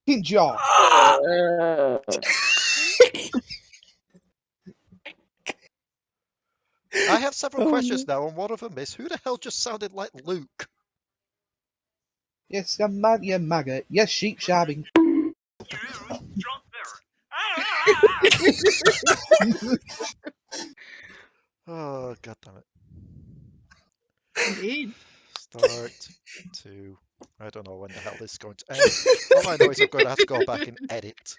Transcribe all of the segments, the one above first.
Pinjaw. I have several questions now, and one of them is, who the hell just sounded like Luke? Yes, you maggot. Yes, sheep shabbing. Oh, god damn it. Indeed. Start to... I don't know when the hell this is going to end. All I know is I'm going to have to go back and edit.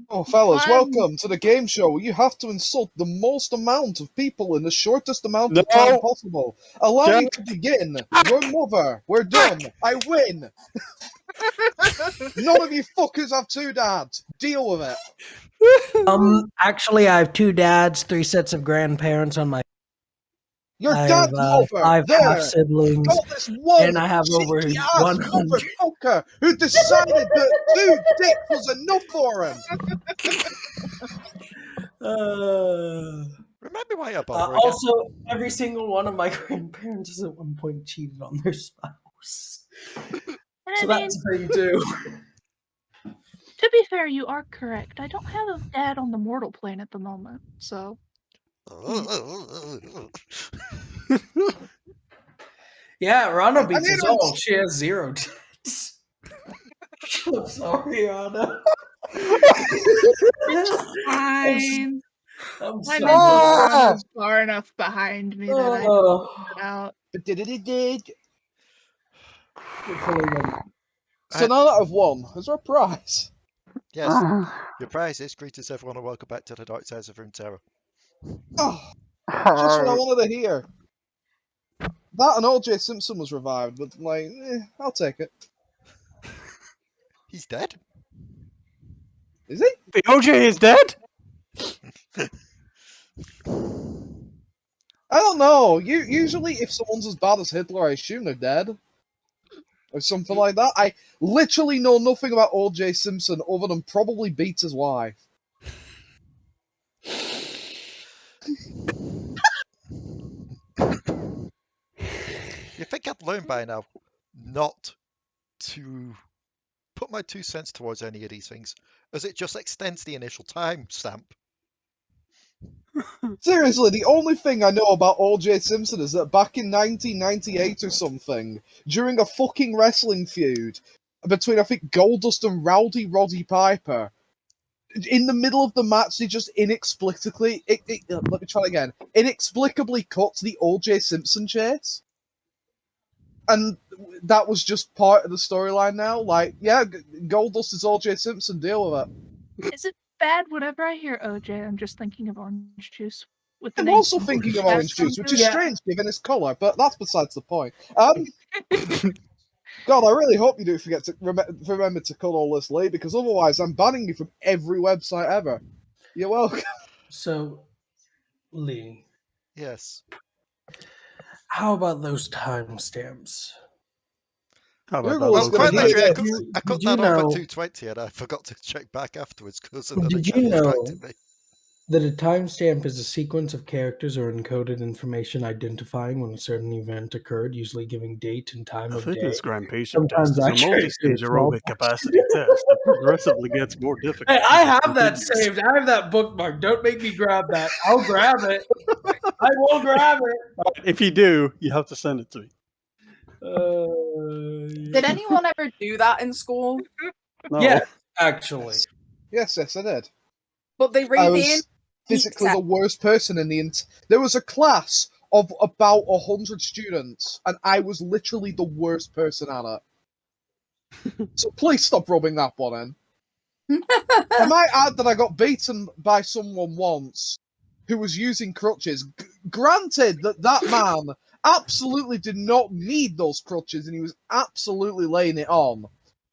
Oh, fellas, Fun. welcome to the game show where you have to insult the most amount of people in the shortest amount of time possible. Allow me to begin. Your mother. We're done. I win. None of you fuckers have two dads. Deal with it. Actually, I have 2 dads, 3 sets of grandparents on my. Your I dad's have, over 5 there. half siblings, Got this one and I have over cheeky ass 100. motherfucker who decided that 2 dicks was enough for him. Remind me why you're bothering again. Also, every single one of my grandparents has at one point cheated on their spouse. So that's a thing too. To be fair, you are correct. I don't have a dad on the mortal plane at the moment, so. Yeah, Ranna beats I us mean, all. She has 0 dads. I'm sorry, Ranna. Fine. I'm My so mental trauma is far enough behind me that I can figure it out. So now that I've won, is there a prize? Yes. Your prize is greetings everyone and welcome back to the dark sides of Runeterra. Oh, just what I wanted to hear. That and O.J. Simpson was revived, but like, I'll take it. He's dead? Is he? The OJ is dead? I don't know. Usually, if someone's as bad as Hitler, I assume they're dead. Or something like that. I literally know nothing about O.J. Simpson other than probably beats his wife. You think I'd learn by now not to put my 2 cents towards any of these things, as it just extends the initial time stamp. Seriously, the only thing I know about O.J. Simpson is that back in 1998 or something, during a fucking wrestling feud between, I think, Goldust and Rowdy Roddy Piper, in the middle of the match, they just inexplicably, let me try again, inexplicably cut to the O.J. Simpson chase. And that was just part of the storyline now. Like, yeah, Goldust is O.J. Simpson, deal with it. Is it bad whenever I hear OJ? I'm just thinking of orange juice. With the I'm name also thinking of orange juice, which is strange given its colour, but that's besides the point. God, I really hope you do forget to remember to cut all this late, because otherwise I'm banning you from every website ever. You're welcome. So, Lee. Yes. How about those timestamps? How about Google that? is Well, gonna quite hear literally, this. I cut that off at 220 and I forgot to check back afterwards because another Did cat you know distracted me. that a timestamp is a sequence of characters or encoded information identifying when a certain event occurred, usually giving date and time A of day? fitness gram patient Sometimes test is a actually multi-stage it's aerobic capacity test that progressively gets more difficult. Hey, I as it have that continues. saved. I have that bookmark. Don't make me grab that. I'll grab it. I will grab it. If you do, you have to send it to me. Did anyone ever do that in school? No. Yeah, actually. Yes, I did. But they I renamed was physically the worst person in the there was a class of about 100 students, and I was literally the worst person at it. So please stop rubbing that one in. I might add that I got beaten by someone once who was using crutches. Granted that man absolutely did not need those crutches, and he was absolutely laying it on.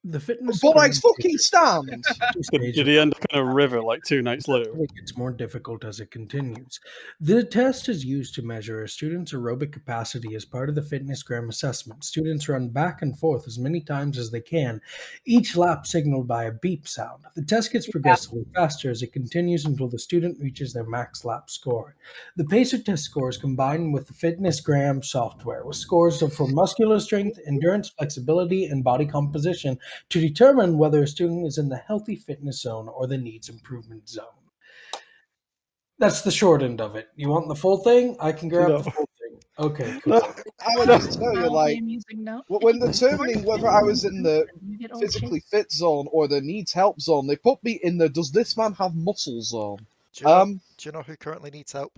The fitness But I gram fucking stand. Did he end up in a river like 2 nights later? It gets more difficult as it continues. The test is used to measure a student's aerobic capacity as part of the fitness gram assessment. Students run back and forth as many times as they can, each lap signaled by a beep sound. The test gets progressively faster as it continues until the student reaches their max lap score. The pacer test scores combine with the fitness gram software, with scores for muscular strength, endurance, flexibility, and body composition to determine whether a student is in the healthy fitness zone or the needs improvement zone. That's the short end of it. You want the full thing? I can grab No. the full thing. Okay, cool. No. I would just tell you, I'll like, be using notes. when determining whether I was in the You get old physically fit zone or the needs help zone, they put me in the does this man have muscle zone. Do you know who currently needs help?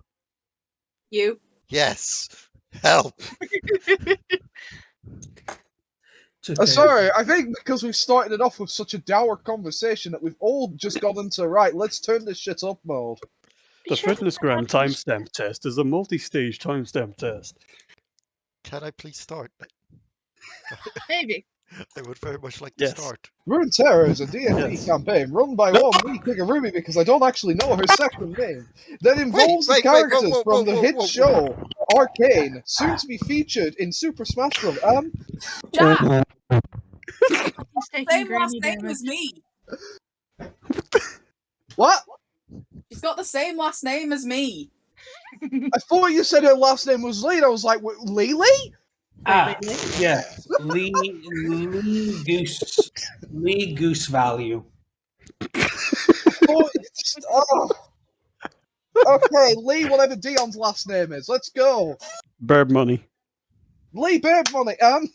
You. Yes. Help. It's okay. Sorry, I think because we've started it off with such a dour conversation that we've all just gone into, right, let's turn this shit up mode. The fitness gram timestamp test is a multi-stage timestamp test. Can I please start? Maybe. I would very much like to Yes. start. Runeterra is a D&D Yes. campaign run by one me, Kigurumi, because I don't actually know her second name, that involves wait, the whoa, characters whoa, from the whoa, hit whoa, whoa. show Arcane, soon to be featured in Super Smash Bros. Jack, He's taking same granny last name damage. as me. What? She's got the same last name as me. I thought you said her last name was Lee, and I was like, Lily? Yes. Lee Goose Value. Oh, okay, Lee, whatever Dion's last name is. Let's go. Bird money. Lee Bird Money. Oh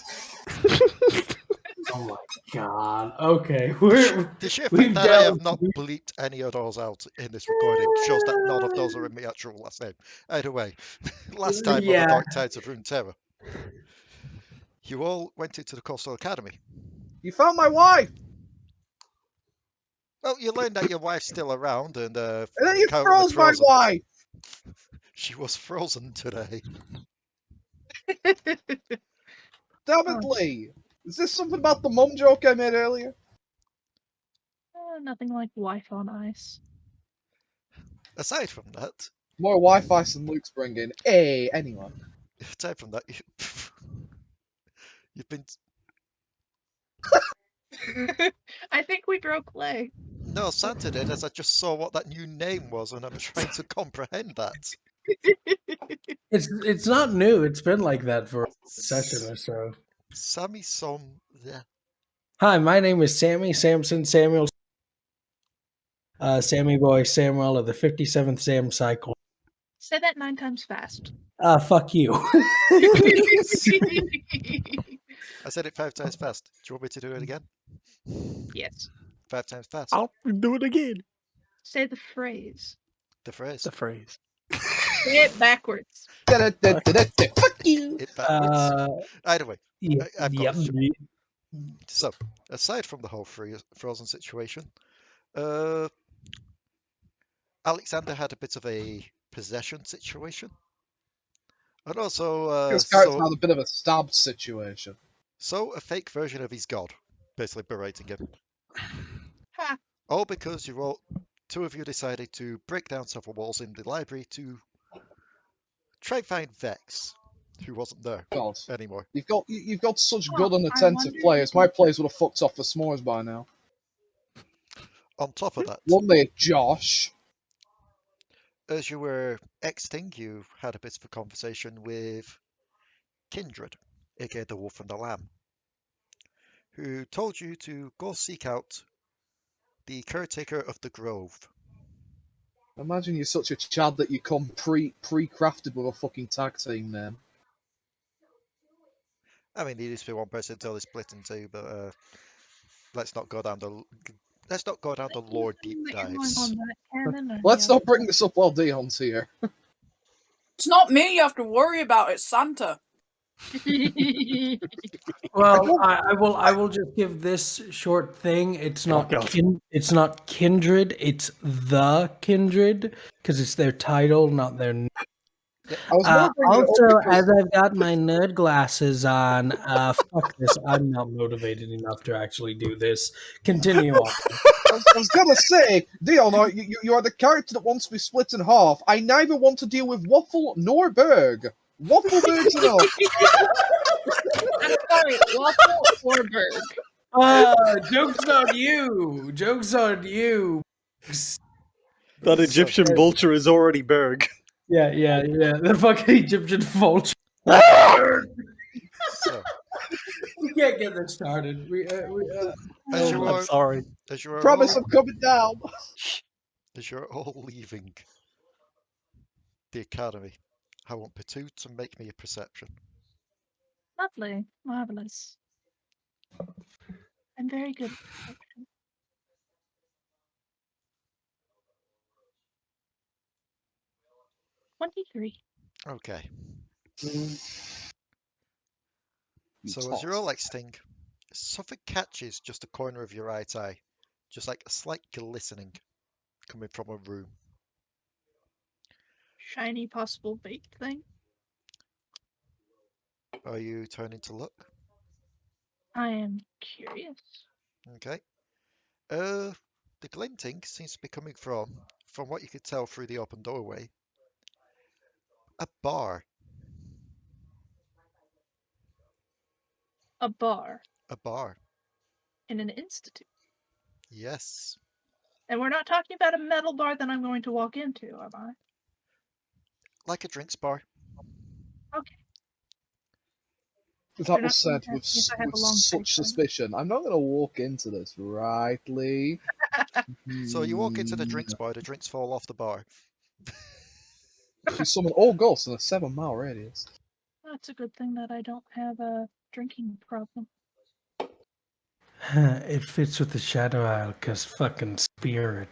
my god. Okay. The sheer we've fact that I have delved- not bleeped any of those out in this recording shows that none of those are in my actual last name. Either way, last time on Yeah. the Dark Tides of Runeterra, you all went into the Coastal Academy. You found my wife, Well, you learned that your wife's still around, and and then you currently froze my frozen. wife. She was frozen today. Damn it, Lee. Is this something about the mum joke I made earlier? Nothing like wife on ice. Aside from that, More Wi-Fi than Luke's bringing. Hey, anyway. aside from that, you've been I think we broke Lay. no Santa did, as I just saw what that new name was, and I'm trying to comprehend that. It's not new. It's been like that for a session or so. Sammy Som. Yeah. Hi, my name is Sammy Samson Samuel. Sammy Boy Samuel of the 57th Sam Cycle. Say that 9 times fast. Fuck you. I said it 5 times fast. Do you want me to do it again? Yes. 5 times fast. I'll do it again. Say the phrase. The phrase. The phrase. Say it backwards. Fuck you. It backwards. Either way, Yeah, I've got yep. a so aside from the whole frozen situation, Alekxander had a bit of a possession situation, and also His character had a bit of a stabbed situation. so a fake version of his god, basically berating him. Ha. All because two of you decided to break down several walls in the library to try and find Vex, who wasn't there God, anymore. you've got such Oh, good and I attentive wonder players. if My you- players would have fucked off for s'mores by now. On top of that, One day, Josh. as you were exiting, you had a bit of a conversation with Kindred, aka the Wolf and the Lamb, who told you to go seek out the caretaker of the Grove. Imagine you're such a chad that you come pre-crafted with a fucking tag team name. I mean, there used to be one person until they split in two, but let's not go down the lore deep That you're going dives. on that canon or Let's the not bring this up while Dion's here. It's not me you have to worry about, it's Santa. other? Well, I will just give this short thing. It's not Fuck off. it's not Kindred. It's the Kindred because it's their title, not their name. I was more bringing it up Also, because as I've got my nerd glasses on, fuck this. I'm not motivated enough to actually do this. Continue on. I was gonna say, Dion, you are the character that wants to be split in half. I neither want to deal with Waffle nor Berg. Waffleberg's enough. I'm sorry, Waffle or Berg? Joke's on you. Joke's on you. That Egyptian vulture is already Berg. Yeah. The fucking Egyptian vulture. So, We can't get this started. as you I'm are, sorry. as you are Promise all, I'm coming down. as you're all leaving the academy, I want Potoo to make me a perception. Lovely, marvelous. I'm very good at perception. 23. Okay. You So as tot. you're all exiting, something catches just the corner of your right eye, just like a slight glistening coming from a room. Shiny possible bait thing. Are you turning to look? I am curious. Okay. The glinting seems to be coming from what you could tell through the open doorway, a bar. A bar A bar. in an institute. Yes. And we're not talking about a metal bar that I'm going to walk into, am I? Like a drinks bar. Okay. That You're was not said gonna with, ask me if I have a long such face, are you? suspicion. I'm not going to walk into this, right, Lee? So you walk into the drinks bar, the drinks fall off the bar. You summon all ghosts in a 7-mile radius. That's a good thing that I don't have a drinking problem. It fits with the Shadow Isle, cause fucking spirit.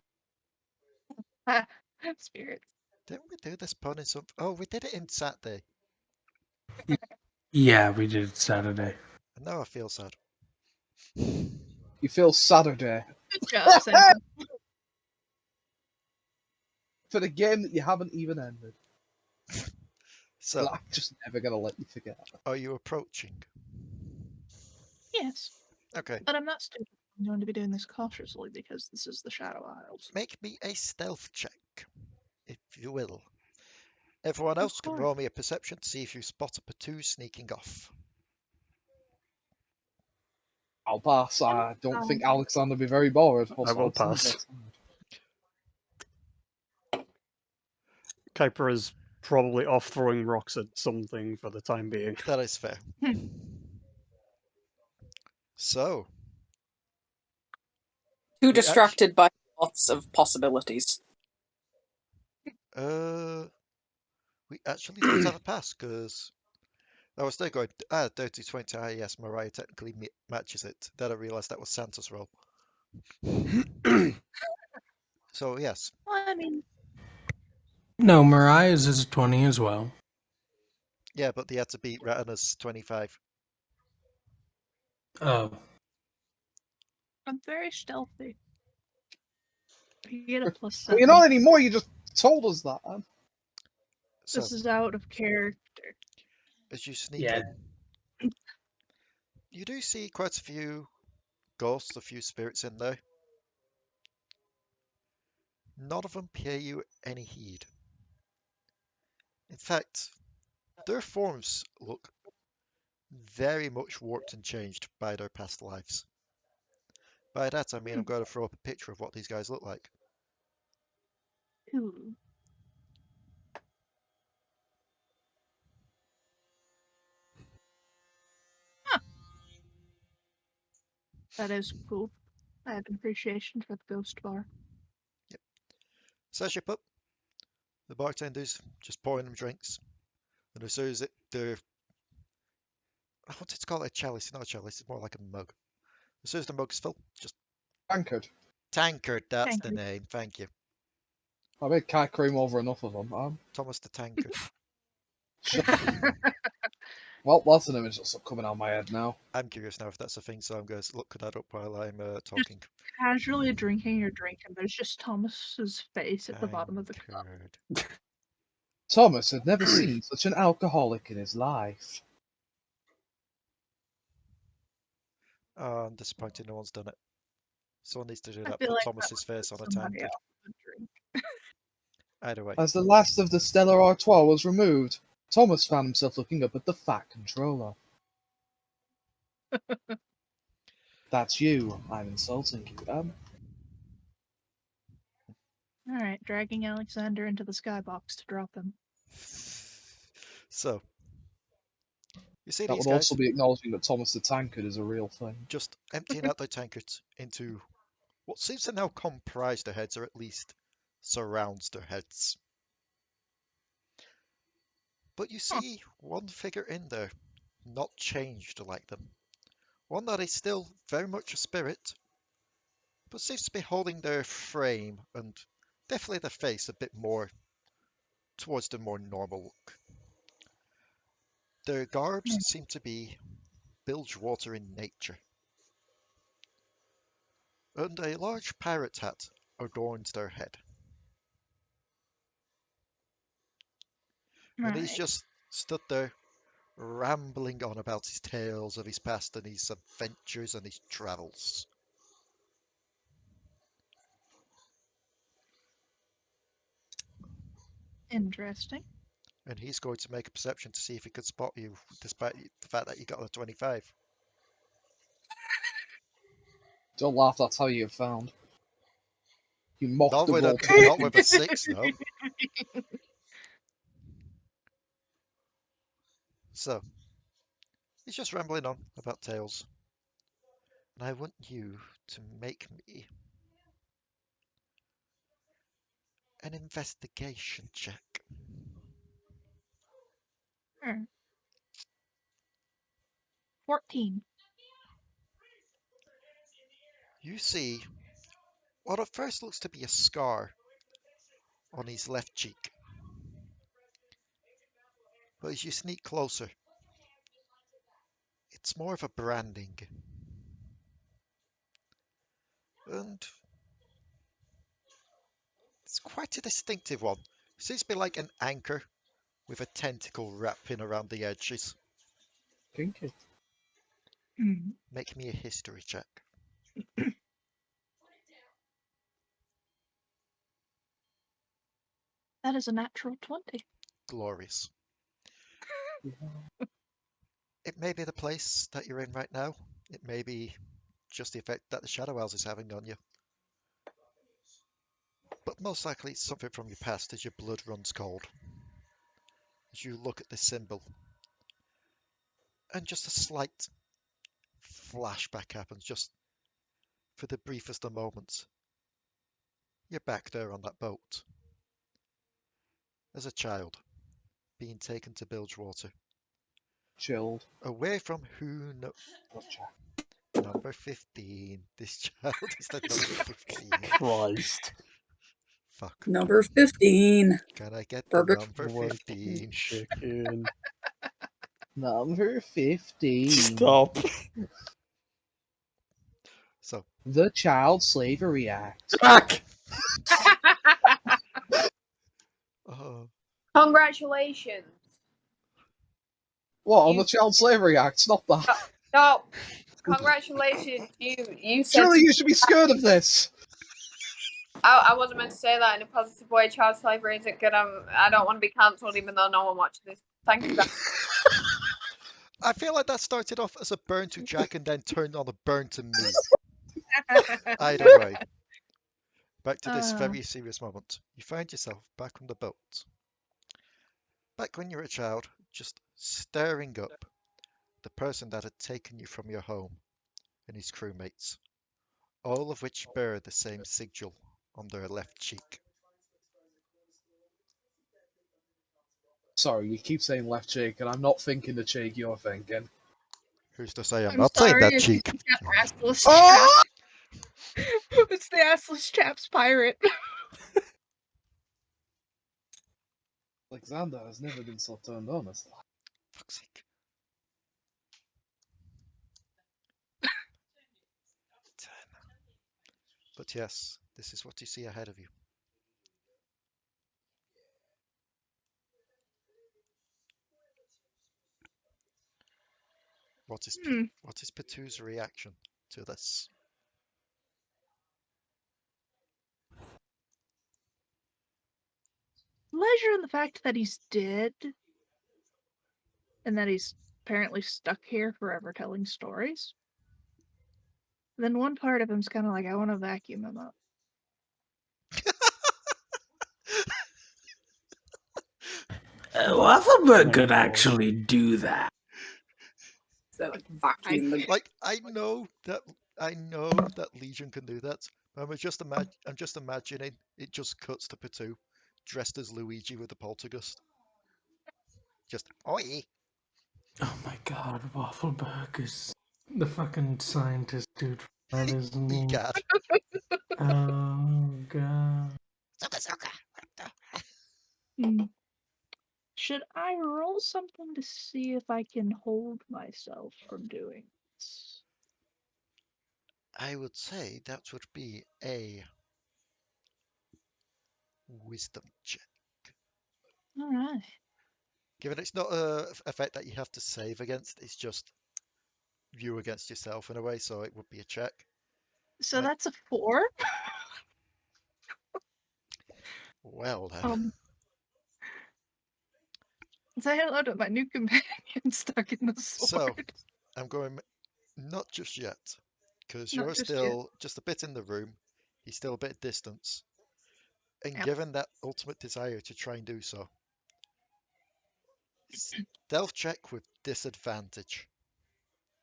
Spirits. Didn't we do this pun in some? Oh, we did it in Saturday. Yeah, we did it Saturday. And now I feel sad. You feel Saturday Good job, Sam. for the game that you haven't even ended. So, And I'm just never going to let you forget. are you approaching? Yes, Okay. but I'm not stupid. I'm going to be doing this cautiously because this is the Shadow Isles. Make me a stealth check, if you will. Everyone else can course. roll me a perception to see if you spot a Potoo sneaking off. I'll pass. I don't think Alekxander will be very bored. I will pass. Kuiper is probably off throwing rocks at something for the time being. That is fair. So, Too We distracted by lots of possibilities. we actually don't have a pass because I was there going, dirty 20. Yes, Mariah technically matches it. Then I realised that was Santa's roll. So, yes. Well, I mean, No, Mariah's is a 20 as well. Yeah, but they had to beat Ranna's 25. Oh. I'm very stealthy. You get a plus But 7. you're not anymore. You just told us that. So, This is out of character. as you sneak Yeah. in, you do see quite a few ghosts, a few spirits in there. None of them pay you any heed. In fact, their forms look very much warped and changed by their past lives. By that I mean I'm going to throw up a picture of what these guys look like. Ooh. Huh. That is cool. I have an appreciation for the ghost bar. So as you put, the bartender's just pouring them drinks. And as soon as they're, I wanted to call it a chalice, it's not a chalice, it's more like a mug. As soon as the mug's full, just Tankard. tankard, that's the Tankard. name, thank you. I made cat cream over enough of them. Thomas the Tankard. Well, that's an image that's coming out of my head now. I'm curious now if that's a thing, so I'm going to look that up while I'm talking. Casually drinking your drink, and there's just Thomas's face at the bottom of the cup. Tankard. Thomas had never seen such an alcoholic in his life. I'm disappointed no one's done it. Someone needs to do I that. feel Put like Thomas's that would face on put a somebody tankard. off the drink. Either way. As the last of the Stellar Artois was removed, Thomas found himself looking up at the fat controller. That's you. I'm insulting you. Alright, dragging Alexander into the skybox to drop him. So, you see That these would guys also be acknowledging that Thomas the Tankard is a real thing. just emptying out their tankards into what seems to now comprise their heads, or at least surrounds their heads. But you see one figure in there, not changed like them. One that is still very much a spirit, but seems to be holding their frame and definitely their face a bit more towards the more normal look. Their garbs seem to be bilgewater in nature, and a large pirate hat adorns their head. And he's Right. just stood there rambling on about his tales of his past and his adventures and his travels. Interesting. And he's going to make a perception to see if he can spot you, despite the fact that you got a 25. Don't laugh, that's how you're found. You mocked Not the with roll. not with a 6, no. So, he's just rambling on about tales. And I want you to make me an investigation check. Sure. 14. You see what at first looks to be a scar on his left cheek. But as you sneak closer, it's more of a branding. And it's quite a distinctive one. Seems to be like an anchor with a tentacle wrapping around the edges. Kinky. Mm. Make me a history check. That is a natural 20. Glorious. It may be the place that you're in right now. It may be just the effect that the Shadow Isles is having on you. But most likely it's something from your past as your blood runs cold. As you look at this symbol. And just a slight flashback happens, just for the briefest of moments. You're back there on that boat. As a child, being taken to Bilgewater. Chilled. Away from who knows. Gotcha. Number 15. This child is the number 15. Christ. Fuck. Number 15. Can I get the Perfect. number Working 15? chicken. Number 15. Stop. So, The Child Slavery Act. Back! Congratulations. What, on the Child Slavery Act? Not that. No, congratulations. You said Surely you should be scared of this. I wasn't meant to say that in a positive way. Child slavery isn't good. I don't want to be cancelled, even though no one watches this. Thank you. I feel like that started off as a burn to Jack and then turned on a burn to me. Either way. Back to this very serious moment. You find yourself back on the boat. Back when you were a child, just staring up the person that had taken you from your home and his crewmates, all of which bear the same sigil on their left cheek. Sorry, you keep saying left cheek, and I'm not thinking the cheek you're thinking. Who's to say I'm I'm not saying sorry, that it's cheek? that assless Oh! chap. It's the assless chap's pirate. Alexander has never been so turned on as that. Fuck's sake. 10. But yes, this is what you see ahead of you. What is Potoo's reaction to this? Pleasure in the fact that he's dead, and that he's apparently stuck here forever telling stories. Then one part of him's kind of like, I want to vacuum him up. Waffleberg could actually do that. So like vacuum the Like I know that Legion can do that. But I'm just imagining it just cuts to Potoo dressed as Luigi with the poltergust. Just oi. Oh my god, Waffleberg is the fucking scientist dude for that, isn't he? Egad. Oh god. Should I roll something to see if I can hold myself from doing this? I would say that would be a wisdom check. All right. Given it's not a effect that you have to save against, it's just you against yourself in a way, so it would be a check. So that's a 4. Well then. Say hello to my new companion stuck in the sword. So I'm going not just yet, because Not you're just still just a bit in the room. He's still a bit at distance. And Yep. given that ultimate desire to try and do so, stealth check with disadvantage.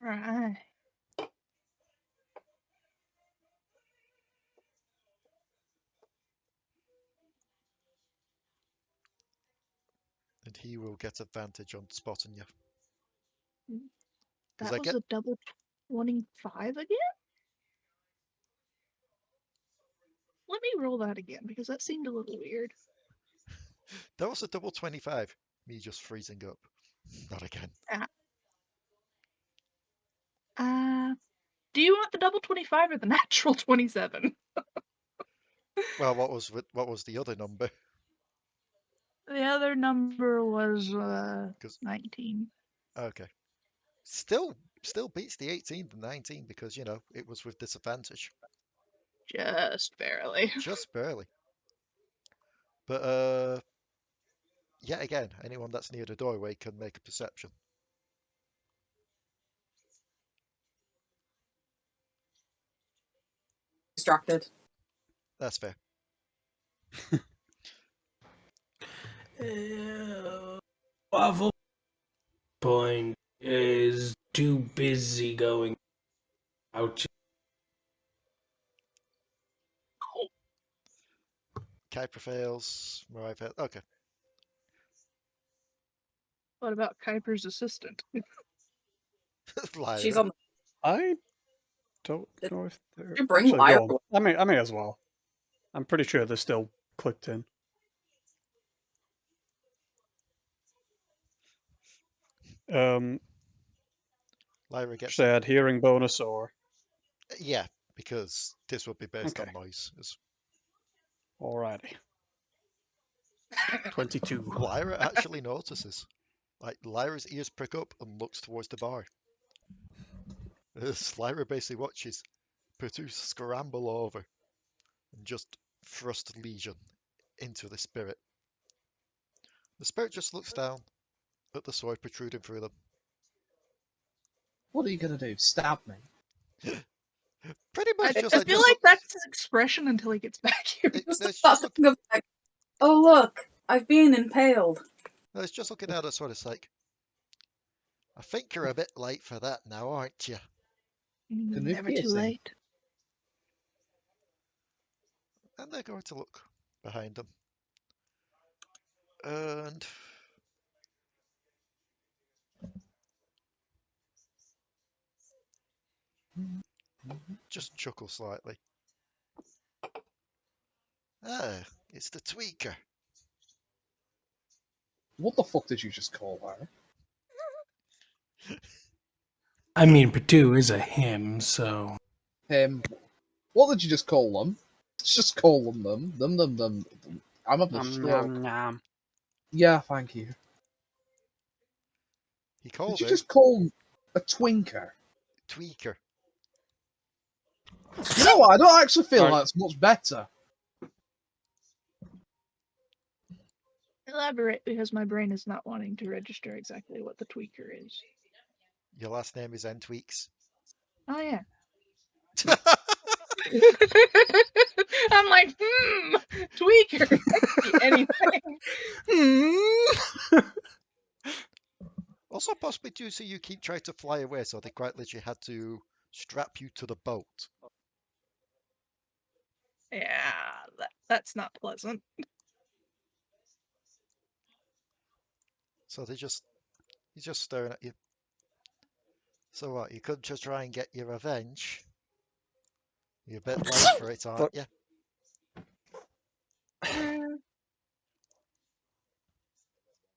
Right. And he will get advantage on spotting you. That I was get- a double 25 again? Let me roll that again, because that seemed a little weird. That was a double 25. Me just freezing up. Not again. Do you want the double 25 or the natural 27? Well, what was the other number? The other number was 'Cause- 19. Okay. Still beats the 18 to 19 because, you know, it was with disadvantage. Just barely. Just barely. But, yet again, anyone that's near the doorway can make a perception. distracted. That's fair. Waffle Point is too busy going out. Kuiper fails. Mariah fails. Okay. What about Kuiper's assistant? Lyra. She's on. I don't know if they're You bring actually Lyra. gone. I may as well. I'm pretty sure they're still clicked in. Lyra gets. Should I add hearing bonus or? Yeah, because this would be based on Okay. noise. Alrighty. 22. Lyra actually notices. Like, Lyra's ears prick up and looks towards the bar. As Lyra basically watches Potoo scramble over and just thrust Legion into the spirit. The spirit just looks down at the sword protruding through them. What are you gonna do? Stab me? Pretty much I just. feel like that's his expression until he gets back here. It's That's just like, oh look, I've been impaled. it's just looking at us, sort of like, I think you're a bit late for that now, aren't you? Never too piercing. late. And they're going to look behind them. And just chuckle slightly. Ah, it's the tweaker. What the fuck did you just call her? I mean, Potoo is a him, so. What did you just call them? Just call them. Them. I'm having a stroke. Yeah, thank you. He called Did you her. just call A twinker. Tweaker. You know what? I don't actually feel Alright. that's much better. Elaborate, because my brain is not wanting to register exactly what the tweaker is. Your last name is N.Tweaks. Oh yeah. I'm like, tweaker. That could be anything. Also possibly due to you keep trying to fly away, so they quite literally had to strap you to the boat. Yeah, that's not pleasant. So he's just staring at you. So what, you could just try and get your revenge. You're a bit late for it, aren't you?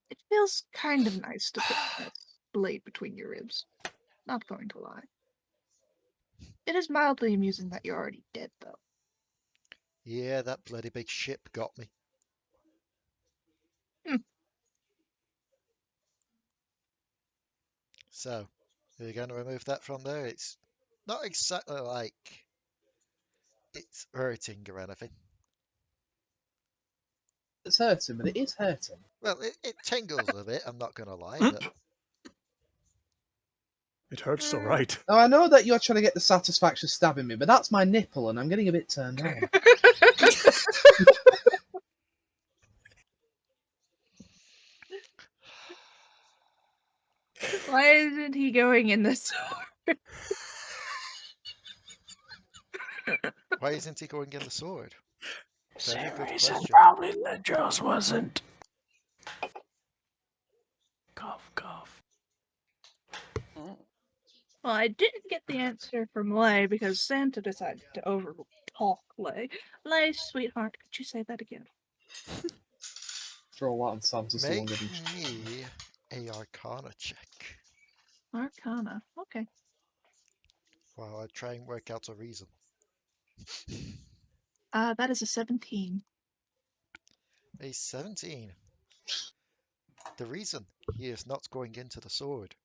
It feels kind of nice to put that blade between your ribs. Not going to lie. It is mildly amusing that you're already dead, though. Yeah, that bloody big ship got me. So, are you going to remove that from there? It's not exactly like it's hurting or anything. It's hurting, but it is hurting. Well, it tingles a bit, I'm not going to lie, but It hurts all right. Now, I know that you're trying to get the satisfaction of stabbing me, but that's my nipple, and I'm getting a bit turned on. Why isn't he going in this? why isn't he going in the sword? Very good Reason question. probably Ledros wasn't. Cough, cough. Well, I didn't get the answer from Lay because Santa decided to overtalk Lay. Lay, sweetheart, could you say that again? Throw a lot on Santa's the one Make getting me a Arcana check Arcana. Okay. while I try and work out a reason. That is a 17. A 17. The reason he is not going into the sword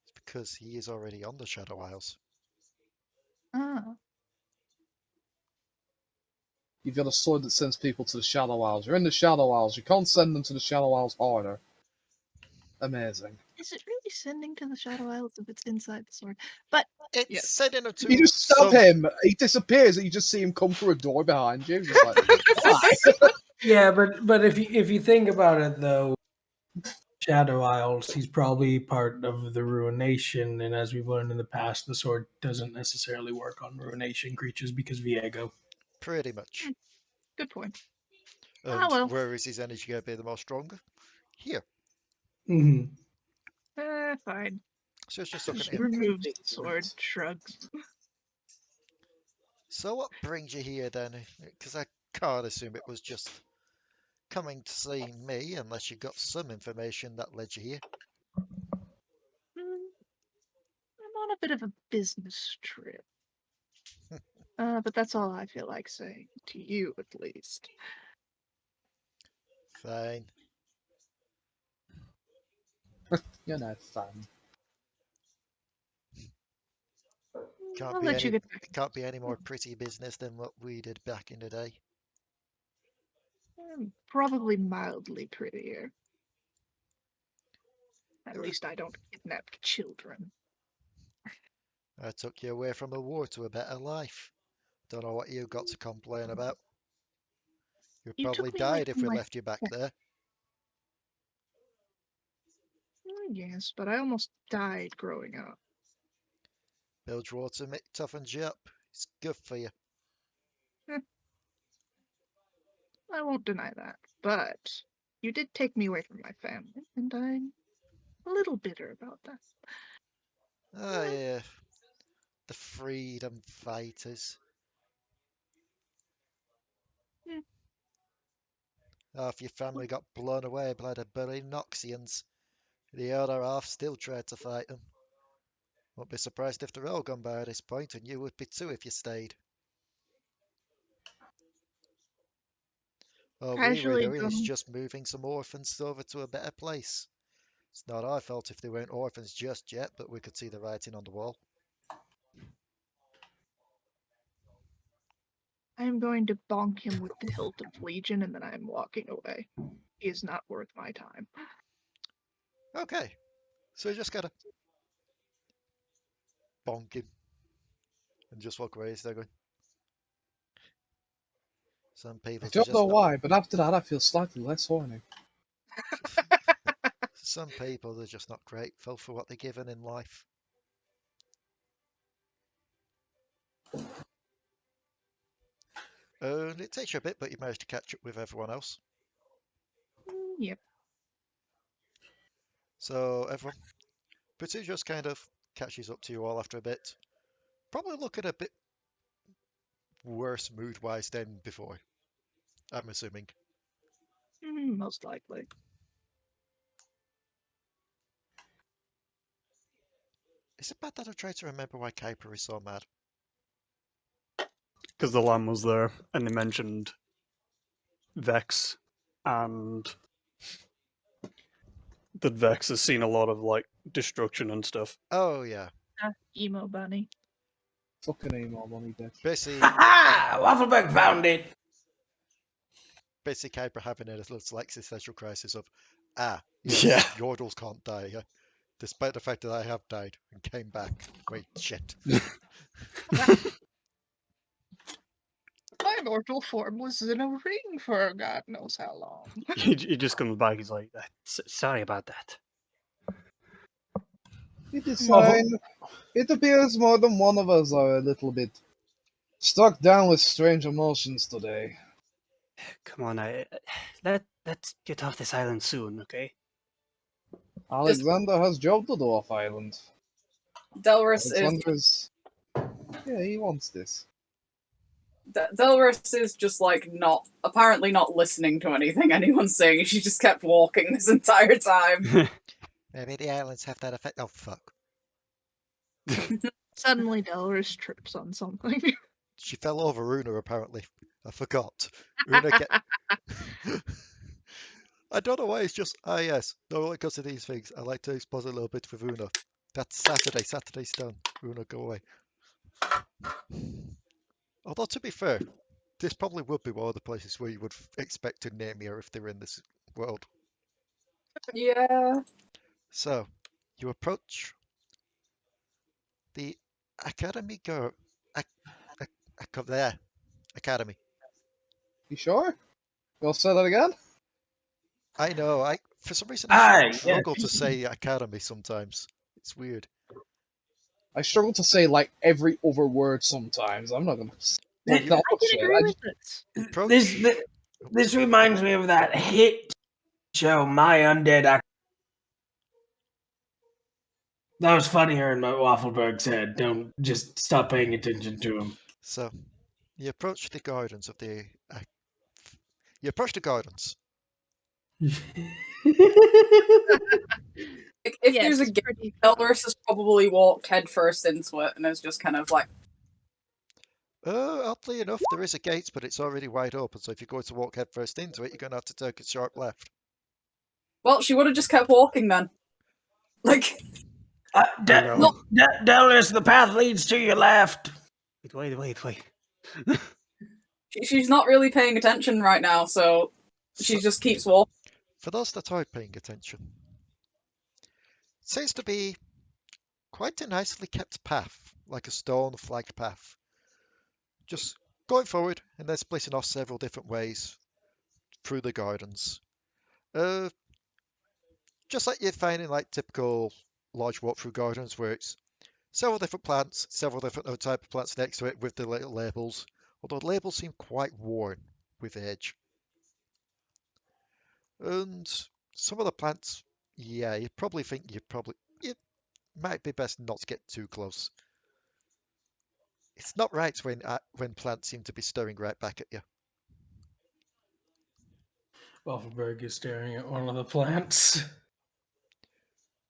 is because he is already on the Shadow Isles. Ah. You've got a sword that sends people to the Shadow Isles. You're in the Shadow Isles. You can't send them to the Shadow Isles harder. Amazing. Is it really sending to the Shadow Isles if it's inside the sword? But It's yes. sending him to You just stab some... him, he disappears, and you just see him come through a door behind you. Just like, why? Yeah, but if you think about it though, Shadow Isles, he's probably part of the Ruination, and as we've learned in the past, the sword doesn't necessarily work on Ruination creatures because Viego. Pretty much. Good point. And well. where is his energy going to be the most stronger? Here. Mm-hmm. Fine. So it's just looking Just at him. removes the sword, shrugs. So what brings you here then? Because I can't assume it was just coming to see me unless you got some information that led you here. I'm on a bit of a business trip. But that's all I feel like saying, to you at least. Fine. You're no fun. I'll let you get back. It can't be any more pretty business than what we did back in the day. Probably mildly prettier. At least I don't kidnap children. I took you away from the war to a better life. Don't know what you got to complain about. You'd You probably took me away died if from we my left you back there. Yes, but I almost died growing up. Builds water, toughens you up. It's good for you. I won't deny that, but you did take me away from my family, and I'm a little bitter about that. Oh yeah. The freedom fighters. Yeah. Half your family got blown away by the Noxians. The other half still tried to fight them. Won't be surprised if they're all gone by this point, and you would be too if you stayed. All we were Casually doing is going. just moving some orphans over to a better place. It's not our fault if they weren't orphans just yet, but we could see the writing on the wall. I am going to bonk him with the hilt of Legion, and then I am walking away. He is not worth my time. Okay, so you just gotta bonk him and just walk away. Is that going? Some I people don't just know not. why, but after that I feel slightly less horny. Some people are just not grateful for what they're given in life. And it takes you a bit, but you manage to catch up with everyone else. Yep. So everyone, Potoo just kind of catches up to you all after a bit. Probably looking a bit worse mood-wise than before, I'm assuming. Most likely. Is it bad that I tried to remember why Kuiper is so mad? Because the lamb was there, and they mentioned Vex, and that Vex has seen a lot of like destruction and stuff. Oh yeah, Emo bunny. Fucking emo money, bitch. basically, Ha! Waffleberg found it. Kuiper having a little existential crisis of, Yeah. Yordles can't die, despite the fact that I have died and came back. Wait, shit. My mortal form was in a ring for God knows how long. He just comes back. He's like, "Sorry about that." It is fine. It appears more than one of us are a little bit struck down with strange emotions today. Come on, let's get off this island soon, okay? Alekxander has job to do off island. Delris is Alexander's... Yeah, he wants this. Delris is just like apparently not listening to anything anyone's saying. She just kept walking this entire time. Maybe the islands have that effect. Oh fuck. Suddenly Delris trips on something. She fell over Una, apparently. I forgot. Una get... I don't know why it's just, yes, normally because of these things, I like to exposit a little bit with Una. That's Saturday. Saturday's done. Una, go away. Although, to be fair, this probably would be one of the places where you would expect to name her if they're in this world. Yeah. So, you approach the Academy Girl. There. Academy. You sure? You'll say that again? I know, for some reason I Aye, struggle yeah. to say Academy sometimes. It's weird. I struggle to say like every other word sometimes. I'm not gonna. I can agree with this. Approach. This reminds me of that hit show, My Undead Ac-. That was funnier in my Waffleberg said. Don't just stop paying attention to him. So, you approach the gardens of the. You approach the gardens. If Yes, there's a gate, pretty Delris has probably walked headfirst into it and is just kind of like. Oddly enough, there is a gate, but it's already wide open. So if you're going to walk headfirst into it, you're going to have to take a sharp left. Well, she would have just kept walking then. Like. Delris, the path leads to your left. Wait. She's not really paying attention right now, so she just keeps walking. For those that are paying attention, it seems to be quite a nicely kept path, like a stone flagged path. Just going forward and then splitting off several different ways through the gardens. Just like you'd find in like typical large walkthrough gardens where it's several different plants, several different type of plants next to it with the little labels. Although the labels seem quite worn with age. And some of the plants, yeah, you probably think it might be best not to get too close. It's not right when plants seem to be staring right back at you. Waffleberg is staring at one of the plants.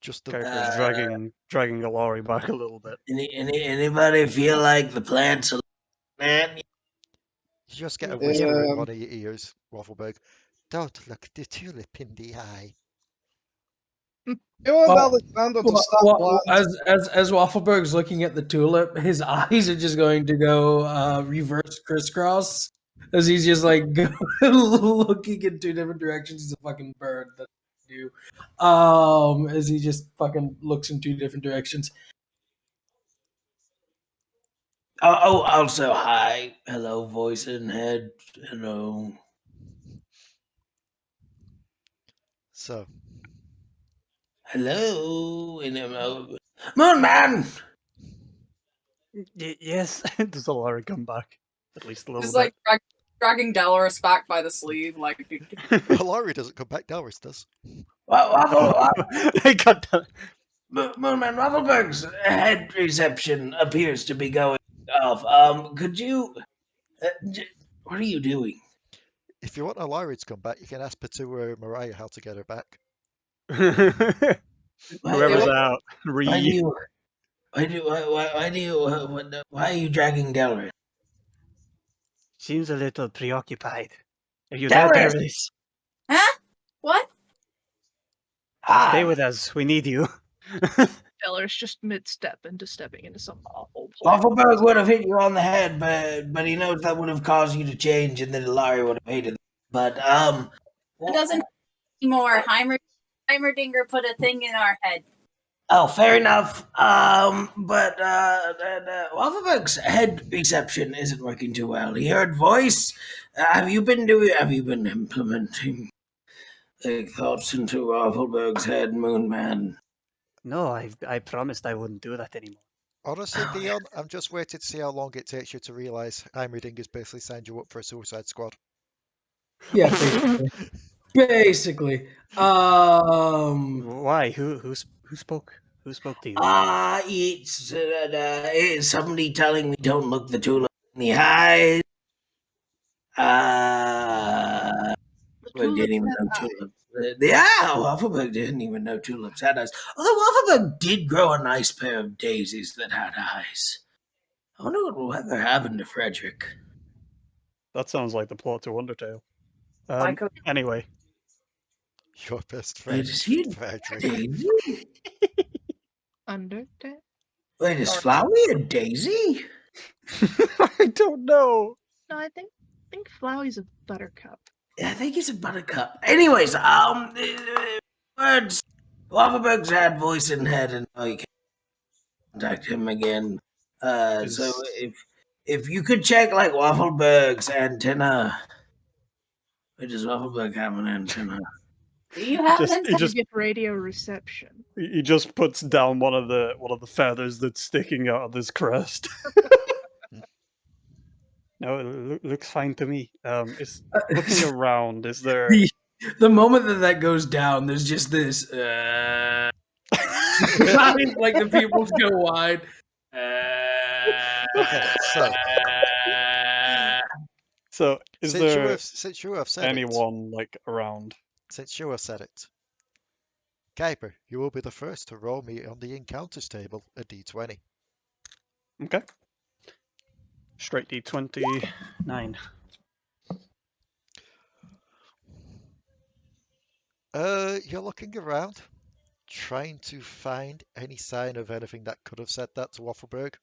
Just the Kuiper's dragging Alari back a little bit. Anybody feel like the plants are man? you just get a whisper in one of your ears, Waffleberg. Don't look the tulip in the eye. You want Well, Alexander to stop lying. as Waffleberg's looking at the tulip, his eyes are just going to go reverse crisscross as he's just like looking in two different directions. He's a fucking bird. That do. As he just fucking looks in two different directions. Also, hi, hello, voice and head, hello. So, Hello, Moon Man. Yes. Does Alari come back? At least a little Just bit. like dragging Delris back by the sleeve, like Alari doesn't come back, Delris does. I got that. Moonman Waffleberg's head reception appears to be going off. Could you? What are you doing? If you want Alari to come back, you can ask Potoo or Mariah how to get her back. Whoever's out, Why are you dragging Delris? Seems a little preoccupied. Are you there, Delris! Delris? huh? What? Stay with us. We need you. Delris just mid-step into stepping into some awful plan. Waffleberg would have hit you on the head, but he knows that would have caused you to change, and then Alari would have hated it. But It doesn't anymore. Heimerdinger put a thing in our head. Oh, fair enough. But Waffleberg's head reception isn't working too well. He heard voice. Have you been implementing thoughts into Waffleberg's head, Moon Man? No, I promised I wouldn't do that anymore. Honestly, Dion, I'm just waiting to see how long it takes you to realise Heimerdinger basically signed you up for a suicide squad. Yeah, basically. Why? Who spoke? Who spoke to you? It's somebody telling me don't look the tulip in the eyes. We didn't even know tulips. Waffleberg didn't even know tulips had eyes. Although Waffleberg did grow a nice pair of daisies that had eyes. I wonder what will ever happen to Frederick. That sounds like the plot to Undertale. Psycho. Anyway, Your best friend, Wait, is he a Frederick. daisy? Undertale? Wait, is Flowey a daisy? I don't know. No, I think Flowey's a buttercup. Yeah, I think he's a buttercup. Anyways, words. Waffleberg's had voice in head, and you can contact him again. So if you could check like Waffleberg's antenna, where does Waffleberg have an antenna? Do you have Just- an he just- Get radio reception. He just puts down one of the feathers that's sticking out of his crest. No, it looks fine to me. Is looking around. Is there? The moment that goes down, there's just this. Like the pupils go wide. Okay, so So is there since you have said anyone like around? Since you have said it, Kuiper, you will be the first to roll me on the encounters table a d20. Okay. Straight D20, 9. You're looking around, trying to find any sign of anything that could have said that to Waffleberg.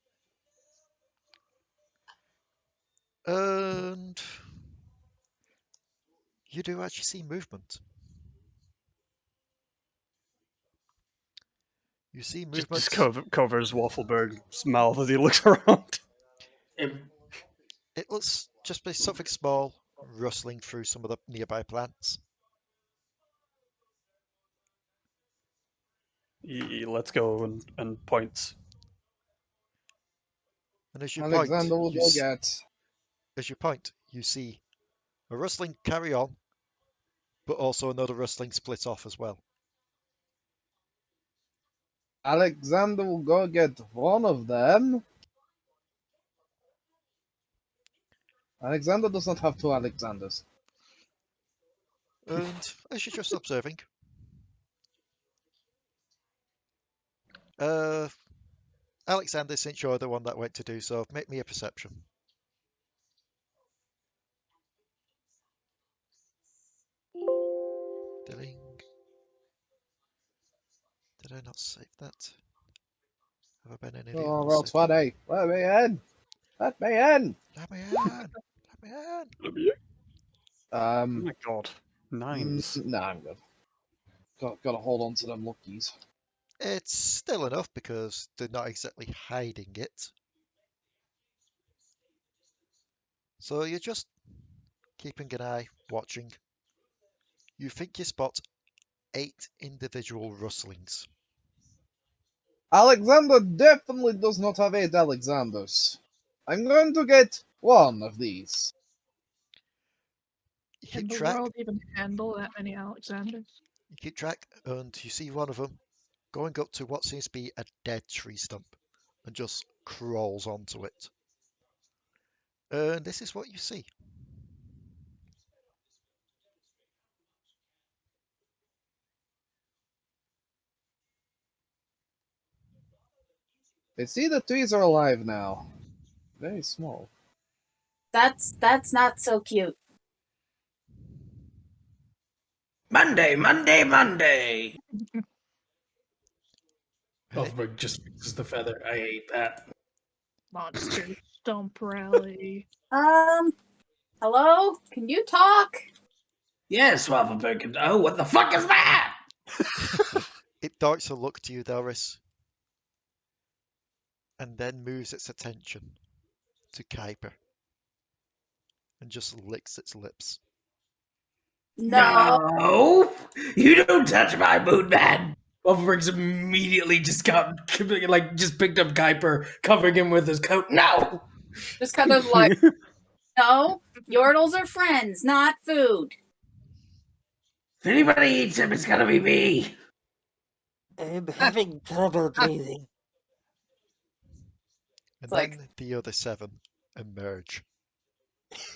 And you do actually see movement. You see movement. Just covers Waffleberg's mouth as he looks around. It looks just be something small rustling through some of the nearby plants. He lets go and points. And as you Alexander will point, get. as you point, you see a rustling carry on, but also another rustling split off as well. Alexander will go get one of them. Alexander does not have two Alexanders. And as you're just observing, Alexander, since you're the one that went to do so, make me a perception. Dilling. Did I not save that? Have I been an idiot? Oh, Not roll saved that? 20. Let me in. Let me in. Let me in! Let me in! Oh Um, my god. Nines. nah, I'm good. Gotta hold on to them luckies. It's still enough because they're not exactly hiding it. So you're just keeping an eye, watching. You think you spot 8 individual rustlings. Alexander definitely does not have 8 Alexanders. I'm going to get one of these. You Can keep the track, world even handle that many Alexanders? and you see one of them going up to what seems to be a dead tree stump and just crawls onto it. And this is what you see. I see the trees are alive now. Very small. That's not so cute. Monday, Monday, Monday. Hey, Waffleberg just fixes the feather. I hate that. Monster Stomp Rally. Hello? Can you talk? Yes, Waffleberg. Oh, what the fuck is that? it darts a look to you, Delris, and then moves its attention to Kuiper and just licks its lips. No. No, you don't touch my moon man. Waffleberg's immediately just just picked up Kuiper, covering him with his coat. No. Just kind of like, No. Yordles are friends, not food. If anybody eats him, it's gonna be me. I'm having trouble breathing. And like- then the other 7 emerge.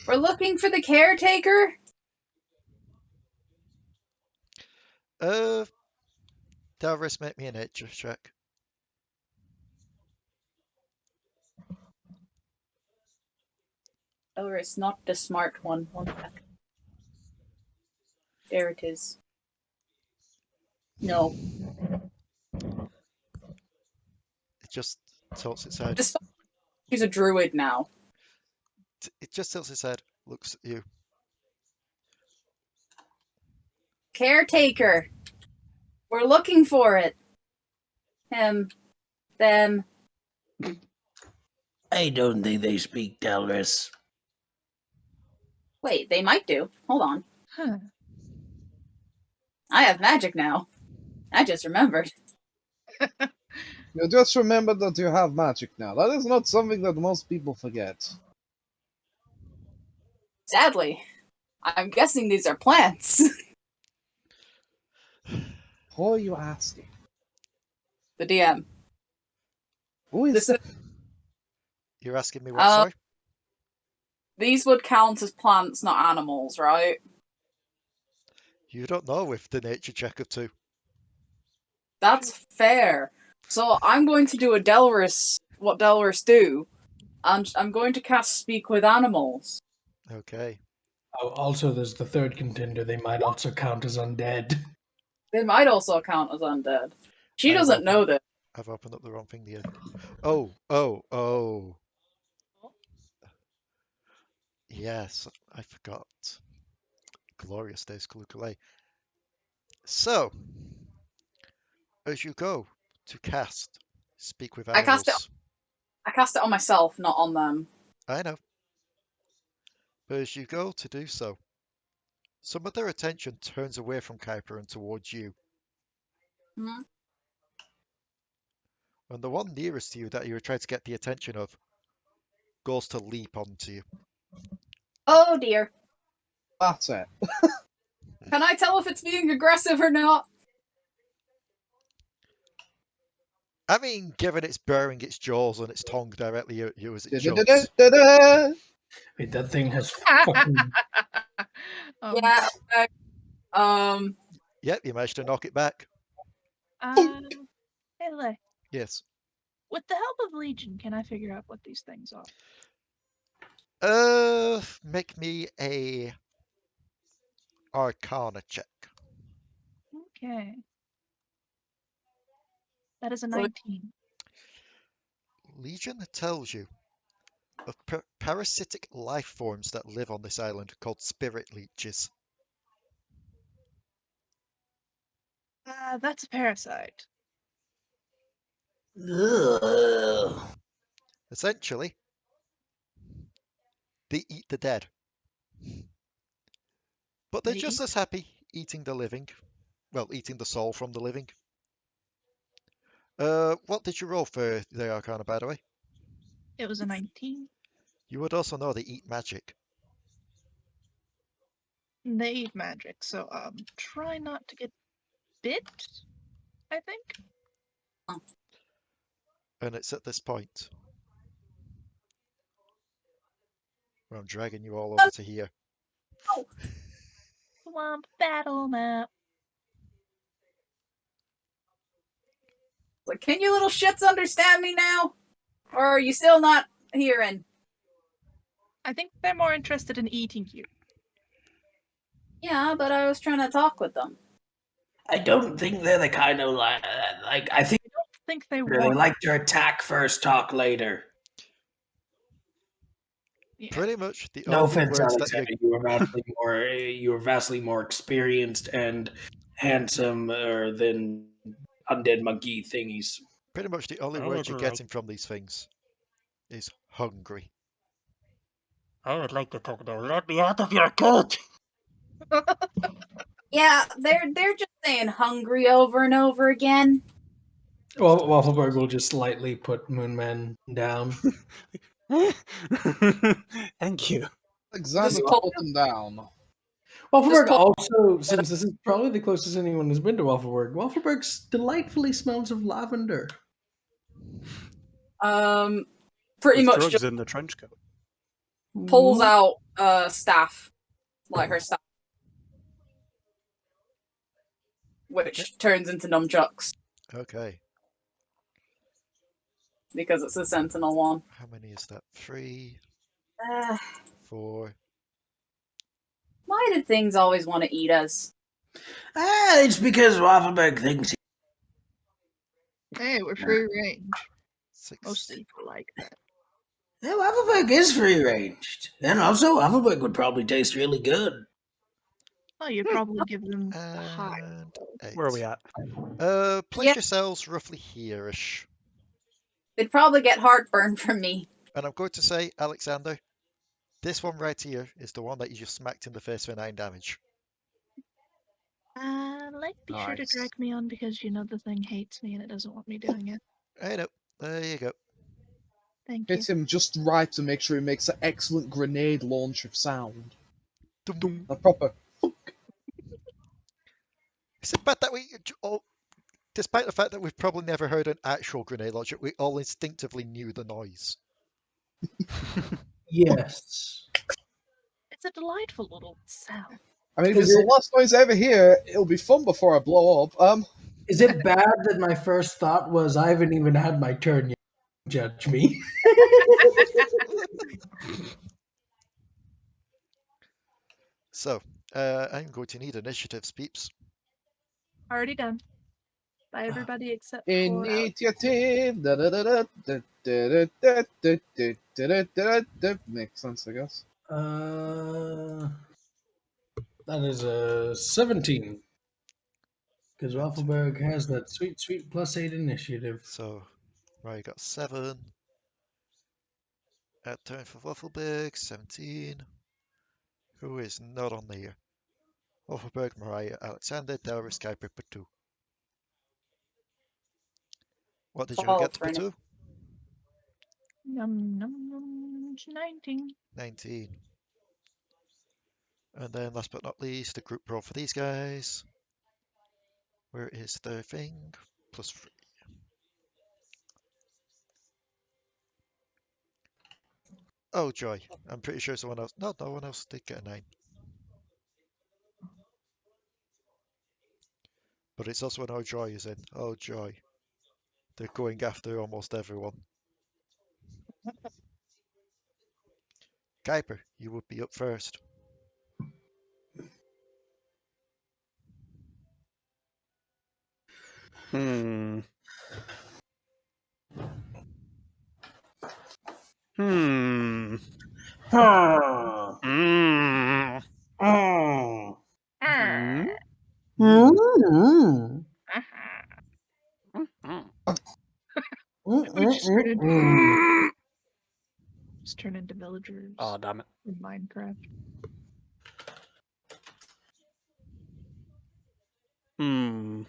we're looking for the caretaker? Delris, make me a nature check. Oh, it's not the smart one. One sec. There it is. No. It just tilts its head. Despite she's a druid now. It just tilts its head, looks at you. Caretaker. We're looking for it. Him. Them. I don't think they speak Delris. Wait, they might do. Hold on. Huh. I have magic now. I just remembered. You just remember that you have magic now. That is not something that most people forget. Sadly. I'm guessing these are plants. Who are you asking? The DM. Who is This that? You're asking me what, sorry? These would count as plants, not animals, right? You don't know with the nature check of 2. That's fair. So I'm going to do a Delris, what Delris do, and I'm going to cast Speak with Animals. Okay. Oh, also, there's the third contender. They might also count as undead. They might also count as undead. She I've doesn't know this. I've opened up the wrong thing here. Oh. Yes, I forgot. Glorious days, Kalukale. So, as you go to cast Speak with I Animals. I cast it on myself, not on them. I know. But as you go to do so, some of their attention turns away from Kuiper and towards you. Hmm? And the one nearest to you that you were trying to get the attention of goes to leap onto you. Oh dear. That's it. Can I tell if it's being aggressive or not? I mean, given it's burying its jaws and its tongue directly at you as it jumps. Da-da-da-da-da. Wait, that thing has fucking. Yeah. Okay. Yep, you managed to knock it back. Hey, Le, Yes. with the help of Legion, can I figure out what these things are? Make me a Arcana check. Okay. That is a 19. Legion tells you of parasitic life forms that live on this island called spirit leeches. That's a parasite. Ugh. Essentially, they eat the dead. But they're They just eat- as happy eating the living. Well, eating the soul from the living. What did you roll for the Arcana, by the way? It was a 19. You would also know they eat magic. They eat magic, so try not to get bit, I think. And it's at this point where I'm dragging you all over to here. Swamp battle map. Like, can you little shits understand me now? Or are you still not hearing? I think they're more interested in eating you. Yeah, but I was trying to talk with them. I don't think they're the kind of like I think I don't think they they want. like to attack first, talk later. Yeah. Pretty much the No only offense, words that Alexander. You were vastly more experienced and handsome than undead monkey thingies. pretty much the only I word would you're like- getting from these things is hungry. I would like to talk though. Let me out of your coat! Yeah, they're just saying hungry over and over again. Well, Waffleberg will just lightly put Moonman down. Thank you. Alexander Just to pull- put them down. Waffleberg pull- also, since this is probably the closest anyone has been to Waffleberg, Waffleberg delightfully smells of lavender. Pretty With much drugs just in the trench coat. pulls out staff, like her staff, which turns into nunchucks Okay. because it's a sentinel one. How many is that? 3, Uh, 4. why did things always want to eat us? It's because Waffleberg thinks Hey, we're free range. 6. Most people like that. Waffleberg is free ranged. And also, Waffleberg would probably taste really good. Oh, you'd probably give them a high. And 8. Where are we at? Place Yeah. yourselves roughly here-ish. They'd probably get heartburn from me. And I'm going to say, Alexander, this one right here is the one that you just smacked in the face for 9 damage. Be sure to Nice. drag me on because you know the thing hates me and it doesn't want me doing it. I know. There you go. Thank you. Hit him just right to make sure he makes an excellent grenade launcher sound. Dum dum. A proper. It's the fact that despite the fact that we've probably never heard an actual grenade launcher, we all instinctively knew the noise. Yes. It's a delightful little sound. I mean, if Is it's the it- last noise I ever hear, it'll be fun before I blow up. Is it bad that my first thought was I haven't even had my turn yet? Judge me. So, I'm going to need initiatives, peeps. Already done. By everybody except for Initiative. Makes sense, I guess. That is a 17. Because Waffleberg has that sweet, sweet +8 initiative. So, right, got 7. At turn for Waffleberg, 17. Who is not on there? Waffleberg, Mariah, Alexander, Delris, Kuiper, Potoo. What did you Fall get to for it. Potoo? 19. 19. And then last but not least, the group roll for these guys. Where is the thing? +3. Oh joy. I'm pretty sure someone else. No, no one else did get a 9. But it's also an oh joy is in. Oh joy. They're going after almost everyone. Kuiper, you would be up first. Hmm. Hmm. Mm. Hmm. Mm. Hmm. Mm. We just turn into Mm. villagers Oh, damn it. in Minecraft. Hmm.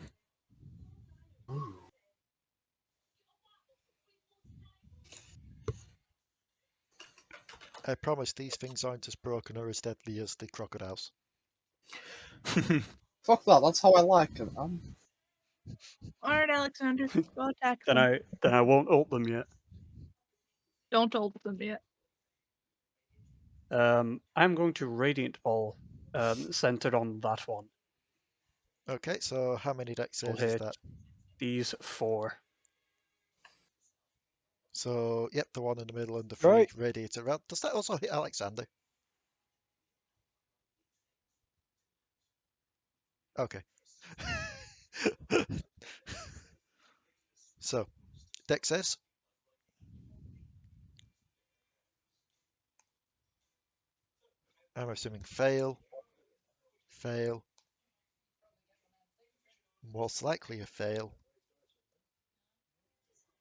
I promise these things aren't as broken or as deadly as the crocodiles. Fuck that, that's how I like it, man. Alright, Alexander, go attack then them. I won't ult them yet. Don't ult them yet. I'm going to Radiant Ball, centered on that one. Okay, so how many deck I'll saves is hit that? these 4. So, yep, the one in the middle and the 3 Right. radiator around. Does that also hit Alekxander? Okay. So, deck saves. I'm assuming fail, fail, most likely a fail,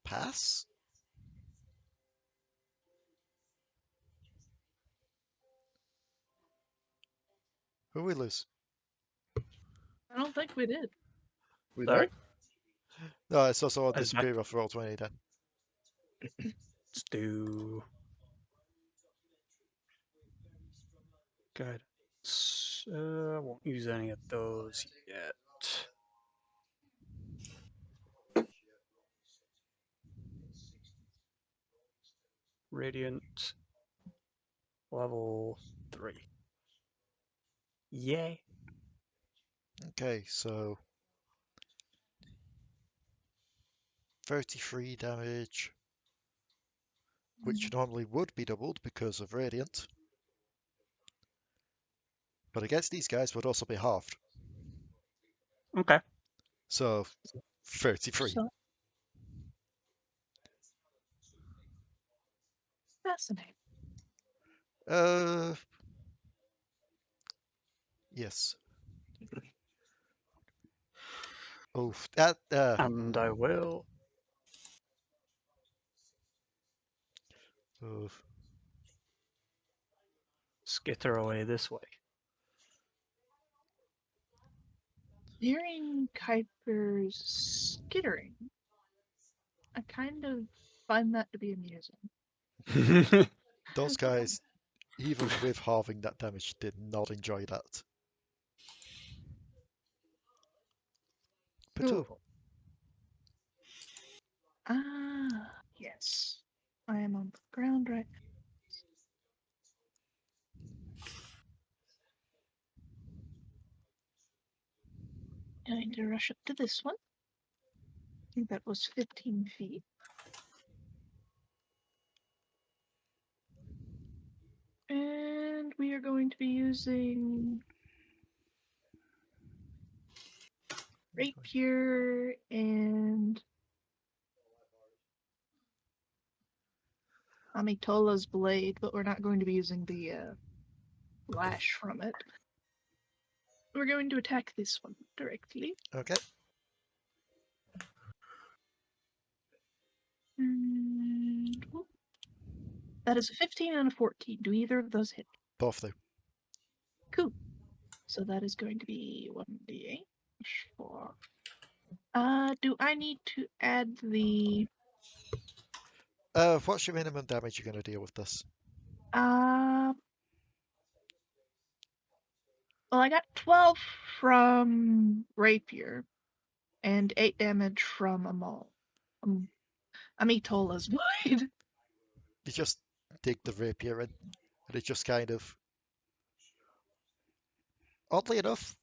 pass. Who we lose? I don't think we did. We Sorry. did? No, it's also on I the was back. Superior for Roll20 then. Let's do guidance. I won't use any of those yet. Radiant level 3. Yay. Okay, so 33 damage, which normally would be doubled because of Radiant. But against these guys would also be halved. Okay. So 33. So fascinating. Yes. Oh, that And I will skitter away this way. Hearing Kuiper's skittering, I kind of find that to be amusing. those guys, even with halving that damage, did not enjoy that. Potoo. Cool. Yes. I am on the ground right now. Going to rush up to this one. I think that was 15 feet. And we are going to be using rapier and Amitola's blade, but we're not going to be using the lash from it. We're going to attack this one directly. Okay. And that is a 15 and a 14. Do either of those hit? Both do. Cool. So that is going to be 1d8. 4. Do I need to add the... What's your minimum damage you're going to deal with this? Well, I got 12 from rapier and 8 damage from a maul. Amitola's blade. You just dig the rapier in, and it just kind of, oddly enough,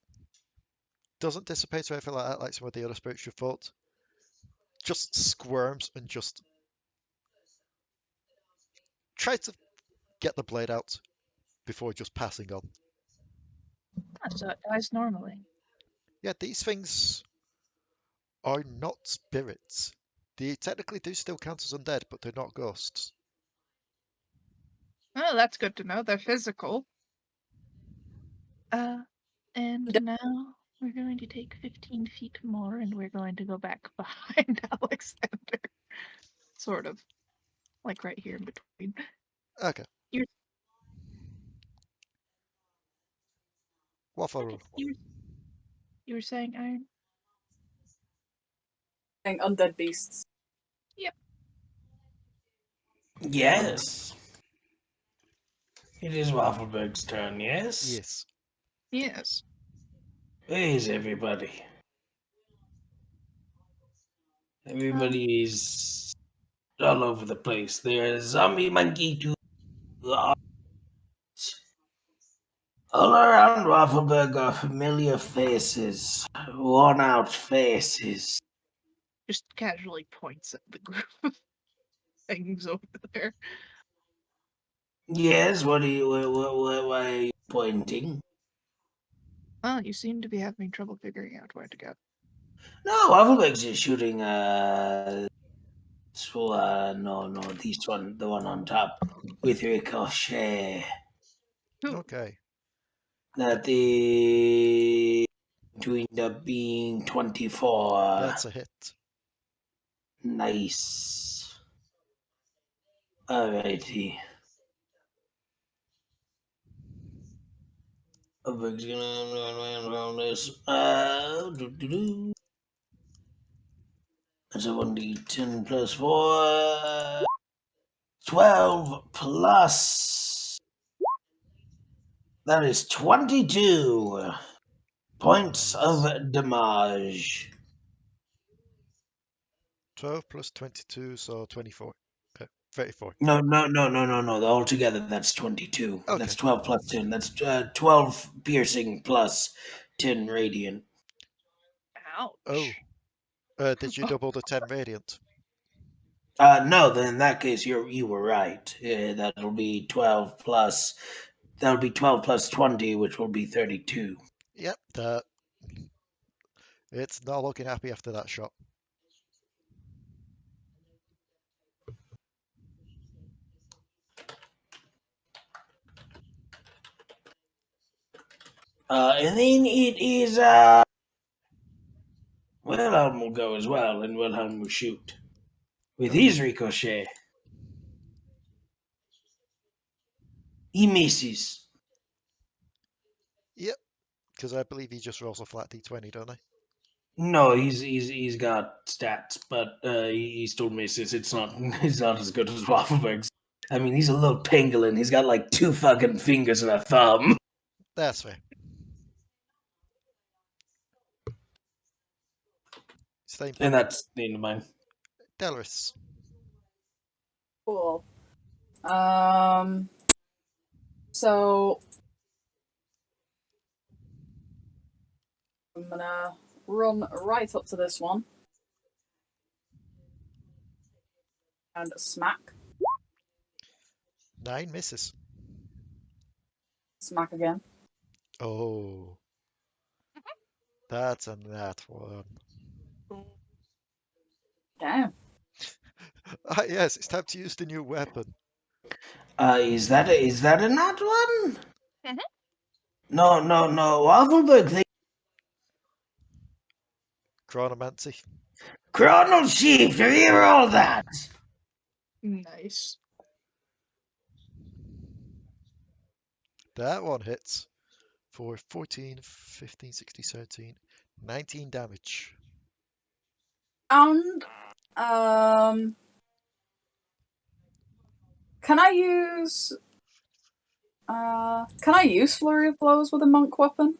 doesn't dissipate or anything like that, like some of the other spirits you fought. Just squirms and just tries to get the blade out before just passing on. So it dies normally. Yeah, these things are not spirits. They technically do still count as undead, but they're not ghosts. Oh, that's good to know. They're physical. And now we're going to take 15 feet more, and we're going to go back behind Alekxander. Sort of. Like right here in between. Okay. You're, Waffle. you were saying, Iron? Saying undead beasts. Yep. Yes. It is Waffleberg's turn, yes? Yes. Yes. Where's everybody? Everybody's all over the place. There's zombie monkey to all around Waffleberg are familiar faces, worn out faces. Just casually points at the group of things over there. Yes, what are you? Why are you pointing? Well, you seem to be having trouble figuring out where to go. No, Waffleberg's just shooting. No, this one, the one on top with ricochet. Okay. That is to end up being 24. That's a hit. Nice. Alrighty. Waffleberg's gonna run this. That's a 1d10 plus 4. 12 plus. That is 22 points of damage. 12 plus 22, so 24. 34. No. Altogether, that's 22. Okay. That's 12 plus 10. That's 12 piercing plus 10 radiant. Ouch. Oh. Did you double the 10 radiant? No, then in that case, you were right. That'll be 12 plus. That'll be 12 plus 20, which will be 32. Yep. It's not looking happy after that shot. And then it is Wilhelm will go as well, and Wilhelm will shoot with his ricochet. He misses. Yep. Because I believe he just rolls a flat d20, don't he? No, he's got stats, but he still misses. It's not as good as Waffleberg's. I mean, he's a little pangolin. He's got like 2 fucking fingers and a thumb. That's fair. Same And that's the end of mine. Delris. Cool. So I'm gonna run right up to this one and smack. 9 misses. Smack again. Oh. That's a nat one. Damn. Yes, it's time to use the new weapon. Is that a nat one? Mhm. No. Waffleberg, Chronomancy. Chronal Shift, have you rolled that? Nice. That one hits for 14, 15, 16, 17, 19 damage. And can I use Flurry of Blows with a monk weapon?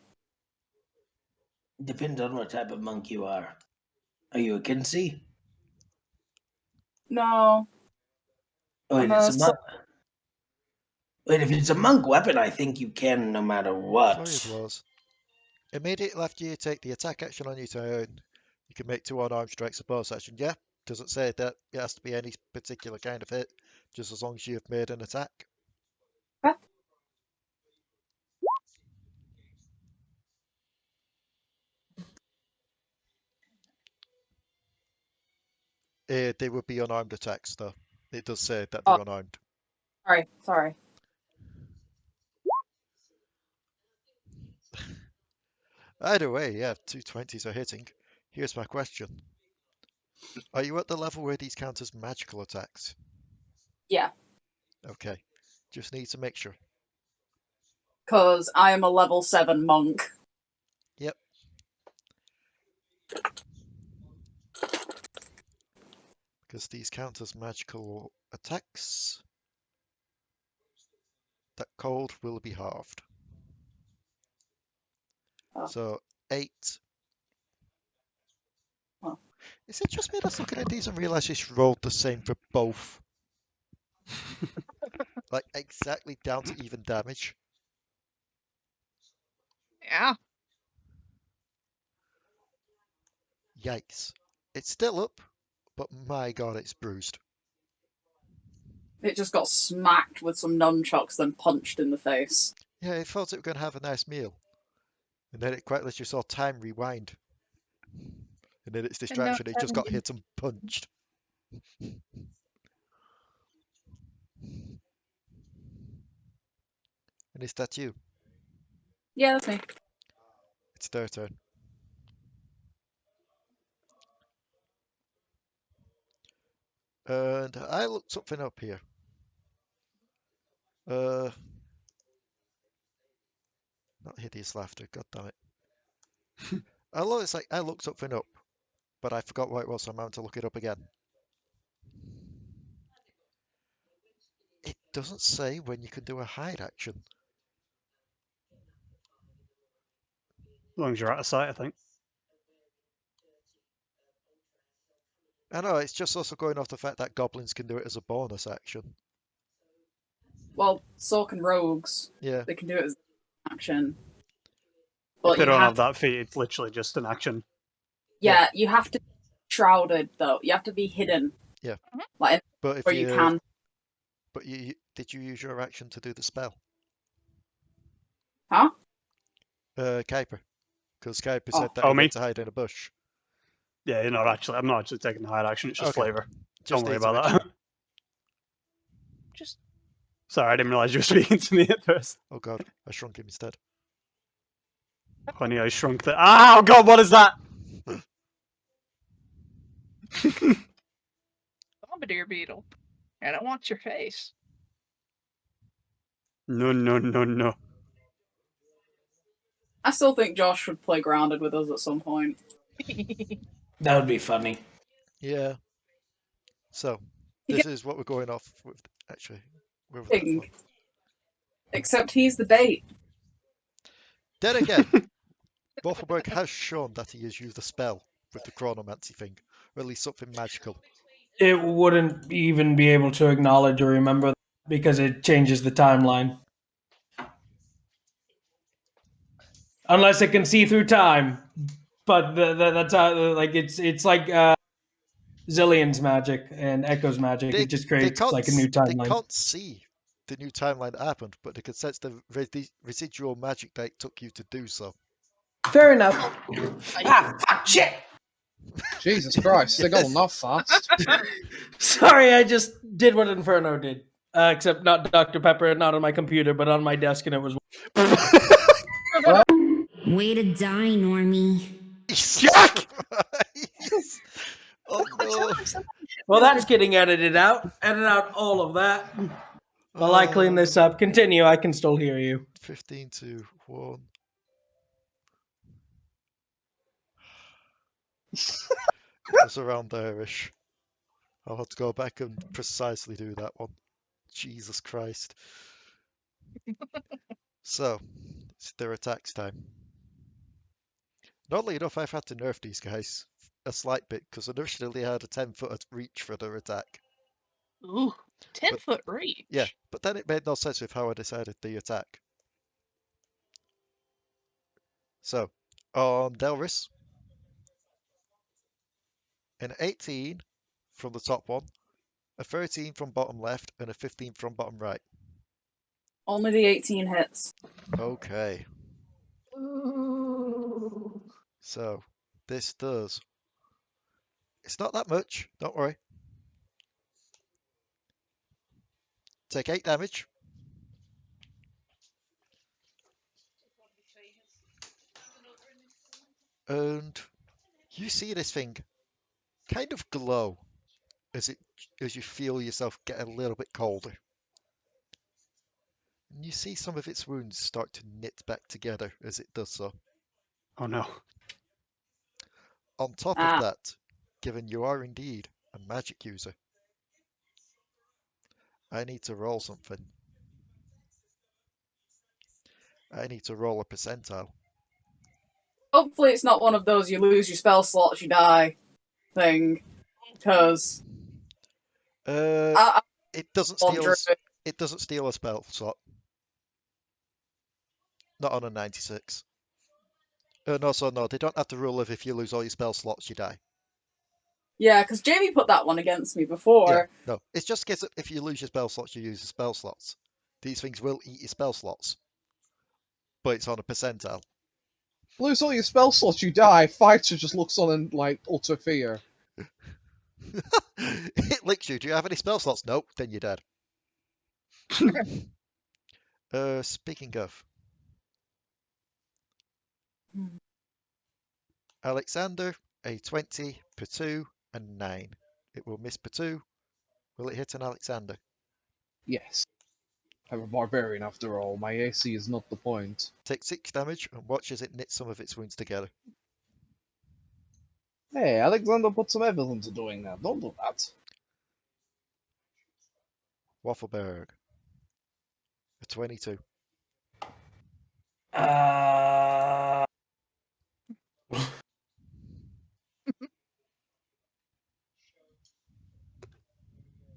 Depends on what type of monk you are. Are you a Kinsey? No. Wait, if it's a monk weapon, I think you can no matter what. Flurry of Blows. Immediately after you take the attack action on your turn, you can make 2 unarmed strikes a bonus action. Yeah, doesn't say that it has to be any particular kind of hit, just as long as you've made an attack. Okay. They would be unarmed attacks, though. It does say that they're unarmed. Sorry. Either way, yeah, 220s are hitting. Here's my question. Are you at the level where these count as magical attacks? Yeah, Okay. Just need to make sure. because I am a level 7 monk. Yep. Because these count as magical attacks. That cold will be halved. Oh. So 8. Oh. Is it just me that's looking at these and realise it's rolled the same for both? Like exactly down to even damage. Yeah. Yikes. It's still up, but my god, it's bruised. It just got smacked with some nunchucks, then punched in the face. Yeah, it thought it was going to have a nice meal. And then it quite literally saw time rewind. And then its distraction, it just got hit and punched. And is that you? Yeah, that's me. It's their turn. And I looked something up here. Not hideous laughter, god damn it. It's like I looked something up, but I forgot what it was, so I'm having to look it up again. It doesn't say when you can do a hide action. As long as you're out of sight, I think. I know, it's just also going off the fact that goblins can do it as a bonus action. Well, so can rogues. Yeah. They can do it as action. If But they you don't have have that feat, it's literally just an action. yeah, you have to be shrouded though. You have to be hidden. Yeah. Like But if where you can. But did you use your action to do the spell? Huh? Kuiper. Because Kuiper Oh. said that Oh, he me? went to hide in a bush. Yeah, I'm not actually taking the hide action, it's just Okay. flavour. Just Don't worry need to about make that. sure. Just Sorry, I didn't realise you were speaking to me at first. Oh god, I shrunk him instead. Honey, I shrunk the. Oh god, what is that? bombardier beetle. And it wants your face. No, no, no, no. I still think Josh should play grounded with us at some point. That would be funny. Yeah. So, He this is what we're going off with, actually. Where was that Thing. from? Except he's the bait. Then again, Waffleberg has shown that he has used a spell with the chronomancy thing, or at least something magical. It wouldn't even be able to acknowledge or remember that because it changes the timeline. Unless it can see through time. But that's how, like, it's like Zillion's magic and Echo's magic. It just creates like a new They timeline. can't see the new timeline that happened, but they can sense the residual magic that it took you to do so. Fair enough. Fuck, shit! Jesus Christ, they're going off fast. Sorry, I just did what Inferno did. Except not Dr. Pepper, not on my computer, but on my desk, and it was... Way to die, Normie. Jack! Oh no. Well, that's getting edited out. Edit out all of that. While I clean this up. Continue, I can still hear you. 15 to 1. It was around there-ish. I'll have to go back and precisely do that one. Jesus Christ. So, it's their attacks time. Oddly enough, I've had to nerf these guys a slight bit, because initially they had a 10-foot reach for their attack. Ooh, 10-foot reach. Yeah, but then it made no sense with how I decided the attack. So, on Delris, an 18 from the top one, a 13 from bottom left, and a 15 from bottom right. Only the 18 hits. Okay. Ooh. So, this does. It's not that much, don't worry. Take 8 damage. And you see this thing kind of glow as you feel yourself get a little bit colder. And you see some of its wounds start to knit back together as it does so. Oh no. On top of that, given you are indeed a magic user, I need to roll something. I need to roll a percentile. Hopefully it's not one of those you lose your spell slots, you die thing. Because it doesn't steal a spell slot. Not on a 96. No, they don't have the rule of if you lose all your spell slots, you die. yeah, because Jamie put that one against me before. Yeah, no, it's just because if you lose your spell slots, you use your spell slots. These things will eat your spell slots, but it's on a percentile. Lose all your spell slots, you die. Fighter just looks on in like utter fear. It licks you. Do you have any spell slots? Nope. Then you're dead. Speaking of, Alekxander, a 20, Potoo, and 9. It will miss Potoo. Will it hit an Alekxander? Yes. I'm a barbarian after all. My AC is not the point. Take 6 damage and watch as it knits some of its wounds together. Hey, Alexander put some effort into doing that. Don't do that. Waffleberg, a 22.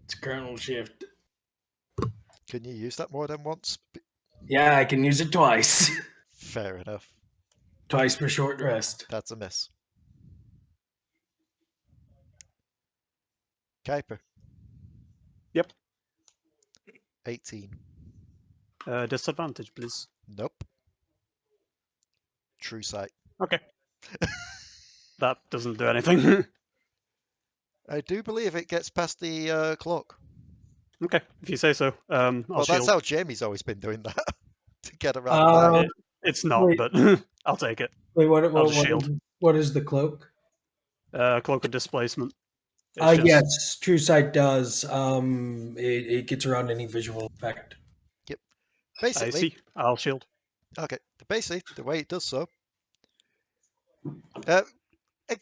It's kernel shift. Can you use that more than once? Yeah, I can use it twice. Fair enough. Twice for short rest. That's a miss. Kuiper. Yep. 18. Disadvantage, please. Nope. True sight. Okay. That doesn't do anything. I do believe it gets past the clock. Okay, if you say so. I'll Well, shield. that's how Jamie's always been doing that. To get around that. It's not, wait. but I'll take it. Wait, I'll just shield. What is the cloak? Cloak of displacement. It's Yes, True Sight does. It gets around any visual effect. Yep. I Basically. see. I'll shield. Okay. Basically, the way it does so. In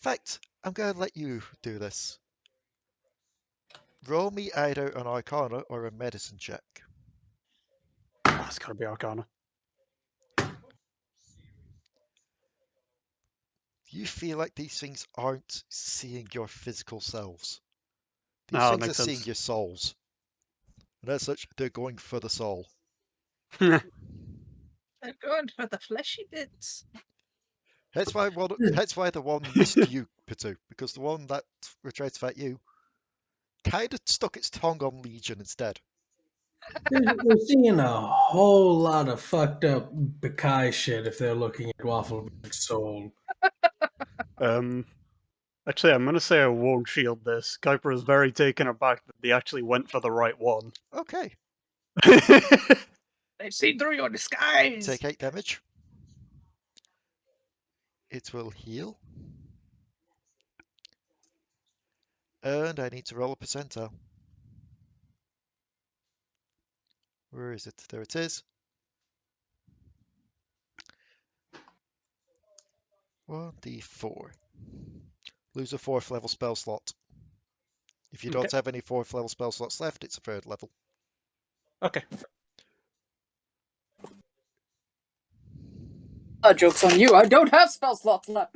fact, I'm going to let you do this. Roll me either an Arcana or a Medicine check. It's got to be Arcana. You feel like these things aren't seeing your physical selves. These No, it things are makes seeing sense. your souls. And as such, they're going for the soul. They're going for the fleshy bits. That's why the one missed you, Potoo, because the one that tried to fight you kind of stuck its tongue on Legion instead. We're seeing a whole lot of fucked up Bakai shit if they're looking at Waffleberg's soul. Actually, I'm going to say I won't shield this. Kuiper is very taken aback that they actually went for the right one. Okay. They've seen through your disguise. Take 8 damage. It will heal. And I need to roll a percentile. Where is it? There it is. 1d4. Lose a 4th level spell slot. If you don't have any 4th level spell slots left, it's a 3rd level. Okay. Joke's on you, I don't have spell slots left.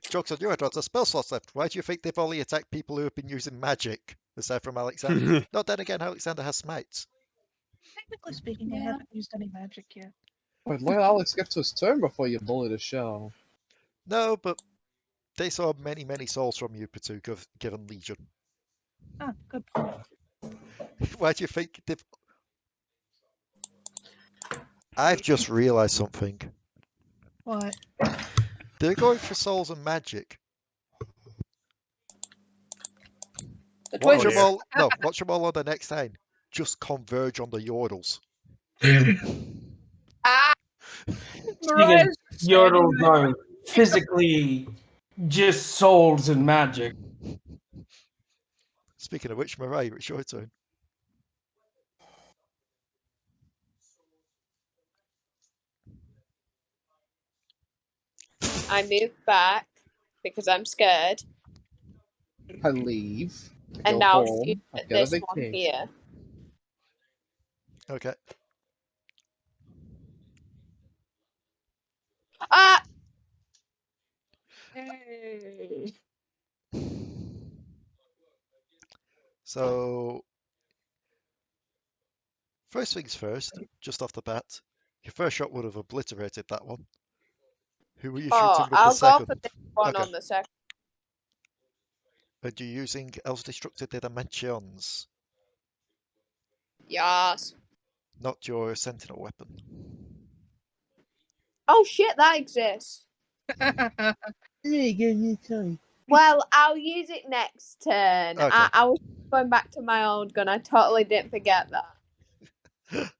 Joke's on you, I don't have spell slots left. Why do you think they've only attacked people who have been using magic, aside from Alekxander? Not then again, Alekxander has smites. Technically speaking, I haven't used any magic yet. Wait, let Alex get to his turn before you bully the show. No, but they saw many, many souls from you, Potoo, given Legion. Ah, good point. Why do you think they've... I've just realised something. What? They're going for souls and magic. Watch them all. No, watch them all on the next time. Just converge on the Yordles. Yordles aren't physically just souls and magic. Speaking of which, Mariah, it's your turn. I move back because I'm scared, I leave. I and go I'll home. shoot I at get a this one vacation. here. Okay. Ah! Hey. So, first things first, just off the bat, your first shot would have obliterated that one. Who were you Oh, shooting with the I'll go second? for this one Okay. on the second. And you're using Else Destructed Dimensions, Yes. not your Sentinel weapon. Oh shit, that exists. Well, I'll use it next turn. Okay. I was going back to my old gun. I totally didn't forget that.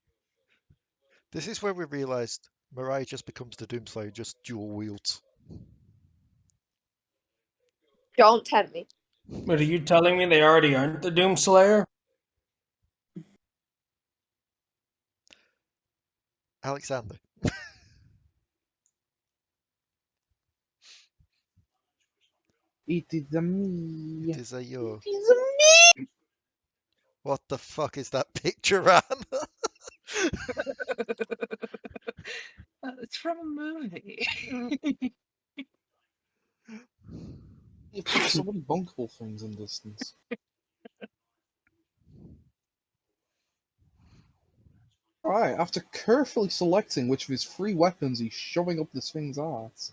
This is where we realised Mariah just becomes the Doomslayer, just dual wields. Don't tempt me. But are you telling me they already aren't the Doomslayer? Alekxander. It is a me. It is a you. It is a me. What the fuck is that picture, Ranna? It's from a movie. You put so many bunkable things in distance. Alright, after carefully selecting which of his 3 weapons he's shoving up this thing's ass.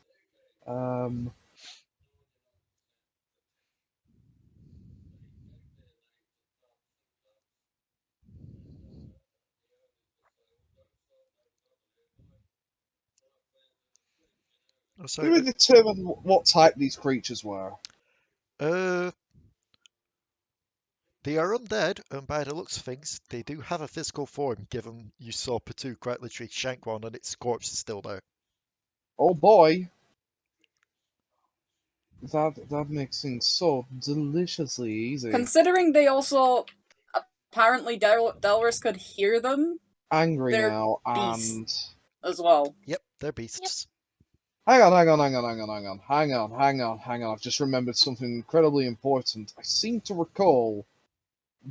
So, Did we determine what type these creatures were? they are undead, and by the looks of things, they do have a physical form, given you saw Potoo quite literally shank one and its corpse is still there. Oh boy! That makes things so deliciously easy. Considering they also apparently Delris could hear them, Angry they're now, beasts. and... As well. Yep, they're beasts. Hang on. I've just remembered something incredibly important. I seem to recall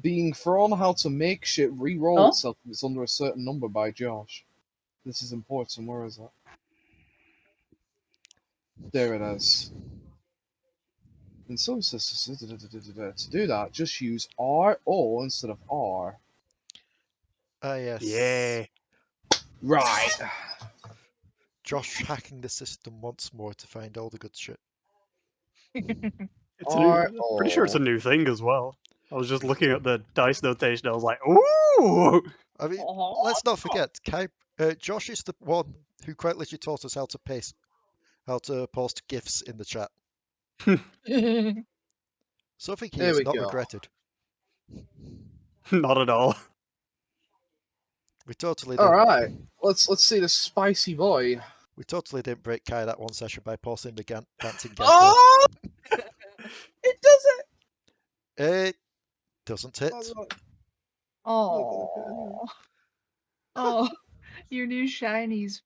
being thrown how to make shit re-roll itself if it's under a certain number by Josh. This is important. Where is it? There it is. In some systems, to do that, just use R-O instead of R. Ah, yes. Yeah. Right. Josh hacking the system once more to find all the good shit. It's a new, pretty sure it's a new thing as well. I was just looking at the dice notation. I was like, ooh! I mean, let's not forget, Josh is the one who quite literally taught us how to post GIFs in the chat. Something he There has we not go. regretted. Not at all. We totally did. Alright. Let's see the spicy boy. We totally didn't break Kai that one session by posting the dancing Gantler. Oh! It does it! It doesn't hit. Oh. Oh, your new shinies.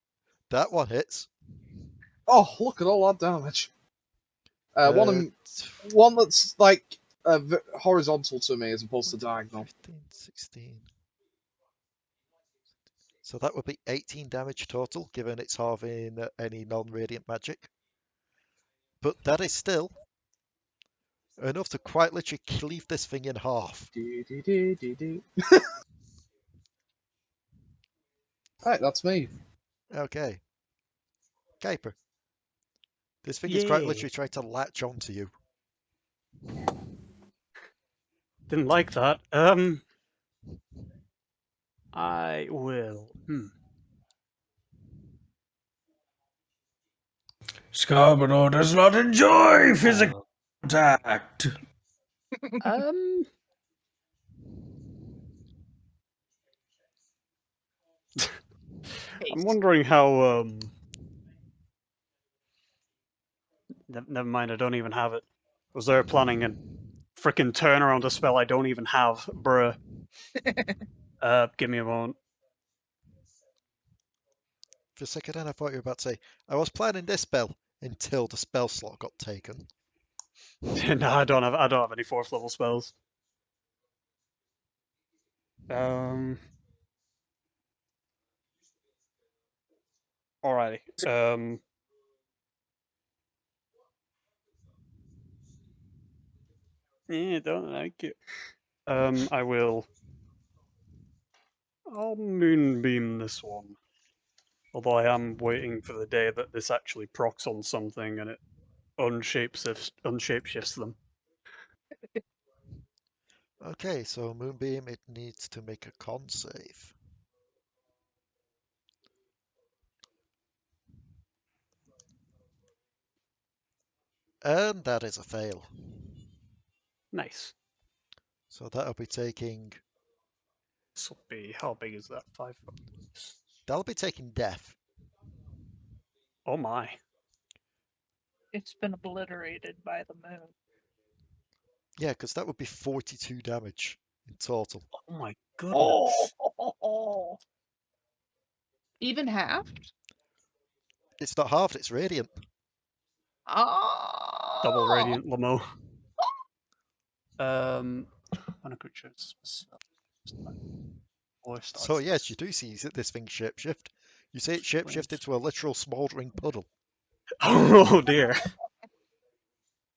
That one hits. Oh, look at all that damage. One that's like horizontal to me as opposed to diagonal. 15, 16. So that would be 18 damage total, given it's halving any non-radiant magic. But that is still enough to quite literally cleave this thing in half. Right, that's me. Okay. Kuiper. This thing is quite literally trying to latch onto you. Didn't like that. I will. Scarborough does not enjoy physical contact. I'm wondering how Never mind, I don't even have it. Was there planning a freaking turnaround a spell I don't even have? Bruh. Give me a moment. For a second, then I thought you were about to say, I was planning this spell until the spell slot got taken. No, I don't have any 4th level spells. Alrighty. Yeah, don't like it. I'll moonbeam this one. Although I am waiting for the day that this actually procs on something and it unshapeshifts them. Okay, so Moonbeam, it needs to make a con save. And that is a fail. Nice. So that'll be taking... This will be, how big is that? 5 foot? That'll be taking death. Oh my. It's been obliterated by the moon. Yeah, because that would be 42 damage in total. Oh my goodness. Oh. Even halved? It's not halved, it's radiant. Oh. Double radiant Lamo. When a creature is So yes, you do see this thing shapeshift. You see it shapeshift into a literal smouldering puddle. Oh dear.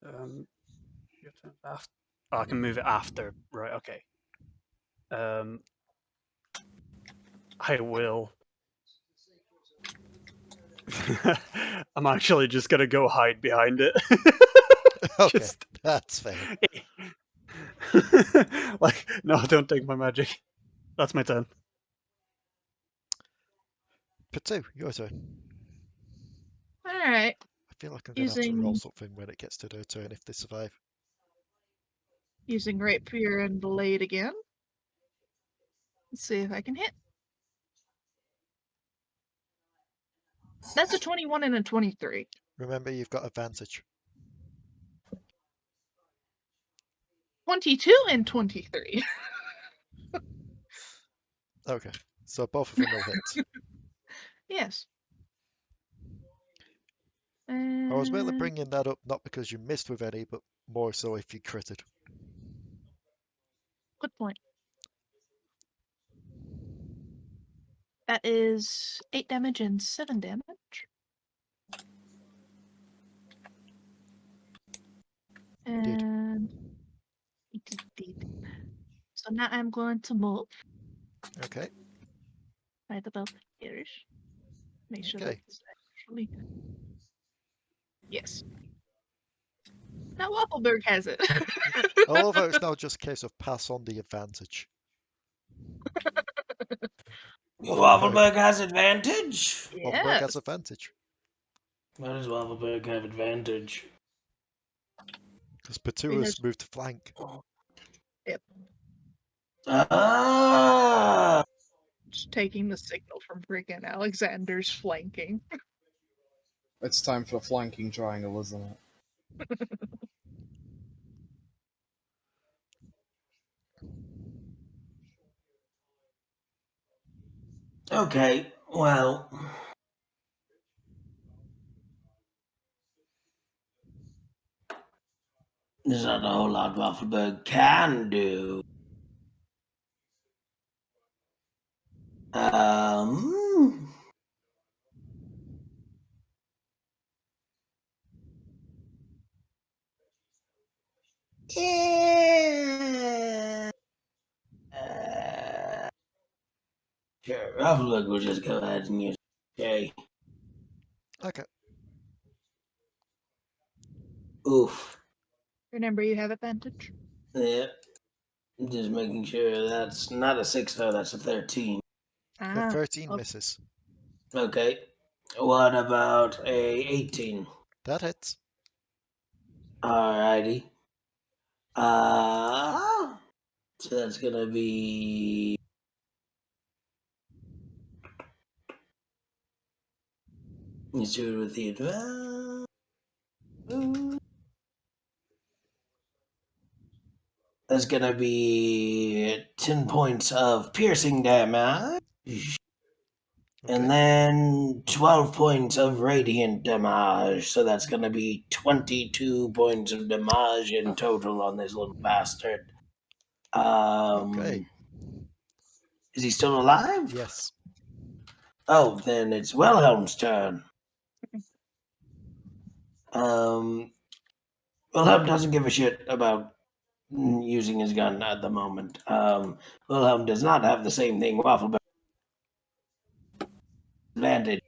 Your turn after. Oh, I can move it after. Right, okay. I will. I'm actually just gonna go hide behind it. Okay, that's fair. Like, no, don't take my magic. That's my turn. Potoo, your turn. Alright. I feel like I'm going to have to roll something when it gets to their turn if they survive. Using Rapier and Blade again. Let's see if I can hit. That's a 21 and a 23. Remember, you've got advantage. 22 and 23. Okay, so both of them will hit. Yes. I was merely bringing that up not because you missed with any, but more so if you critted. Good point. That is 8 damage and 7 damage. And so now I'm going to move. Okay. Right above here. Make sure Okay. that's actually. Yes. Now Waffleberg has it. Although it's now just a case of pass on the advantage. Waffleberg has advantage? Waffleberg has advantage. Why does Waffleberg have advantage? Because Potoo has moved to flank. Yep. Ah! Just taking the signal from freaking Alexander's flanking. It's time for a flanking triangle, isn't it? Okay, well. There's not a whole lot Waffleberg can do. Yeah. Sure, Waffleberg will just go ahead and use J. Okay. Oof. Remember, you have advantage. Yeah. Just making sure that's not a 6 though, that's a 13. The 13 misses. Okay. What about a 18? That hits. Alrighty. So that's gonna be let's do it with the advantage. That's gonna be 10 points of piercing damage. And then 12 points of radiant damage. So that's gonna be 22 points of damage in total on this little bastard. Okay. Is he still alive? Yes. Oh, then it's Wilhelm's turn. Wilhelm doesn't give a shit about using his gun at the moment. Wilhelm does not have the same thing Waffleberg advantage.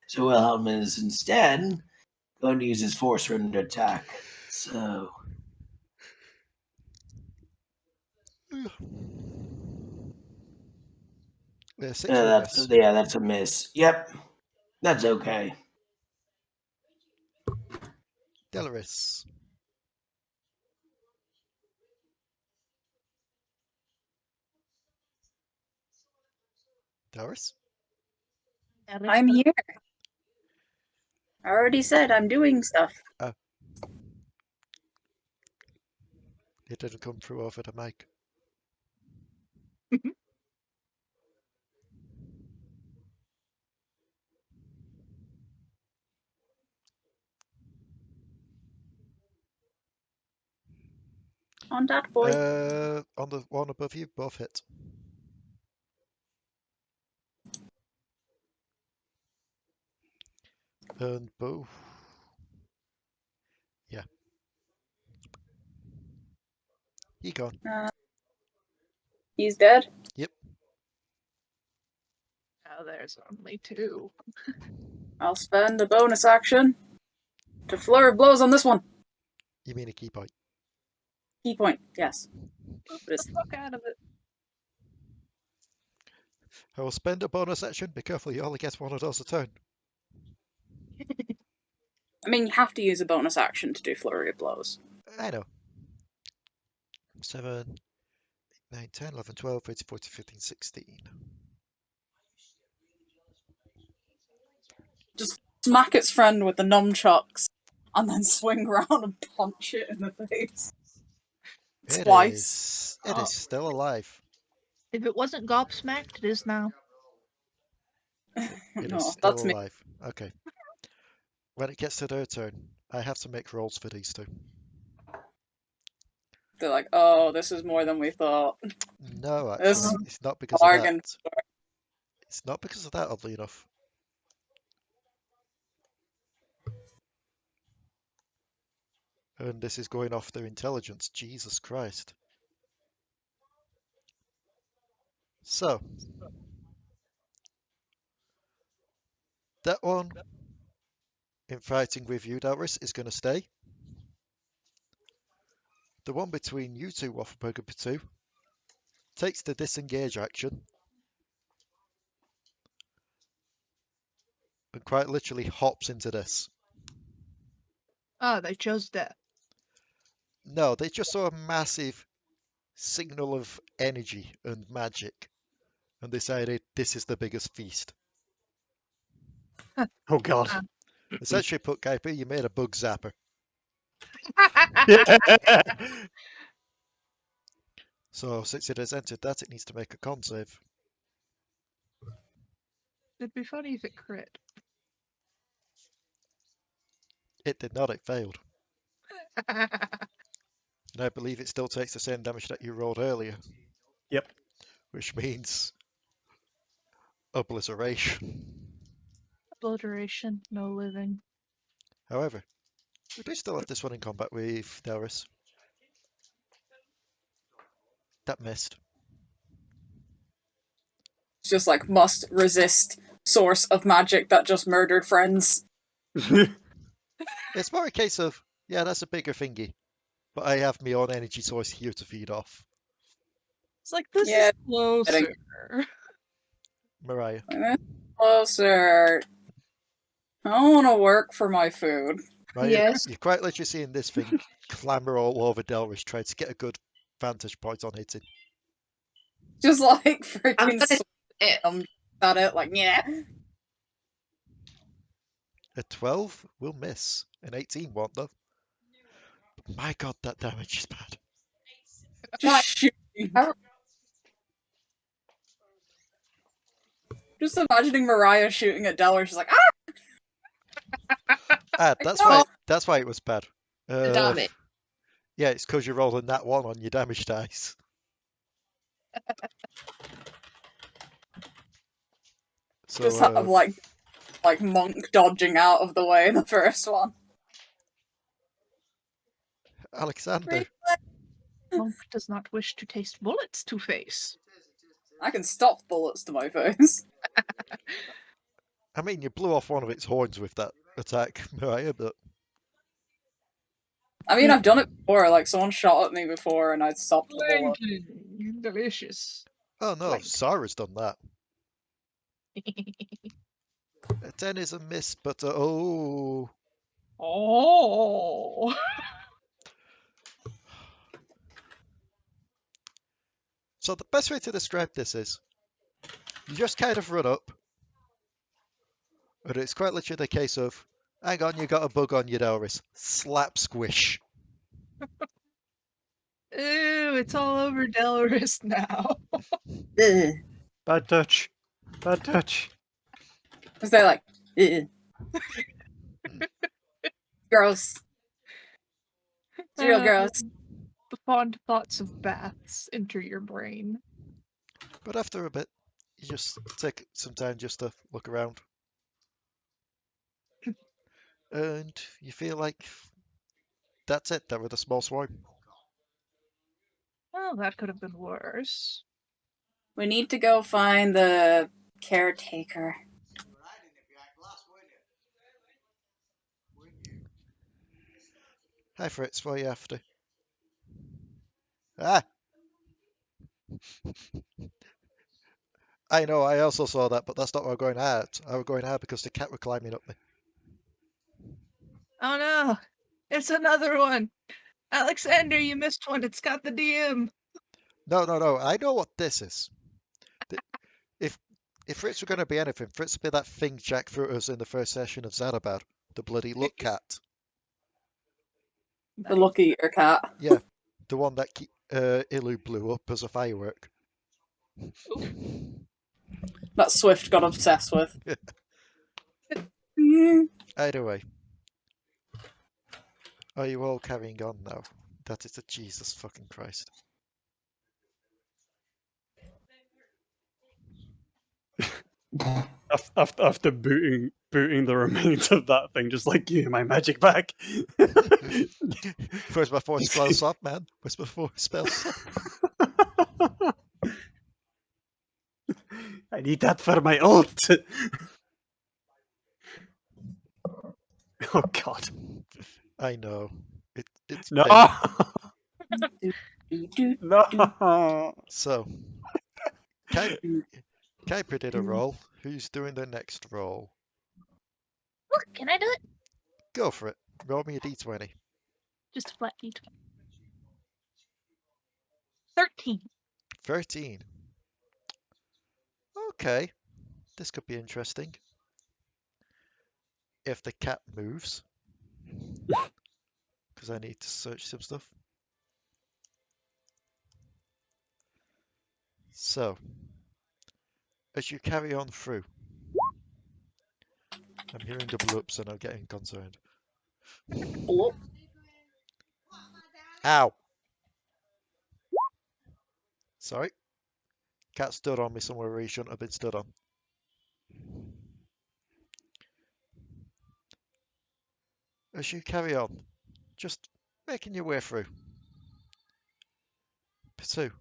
So Wilhelm is instead going to use his force rune to attack. So that's a miss. Yep. That's okay. Delris. Delris? I'm here. I already said I'm doing stuff. Oh. It didn't come through over the mic. On that boy. On the one above you, both hit. And both. Yeah. He gone. He's dead? Yep. Oh, there's only 2. I'll spend a bonus action to flurry of blows on this one. You mean a key point? Key point, yes. Get the fuck out of it. I will spend a bonus action. Be careful, you only get one of those a turn. I mean, you have to use a bonus action to do flurry of blows. I know. 7, 9, 10, 11, 12, 13, 14, 15, 16. Just smack its friend with the nunchucks and then swing around and punch it in the face. Twice. It is still alive. If it wasn't gobsmacked, it is now. It No, is still that's me. alive. Okay. When it gets to their turn, I have to make rolls for these two. They're like, oh, this is more than we thought. No, This actually, it's not because of bargain. that. It's not because of that, oddly enough. And this is going off their intelligence. Jesus Christ. So, that one in fighting with you, Delris, is going to stay. The one between you two, Waffleberg and Potoo, takes the disengage action and quite literally hops into this. Oh, they chose death. No, they just saw a massive signal of energy and magic and decided this is the biggest feast. Oh god. Essentially put, Kuiper, you made a bug zapper. So since it has entered that, it needs to make a con save. It'd be funny if it crit. It did not, it failed. And I believe it still takes the same damage that you rolled earlier. Yep. Which means obliteration. Obliteration, no living. However, we do still have this one in combat with Delris. That missed. It's just like, must resist source of magic that just murdered friends. It's more a case of, yeah, that's a bigger thingy. But I have my own energy source here to feed off. It's like, this is closer. Mariah. Closer. I don't want to work for my food. Mariah, Yes. you're quite literally seeing this thing clamber all over Delris, trying to get a good vantage point on hitting. Just like freaking it. at it, like, yeah. A 12 will miss. An 18 won't, though. My god, that damage is bad. Just shooting. Just imagining Mariah shooting at Delris. She's like, ah! That's why it was bad. Damn it. Yeah, it's because you're rolling that one on your damage dice. So, Just have like Monk dodging out of the way in the first one. Alekxander. Monk does not wish to taste bullets to face. I can stop bullets to my face. I mean, you blew off one of its horns with that attack, Mariah, but... I mean, I've done it before. Like, someone shot at me before and I'd stopped the bullet. Delicious. Oh no, Like- Sarah's done that. A 10 is a miss, but oh... Oh. So the best way to describe this is, you just kind of run up, and it's quite literally the case of, hang on, you got a bug on your Delris. Slap squish. Ew, it's all over Delris now. Bad touch. Bad touch. Because they're like, gross. It's real gross. The fond thoughts of baths enter your brain. But after a bit, you just take some time just to look around. And you feel like that's it, that was a small swarm. Well, that could have been worse. We need to go find the caretaker. Hi Fritz, what are you after? Ah! I know, I also saw that, but that's not what I'm going at. I was going at because the cat were climbing up me. Oh no! It's another one! Alekxander, you missed one. It's got the DM. No, I know what this is. If Fritz were going to be anything, Fritz would be that thing Jack threw at us in the first session of Zanabad. The bloody luck cat. The luck eater cat. Yeah, the one that Ilu blew up as a firework. That Swift got obsessed with. Anyway. Are you all carrying on now? That is a Jesus fucking Christ. After booting the remains of that thing, just like, give me my magic back. Where's my 4 spells up, man? Where's my 4 spells up? I need that for my ult. Oh god. I know. It's no. No. So, Kuiper did a roll. Who's doing the next roll? Oh, can I do it? Go for it. Roll me a d20. Just a flat d20. 13. 13. Okay. This could be interesting. If the cat moves. Because I need to search some stuff. So, as you carry on through, I'm hearing double ups and I'm getting concerned. Ow! Sorry. Cat stood on me somewhere where he shouldn't have been stood on. As you carry on, just making your way through. Potoo.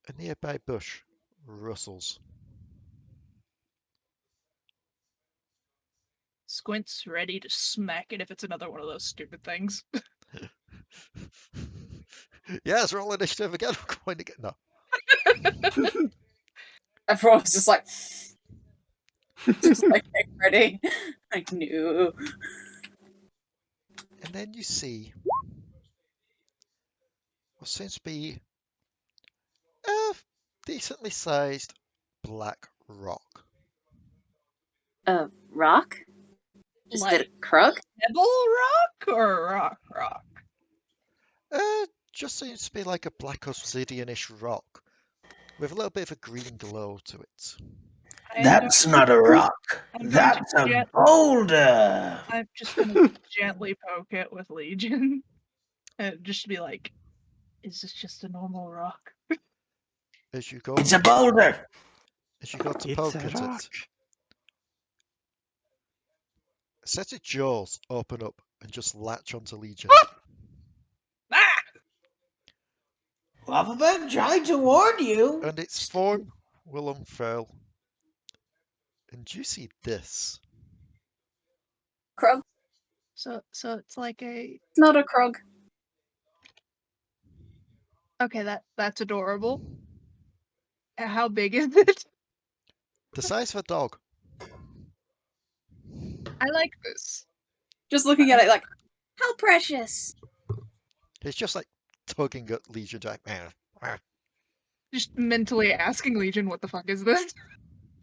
A nearby bush rustles. Squint's ready to smack it if it's another one of those stupid things. Yes, roll initiative again. I'm going to get no. Everyone's just like get ready. I knew. And then you see what seems to be a decently sized black rock. A rock? Is Like it a crook? Pebble rock or rock? Just seems to be like a black obsidian-ish rock with a little bit of a green glow to it. That's not a rock. I'm going to That's a boulder. I'm just gonna gently poke it with Legion, and just to be like, "Is this just a normal rock?" As you go, It's a boulder. as you go to It's poke a at rock. it, a set of jaws open up and just latch onto Legion. Ah! Waffleberg tried to warn you. And its form will unfurl. And you see this. Krug. So it's like a Not a Krug. okay. That's adorable. How big is it? The size of a dog. I like this. Just looking at it like, How precious. It's just like tugging at Legion Jack. Just mentally asking Legion, "What the fuck is this?"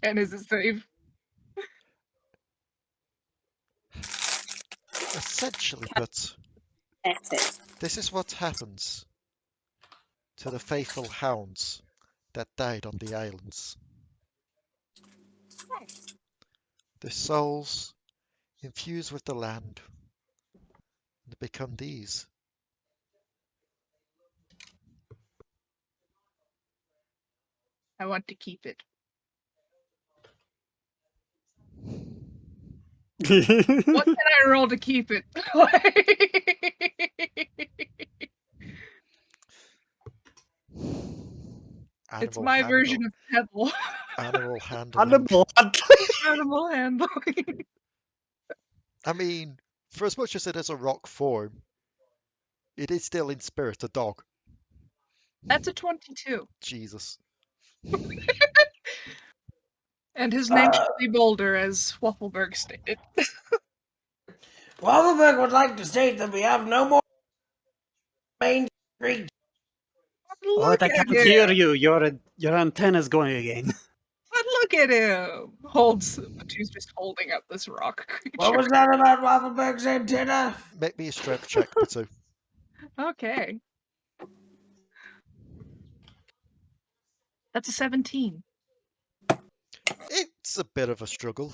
And is it safe? Essentially, but That's it. this is what happens to the faithful hounds that died on the islands. Their souls infuse with the land and become these. I want to keep it. What can I roll to keep it? It's Animal my handle- version of Pebble. Animal handling. Animal handling. I mean, for as much as it is a rock form, it is still in spirit a dog. That's a 22. Jesus. And his name should be Boulder, as Waffleberg stated. Waffleberg would like to state that we have no more main street. Look I at can't him. hear you. Your antenna's going again. But look at him. Potoo's just holding up this rock creature. What was that about Waffleberg's antenna? Make me a strength check, Potoo. Okay. That's a 17. It's a bit of a struggle.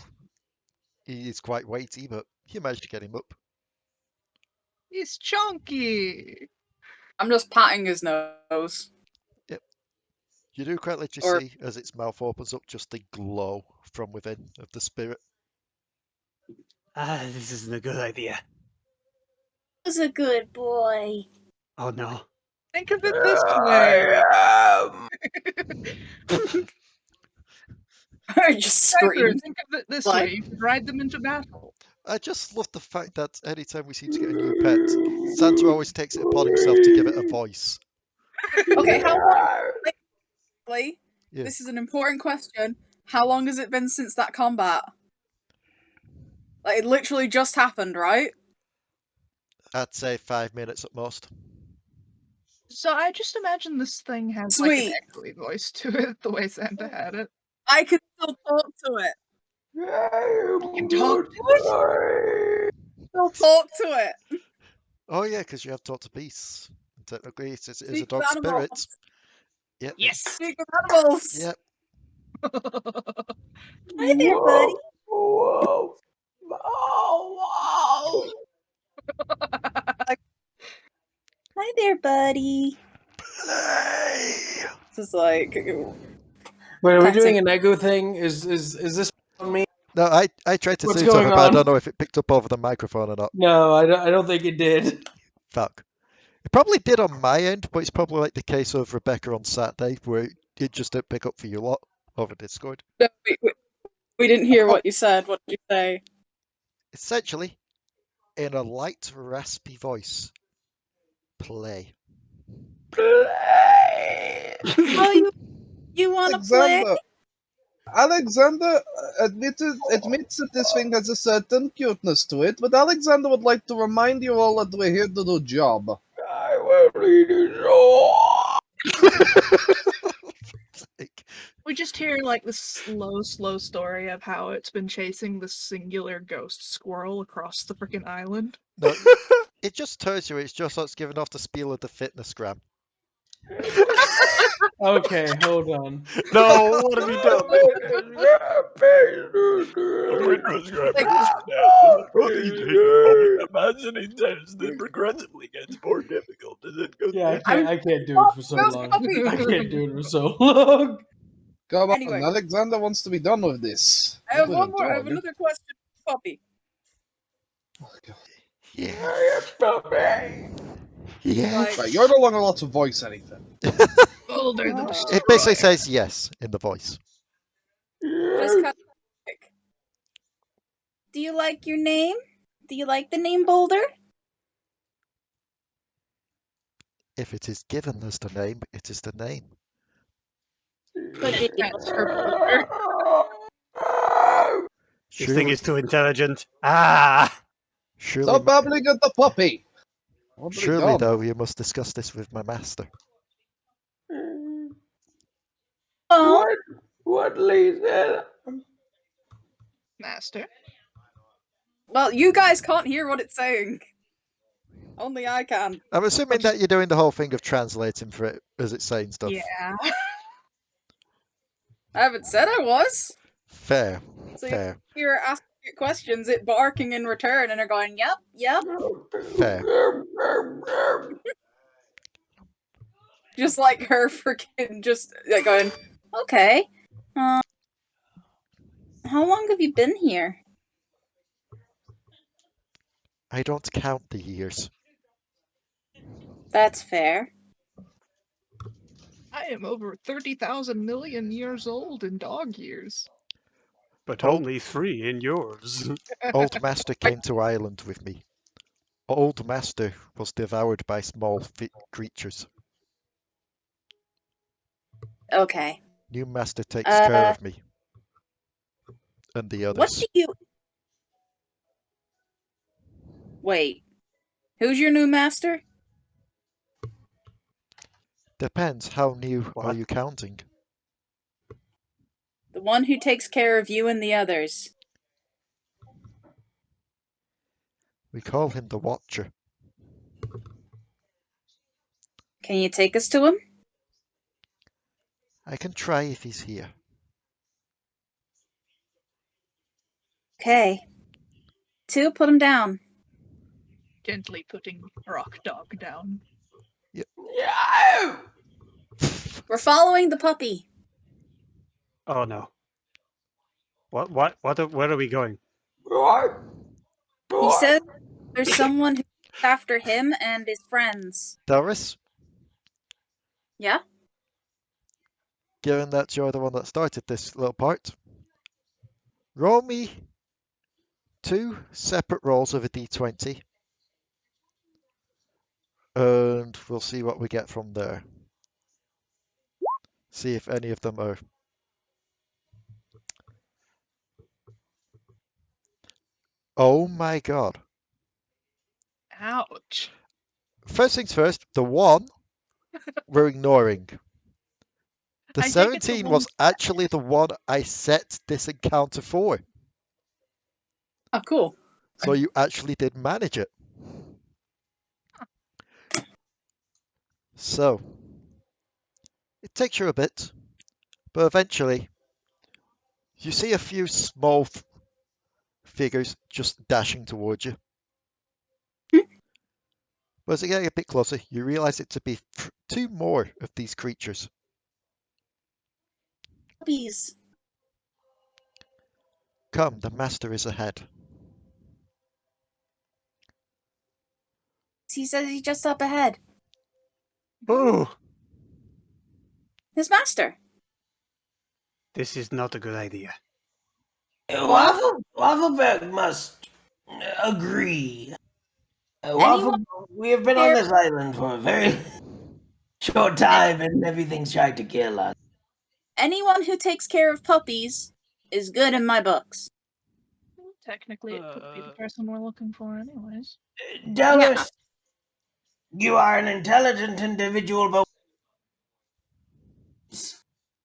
He is quite weighty, but you managed to get him up. He's chunky. I'm just patting his nose. You do quite literally see, as its mouth opens up, just the glow from within of the spirit. This isn't a good idea. Was a good boy. Oh no. Think of it this way. Just Kuiper, scream. think of it this Like- way. You could ride them into battle. I just love the fact that anytime we seem to get a new pet, Santa always takes it upon himself to give it a voice. Okay, how long? Yeah. This is an important question. How long has it been since that combat? Like, it literally just happened, right? I'd say 5 minutes at most. So I just imagine this thing has Sweet. like an echoey voice to it, the way Santa had it. I can still talk to it. You can talk to it? Still talk to it. Oh yeah, because you have talked to beasts. Technically, it is a Speak dog with animals. spirit. Yep. Yes. Speak with animals. Yep. Hi there, buddy. Whoa. Oh, Hi there, buddy. Just like, Wait, are we That's doing it. an echo thing? Is this on me? No, I tried to What's say something, going but I on? don't know if it picked up over the microphone or not. No, I don't think it did. Fuck. It probably did on my end, but it's probably like the case of Rebecca on Saturday, where it just didn't pick up for you lot over Discord. no, we didn't hear what you said. What did you say? Essentially, in a light, raspy voice, play. Oh, you want to play? Alexander admits that this thing has a certain cuteness to it, but Alexander would like to remind you all that we're here to do a job. I will lead you Like, We just hear like this slow story of how it's been chasing this singular ghost squirrel across the freaking island. no, It just tells you it's just like it's giving off the spiel of the fitness gram. Okay, hold on. No, what have you done? Like, progressively gets more difficult as it goes. Yeah, I'm I can't do it for so those long. puppies. I can't do it for so long. Come on, Anyway. Alexander wants to be done with this. I have Little one more. I have dog. another question for Puppy. Oh, God. Yeah. Like, Right, you're no longer allowed to voice anything. Boulder the It basically Destroyer. says yes in the voice. just kind of quick. Do you like your name? Do you like the name Boulder? If it is given as the name, it is the name. But did you That's her Boulder. This thing is too intelligent. Ah! Stop babbling at the puppy! What have we Surely, done? though, you must discuss this with my master. Oh, What Lisa? Master. well, you guys can't hear what it's saying. Only I can. I'm assuming that you're doing the whole thing of translating for it as it's saying stuff. Yeah. I haven't said I was. Fair. So Fair. you're asking it questions, it barking in return, and are going, yep, yep. Fair. Just like her freaking just like going, okay. How long have you been here? I don't count the years. That's fair. I am over 30,000 million years old in dog years. But Oh. only 3 in yours. Old Master came to Ireland with me. Old Master was devoured by small creatures. Okay. New Master takes care of me. And the others. What do you... Wait. Who's your new master? Depends, how new are What? you counting? The one who takes care of you and the others. We call him the Watcher. Can you take us to him? I can try if he's here. Okay. 2, put him down. Gently putting Rock Dog down. We're following the puppy. Oh no. Where are we going? He says there's someone who's after him and his friends. Delris, Yeah? given that you're the one that started this little part, roll me 2 separate rolls of a d20. And we'll see what we get from there. See if any of them are... Oh my god. Ouch. First things first, the 1 we're ignoring. The I think it's the 17 one- was actually the one I set this encounter for. Oh, cool. So you actually did manage it. So, it takes you a bit, but eventually you see a few small figures just dashing towards you. But as you get a bit closer, you realize it to be 2 more of these creatures. Puppies. Come, the master is ahead. He says he's just up ahead. Oh, His master. this is not a good idea. Waffleberg must agree. We have been on this island for a very short time and everything's tried to kill us. Anyone who takes care of puppies is good in my books. Technically, it could be the person we're looking for anyways. Delris, you are an intelligent individual, but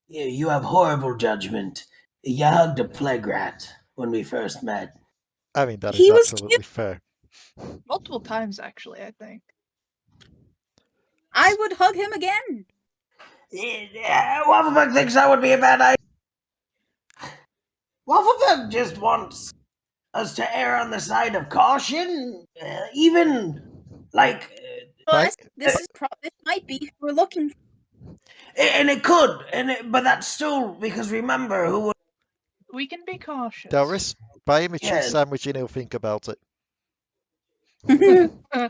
you have horrible judgment. You hugged a plague rat when we first met. I mean, that He is was absolutely fair. Multiple times, actually, I think. I would hug him again. Yeah, Waffleberg thinks that would be a bad idea. Waffleberg just wants us to err on the side of caution, even like. Plus, this might be who we're looking for. And it could, but that's still because remember who. We can be cautious. Delris, buy him a cheese Yes. sandwich and he'll think about it. How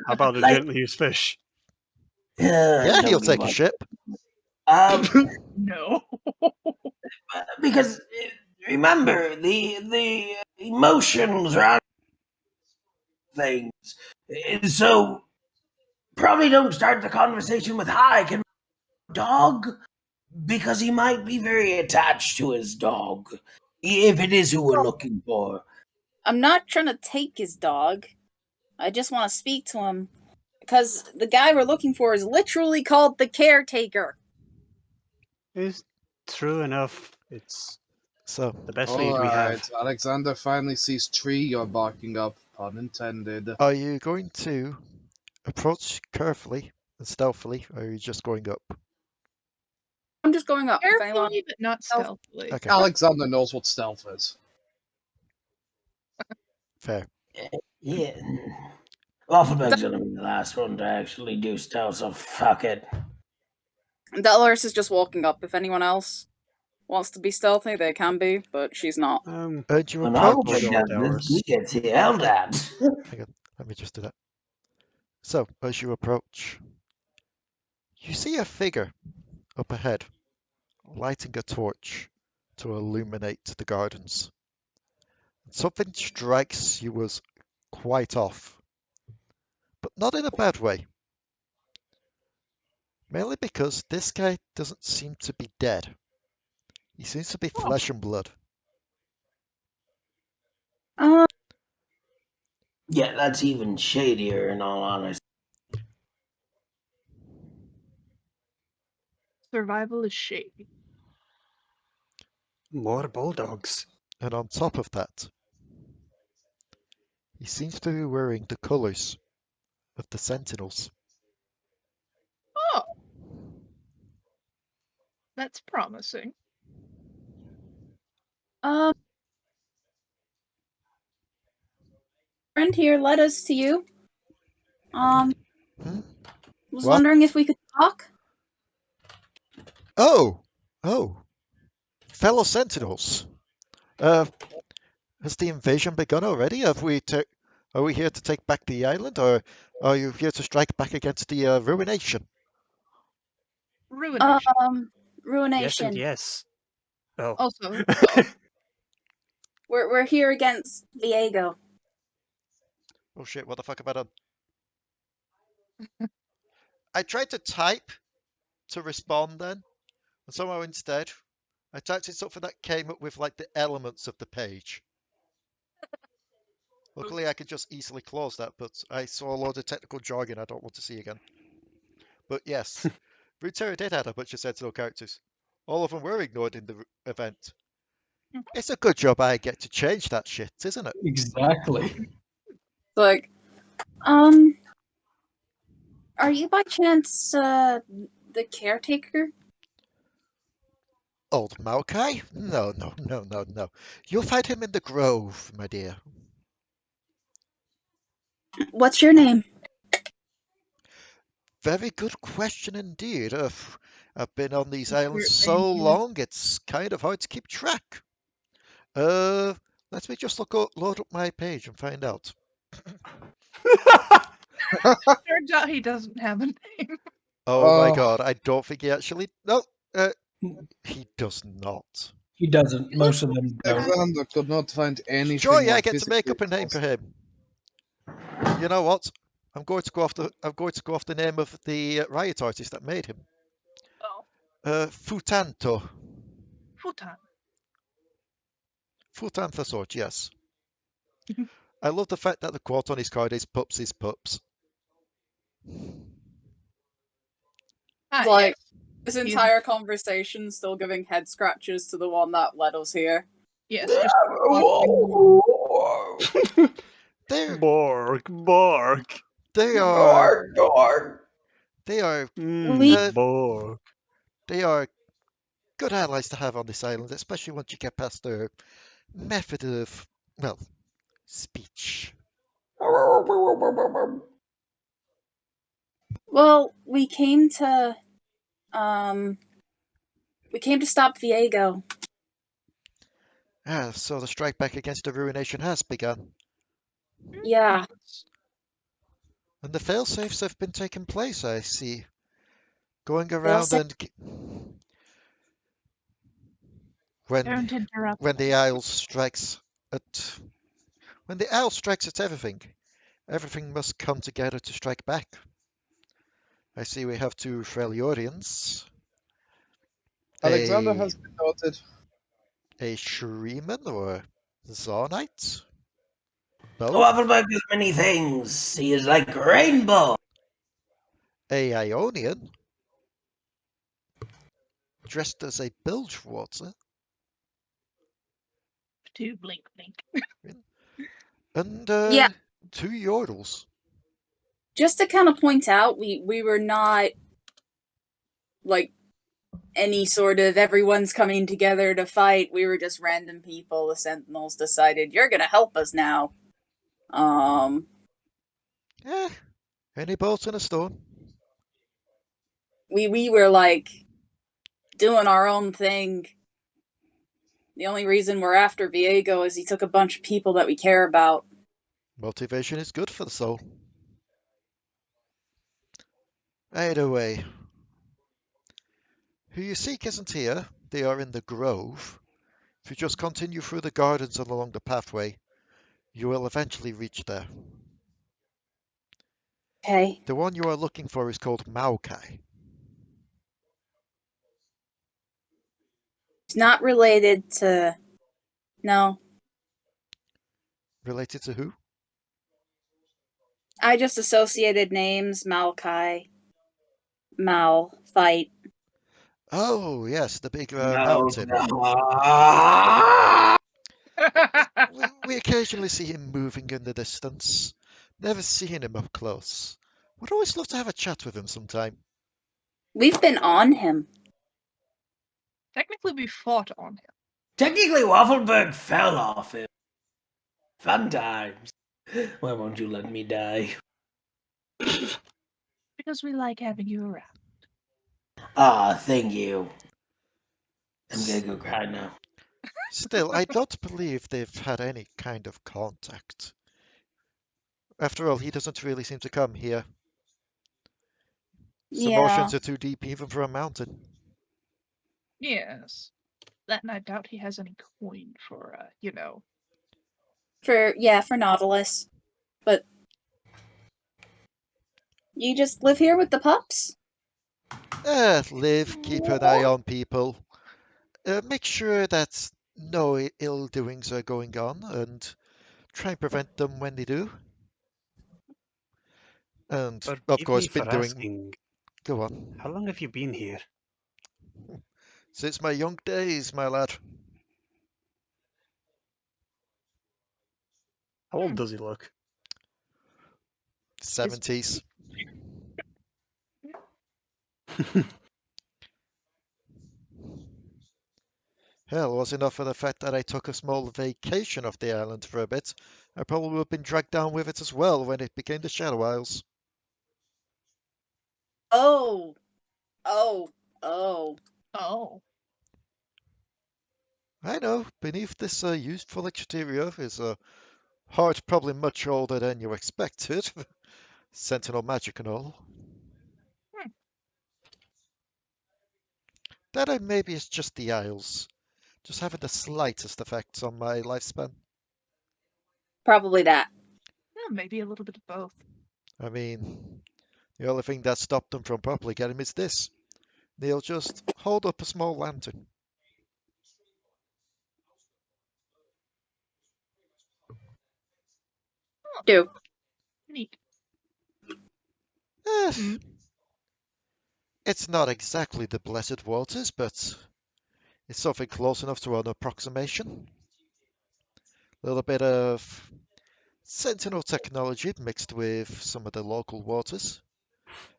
about a Like- gently used fish? Yeah, he'll nobody take a wants- ship. No. Because remember the emotions around things, so probably don't start the conversation with "Hi, can dog?" because he might be very attached to his dog if it is who we're looking for. I'm not trying to take his dog. I just want to speak to him. Because the guy we're looking for is literally called the caretaker. It's true enough. It's So the best lead we have. Alright, Alexander finally sees tree you're barking up, pun intended. Are you going to approach carefully and stealthily, or are you just going up? I'm just going up. If anyone... Carefully, but not stealthily. Okay, Alexander knows what stealth is. fair. Yeah. Waffleberg's gonna be the last one to actually do stealth, so fuck it. Delris is just walking up. If anyone else wants to be stealthy, they can be, but she's not. And you When approach. Waffleberg does this, he gets yelled at. Hang on, let me just do that. So, as you approach, you see a figure up ahead, lighting a torch to illuminate the gardens. Something strikes you as quite off, but not in a bad way. Mainly because this guy doesn't seem to be dead. He seems to be flesh and blood. Yeah, that's even shadier in all honesty. Survival is shady. More bulldogs. And on top of that, he seems to be wearing the colours of the Sentinels. Oh. That's promising. Friend here led us to you. Was What? wondering if we could talk. Oh! Fellow Sentinels. Has the invasion begun already? Are we here to take back the island, or are you here to strike back against the Ruination? Ruination. Ruination. Yes and yes. Oh. Also, We're here against Viego. Oh shit, what the fuck have I done? I tried to type to respond then, and somehow instead, I typed in something that came up with like the elements of the page. Luckily, I could just easily close that, but I saw a load of technical jargon I don't want to see again. But yes, Runeterra did add a bunch of Sentinel characters. All of them were ignored in the event. It's a good job I get to change that shit, isn't it? Exactly. Like, are you by chance, the caretaker? Old Maokai? No. You'll find him in the grove, my dear. What's your name? Very good question indeed. I've been on these islands so long, it's kind of hard to keep track. Let me just load up my page and find out. turns out he doesn't have a name. Oh my god, I don't think he actually... No, he does not. He doesn't. Most of them don't. Alexander could not find anything. Joy, I like get to make up a name for him. You know what? I'm going to go off the name of the riot artist that made him. Oh. Futanto. Futan. Futan Thasort, yes. I love the fact that the quote on his card is "Pups is pups." Like, this entire conversation still giving head scratches to the one that led us here. Yes. They're Bork. they are Door. they are We- Bork. they are good allies to have on this island, especially once you get past their method of, well, speech. Well, we came to stop Viego. So the strike back against the Ruination has begun, Yeah. and the failsafes have been taking place, I see. Going around Failsafe? and when Don't interrupt. when the owl strikes at when the owl strikes at everything, everything must come together to strike back. I see we have two Freljordians, Alexander a has been noted. Shreeman or Zornite, both, Waffleberg is many things. He is like a rainbow. a Ionian, dressed as a Bilgewater, To blink, blink. and Yeah. two Yordles. Just to kind of point out, we were not like any sort of everyone's coming together to fight. We were just random people. The Sentinels decided you're gonna help us now. Any bolt in a stone. We were like doing our own thing. The only reason we're after Viego is he took a bunch of people that we care about. Motivation is good for the soul. Either way, who you seek isn't here. They are in the grove. If you just continue through the gardens and along the pathway, you will eventually reach there. Okay. The one you are looking for is called Maokai. It's not related to... No. Related to who? I just associated names. Maokai. Mal. Fight. Oh, yes, the big No, mountain. no. We occasionally see him moving in the distance. Never seen him up close. Would always love to have a chat with him sometime. We've been on him. Technically, we fought on him. Technically, Waffleberg fell off him. Fun times. Why won't you let me die? Because we like having you around. Ah, thank you. I'm gonna go cry now. Still, I don't believe they've had any kind of contact. After all, he doesn't really seem to come here. His emotions are too deep even for a mountain. Yes. That, and I doubt he has any coin for, For Nautilus. But you just live here with the pups? Live, keep an eye on people. Make sure that no ill doings are going on and try and prevent them when they do. And, of Forgive course, me been for doing... asking, Go on. how long have you been here? Since my young days, my lad. How old does he look? 70s. Hell, was enough for the fact that I took a small vacation off the island for a bit. I probably would have been dragged down with it as well when it became the Shadow Isles. Oh. I know, beneath this youthful exterior is a heart probably much older than you expected. Sentinel magic and all. That maybe it's just the Isles. Just having the slightest effects on my lifespan. Probably that. Yeah, maybe a little bit of both. I mean, the only thing that stopped them from properly getting him is this. They'll just hold up a small lantern. Do. Neat. It's not exactly the blessed waters, but it's something close enough to an approximation. A little bit of Sentinel technology mixed with some of the local waters.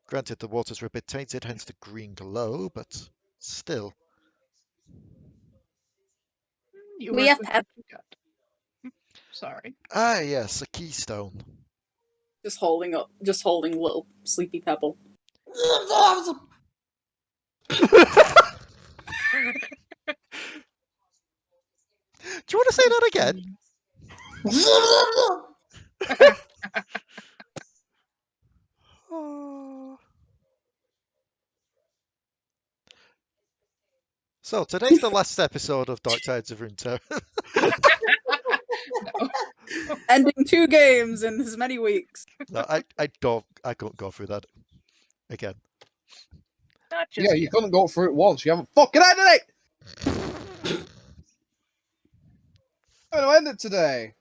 Granted, the waters were a bit tainted, hence the green glow, but still. You We work have with pep. what you got. Sorry. Ah, yes, a keystone. Just holding little sleepy pebble. Do you want to say that again? Oh. So, today's the last episode of Dark Tides of Runeterra. Ending 2 games in as many weeks. No, I couldn't go through that again. Not just Yeah, you couldn't go through it once. You haven't fucking ended it! I'm going to end it today.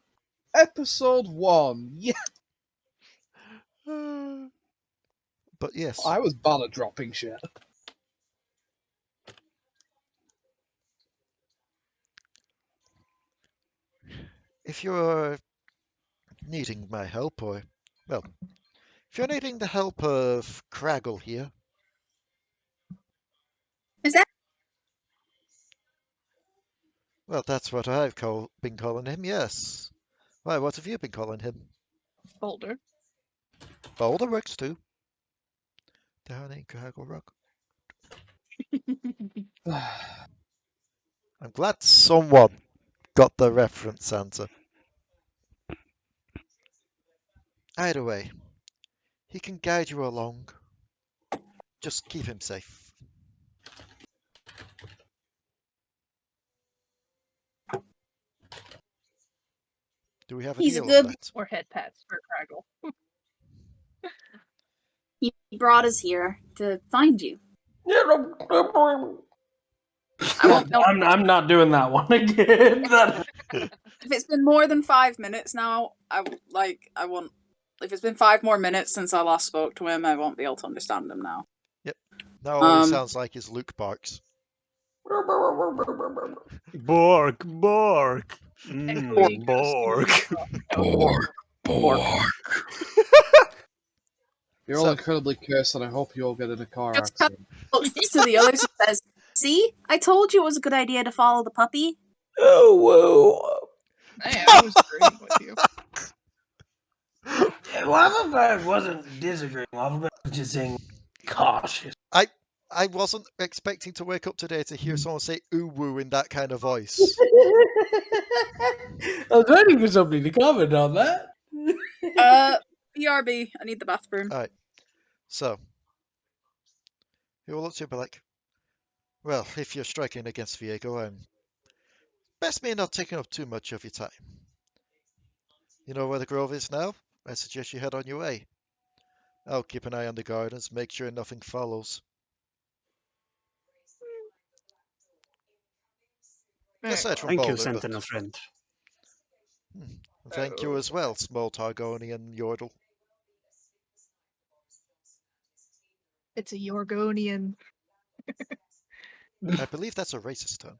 Episode 1. Yeah, But yes, I was bad at dropping shit. if you're needing my help, or, well, if you're needing the help of Craggle here, Is that well, that's what I've been calling him, yes. Why, what have you been calling him? Boulder. Boulder works too. Down in Dragonborn. I'm glad someone got the reference, Santa. Either way, he can guide you along. Just keep him safe. Do we have a He's a deal good- on that? Or head pats for Craggle. he brought us here to find you? I won't know. I'm not doing that one again. If it's been more than 5 minutes now, I won't. If it's been 5 more minutes since I last spoke to him, I won't be able to understand him now. Now all he sounds like is Luke barks. Bork, bork. Bork. Bork. You're all incredibly cursed, and I hope you all get in a car Just accident. Looks to the others and says, "See, I told you it was a good idea to follow the puppy." Oh, whoa. Hey, I was agreeing with you. Waffleberg wasn't disagreeing. Waffleberg was just saying cautious. I wasn't expecting to wake up today to hear someone say "ooh woo" in that kind of voice. I was waiting for somebody to comment on that. BRB, I need the bathroom. Alright, so he will look to you and be like, well, if you're striking against Viego, best me not taking up too much of your time. You know where the grove is now? I suggest you head on your way. I'll keep an eye on the gardens, make sure nothing follows. Aside from Thank you, Boulder, Sentinel friend. Thank you as well, small Targonian Yordle. It's a Yorgonian. I believe that's a racist term.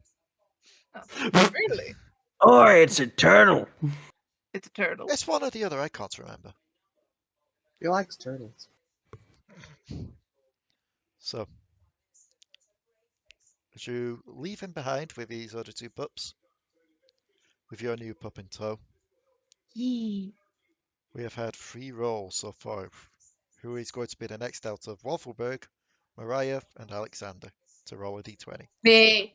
Oh, really? Or it's a turtle. It's a turtle. It's one or the other, I can't remember. He likes turtles. So, as you leave him behind with these other 2 pups, with your new pup in tow, Yee. we have had 3 rolls so far. Who is going to be the next out of Waffleberg, Mariah, and Alekxander to roll a d20? Me.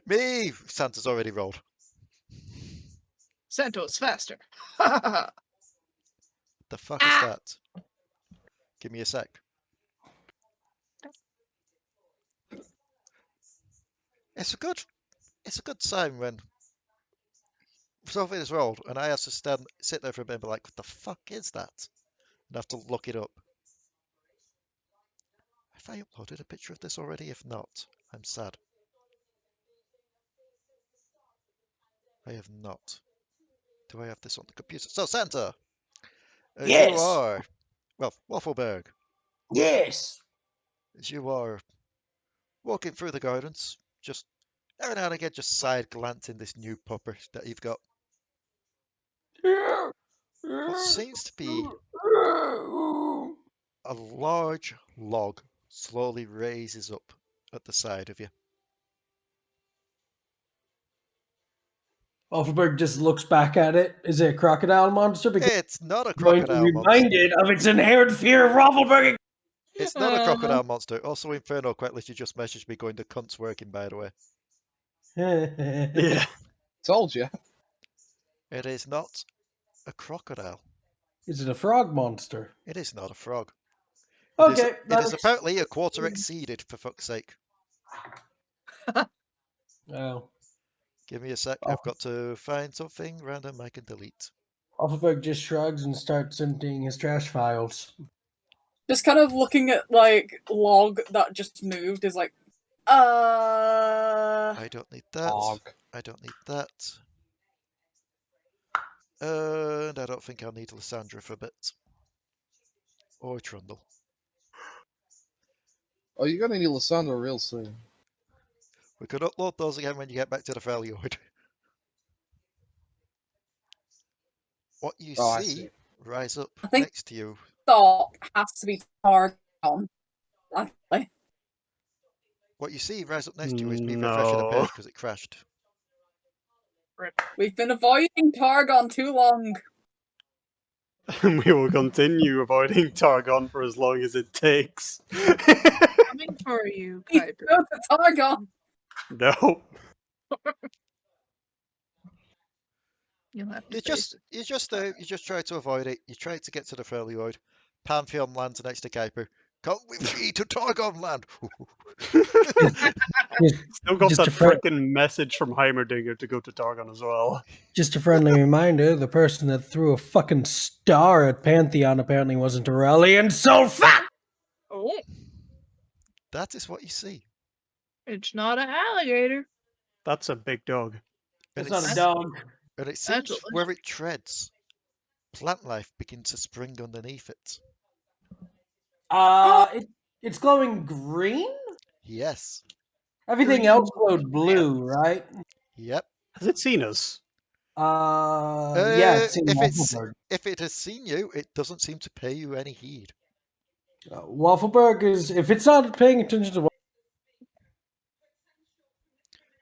Me! Santa's already rolled. Santos faster. The fuck is that? Give me a sec. It's a good sign when something is rolled and I have to sit there for a bit and be like, what the fuck is that? And have to look it up. Have I uploaded a picture of this already? If not, I'm sad. I have not. Do I have this on the computer? So, Santa! As Yes. you are... Well, Waffleberg. Yes. As you are walking through the gardens, just every now and again just side glancing this new pupper that you've got. what seems to be a large log slowly raises up at the side of you. Waffleberg just looks back at it. Is it a crocodile monster? Because It's not a I'm going to crocodile be monster. reminded of its inherent fear of Waffleberg. It's not a crocodile monster. Also, Inferno quite literally just messaged me going, the cunt's working, by the way. Yeah. Told you. It is not a crocodile. Is it a frog monster? It is not a frog. Okay. It is apparently a quarter exceeded, for fuck's sake. Oh. Give me a sec. I've got to find something random I can delete. Waffleberg just shrugs and starts emptying his trash files. Just kind of looking at, like, log that just moved is like, I don't need that. Log. I don't need that. And I don't think I'll need Lysandra for a bit. Or Trundle. Oh, you're gonna need Lysandra real soon. We could upload those again when you get back to the Freljord. What you Oh, I see see. rise up I think- next to you. stop has to be Targon. Actually. What you see rise up next to you is me refreshing the No. page because it crashed. We've been avoiding Targon too long. We will continue avoiding Targon for as long as it takes. Coming for you, Please Kuiper. go to Targon. No. You'll have to You face just try to avoid it. You try to get to the Freljord. Pantheon lands next to Kuiper. Come with me to Targon land. Still got Just that a friend- frickin' message from Heimerdinger to go to Targon as well. Just a friendly reminder, the person that threw a fucking star at Pantheon apparently wasn't Aurelian, so fuck! Oh, That is what you see. it's not an alligator. That's a big dog. And It's not a it's- dog. And it That's seems what- where it treads, plant life begins to spring underneath it. It's glowing green? Yes. Everything Green. else glowed blue, right? Yep. Has it seen us? Yeah, it's in Waffleberg. If it has seen you, it doesn't seem to pay you any heed. Waffleberg is, if it's not paying attention to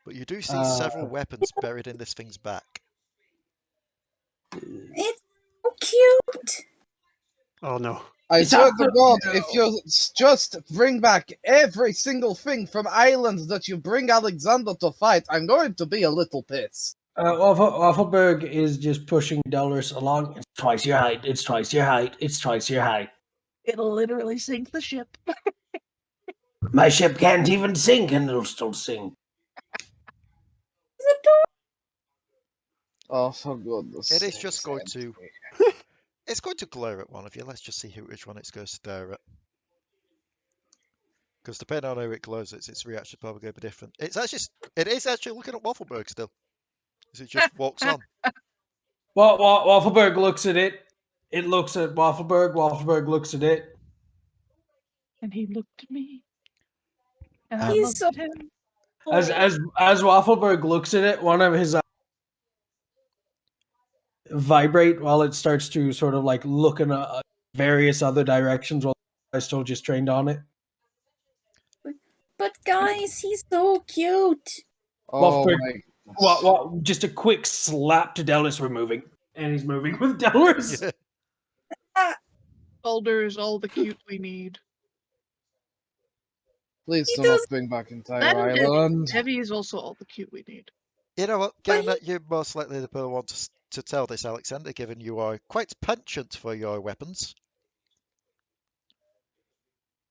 But you do see several weapons buried in this thing's back. It's so cute. Oh no. I It's swear up to to God, you. if you just bring back every single thing from islands that you bring Alekxander to fight, I'm going to be a little pissed. Waffleberg is just pushing Delris along. It's twice your height. It's twice your height. It's twice your height. It'll literally sink the ship. My ship can't even sink and it'll still sink. Oh, for goodness It is sakes, just going to. Anthony. It's going to glare at one of you. Let's just see which one it's going to stare at. Because depending on how it glows, its reaction is probably going to be different. It is actually looking at Waffleberg still. As it just walks on. Waffleberg looks at it. It looks at Waffleberg. Waffleberg looks at it. And he looked at me. And I He's looked so- at him. As Waffleberg looks at it, one of his eyes vibrate while it starts to sort of like look in various other directions while the eyes still just trained on it. But guys, he's so cute. Oh Waffleberg- my goodness. Well, just a quick slap to Delris. We're moving, and he's moving with Delris. Galder is all the cute we need. Please He do not does- bring back entire That and island. Heavy is also all the cute we need. You know what? Given But that you're most likely the person want to tell this, Alekxander, given you are quite penchant for your weapons.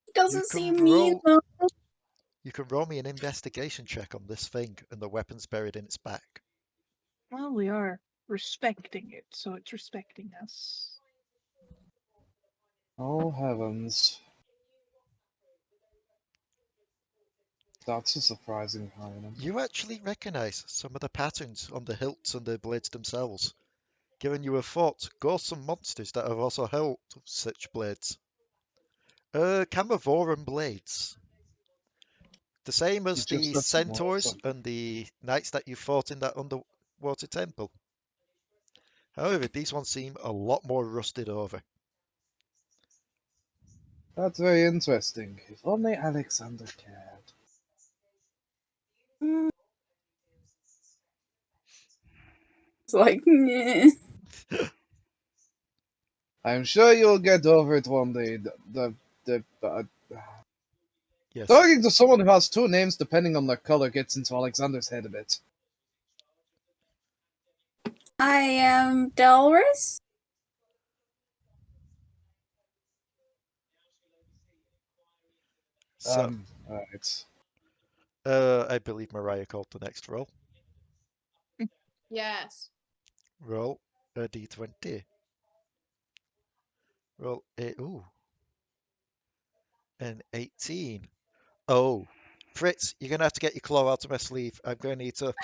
He doesn't You can seem mean. roll- You can roll me an investigation check on this thing and the weapons buried in its back. Well, we are respecting it, so it's respecting us. Oh heavens. That's a surprising high number. You actually recognise some of the patterns on the hilts and the blades themselves, given you have fought ghosts and monsters that have also held such blades. Carnivoran blades. The same as You just the said some more centaurs stuff. and the knights that you fought in that underwater temple. However, these ones seem a lot more rusted over. That's very interesting. If only Alexander cared. It's like, meh. I'm sure you'll get over it one day. Yes. Talking to someone who has two names depending on their color gets into Alexander's head a bit. I am Delris. So, Alright. I believe Mariah called the next roll. Yes. Roll a d20. Roll a an 18. Oh, Fritz, you're gonna have to get your claw out of my sleeve. I'm going to need to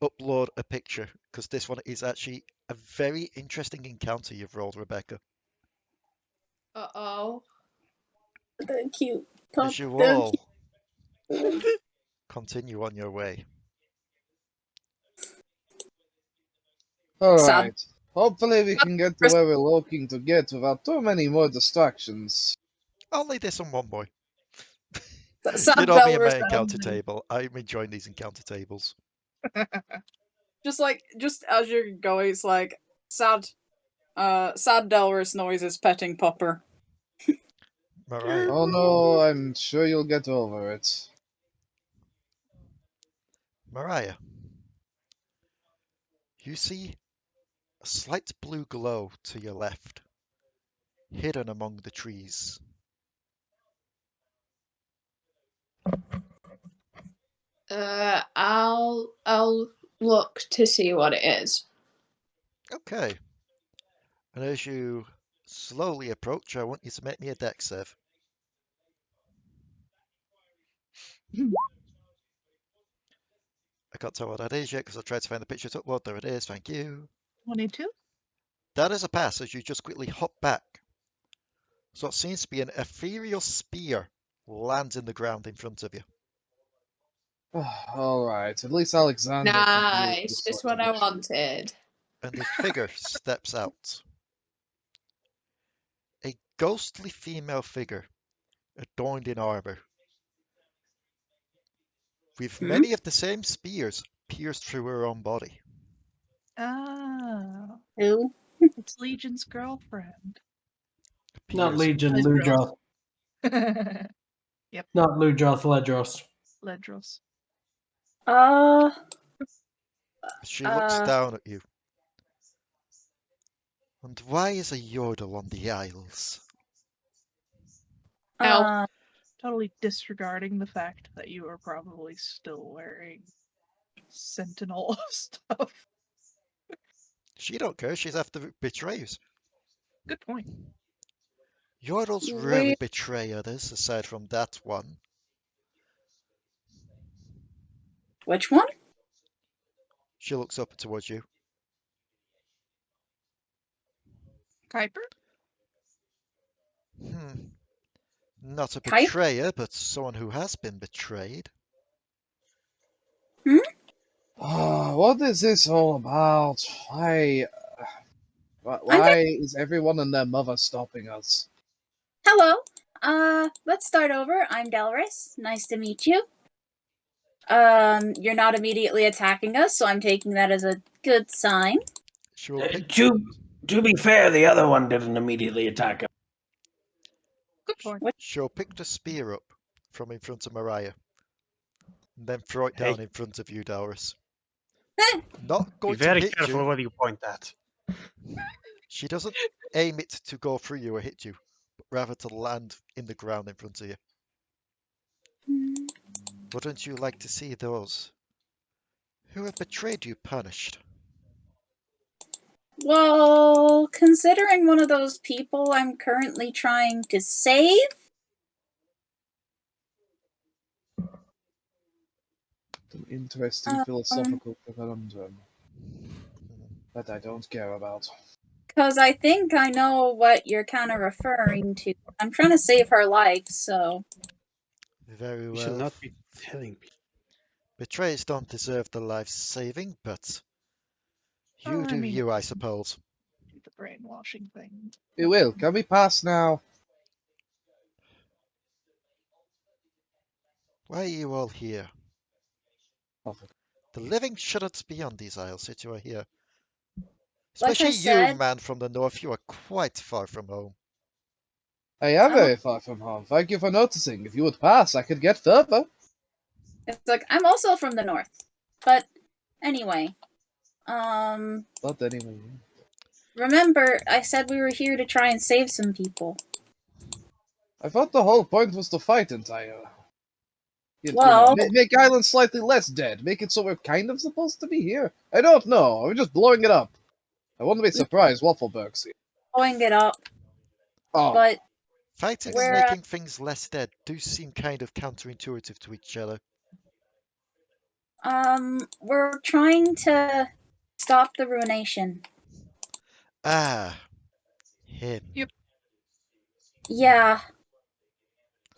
upload a picture because this one is actually a very interesting encounter you've rolled, Rebecca. Uh-oh. The cute As you all continue on your way. Alright. Hopefully we can get to where we're looking to get without too many more distractions. Only this and one boy. Sad You know me and my Delris encounter only. table. I'm enjoying these encounter tables. Just as you're going, it's like sad Delris noises petting Popper. Mariah. Oh no, I'm sure you'll get over it. Mariah. You see a slight blue glow to your left, hidden among the trees. I'll look to see what it is. Okay. And as you slowly approach, I want you to make me a dex save. I can't tell what that is yet because I tried to find the picture to upload. There it is, thank you. 22? That is a pass as you just quickly hop back. So it seems to be an ethereal spear lands in the ground in front of you. Alright, at least Alexander can use Nice, this just sort what of I shit. wanted. And the figure steps out. A ghostly female figure, adorned in armor, with many of the same spears pierced through her own body. Oh. Who? It's Legion's girlfriend. Not Appears Legion, Ledros. Ludroth. Yep, Not Ludroth, Ledros. Ledros. She looks down at you. And why is a Yordle on the Isles? Totally disregarding the fact that you are probably still wearing Sentinel stuff. She don't care, she's after betrayers. Good point. Yordles rarely betray others, aside from that one. Which one? She looks up towards you. Kuiper? Not a Kuiper? betrayer, but someone who has been betrayed. What is this all about? Why is everyone and their mother stopping us? Hello. Let's start over. I'm Delris. Nice to meet you. You're not immediately attacking us, so I'm taking that as a good sign. To be fair, the other one didn't immediately attack him. Good point. She'll pick the spear up from in front of Mariah, and then throw it down in front of you, Delris. Not Be going very to hit careful you. whether you point that. She doesn't aim it to go through you or hit you, but rather to land in the ground in front of you. Wouldn't you like to see those who have betrayed you punished? Well, considering one of those people I'm currently trying to save. An interesting philosophical conundrum that I don't care about. Because I think I know what you're kind of referring to. I'm trying to save her life, so. Very well. You should not be telling me. Betrayers don't deserve the life saving, but You Oh, I do mean, you, I suppose. do the brainwashing thing. We will. Can we pass now? Why are you all here? The living shouldn't be on these isles, yet you are here. Like I Especially you, said- man from the north. You are quite far from home. I am I'm- very far from home. Thank you for noticing. If you would pass, I could get further. It's like, I'm also from the north. But anyway. But anyway. Remember, I said we were here to try and save some people. I thought the whole point was to fight entire. Well- make Island slightly less dead. Make it so we're kind of supposed to be here. I don't know. We're just blowing it up. I wouldn't be surprised Waffleberg's here. Blowing it up. Oh. But Fighting Where, and making things less dead do seem kind of counterintuitive to each other. we're trying to stop the ruination. Ah, him. Yep. Yeah.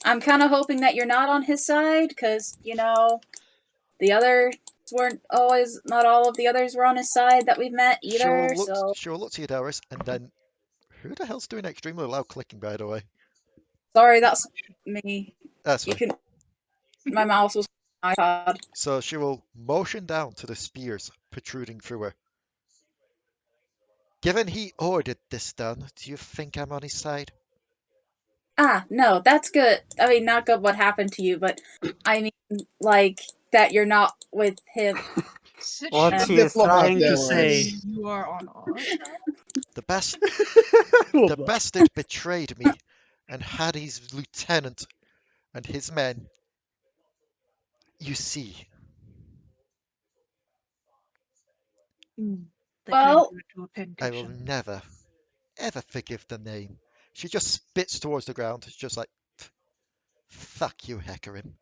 I'm kind of hoping that you're not on his side, because, the others weren't always, not all of the others were on his side that we've met either, so... She'll look to you, Delris, and then... Who the hell's doing extremely loud clicking, by the way? Sorry, that's me. That's You fine. can... My mouse was on my iPad. So she will motion down to the spears protruding through her. Given he ordered this done, do you think I'm on his side? Ah, no, that's good. I mean, not good what happened to you, but I mean, like, that you're not with him. What's he Diplomat trying to there, say? You are on our side. The bastard betrayed me and had his lieutenant and his men. You see, They Well- turned you into a I will pincushion. never, ever forgive the name. She just spits towards the ground. It's just like, fuck you, Ncorin.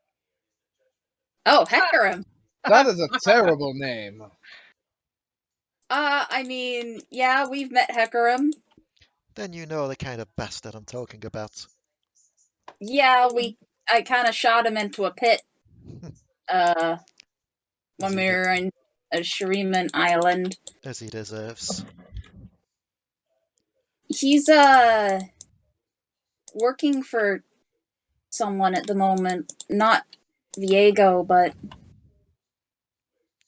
Oh, Hecarim! That is a terrible name. I mean, yeah, we've met Hecarim. Then you know the kind of bastard I'm talking about. Yeah, I kind of shot him into a pit, when As we he were in a Shuriman Island. As he deserves. He's, working for someone at the moment. Not Viego, but...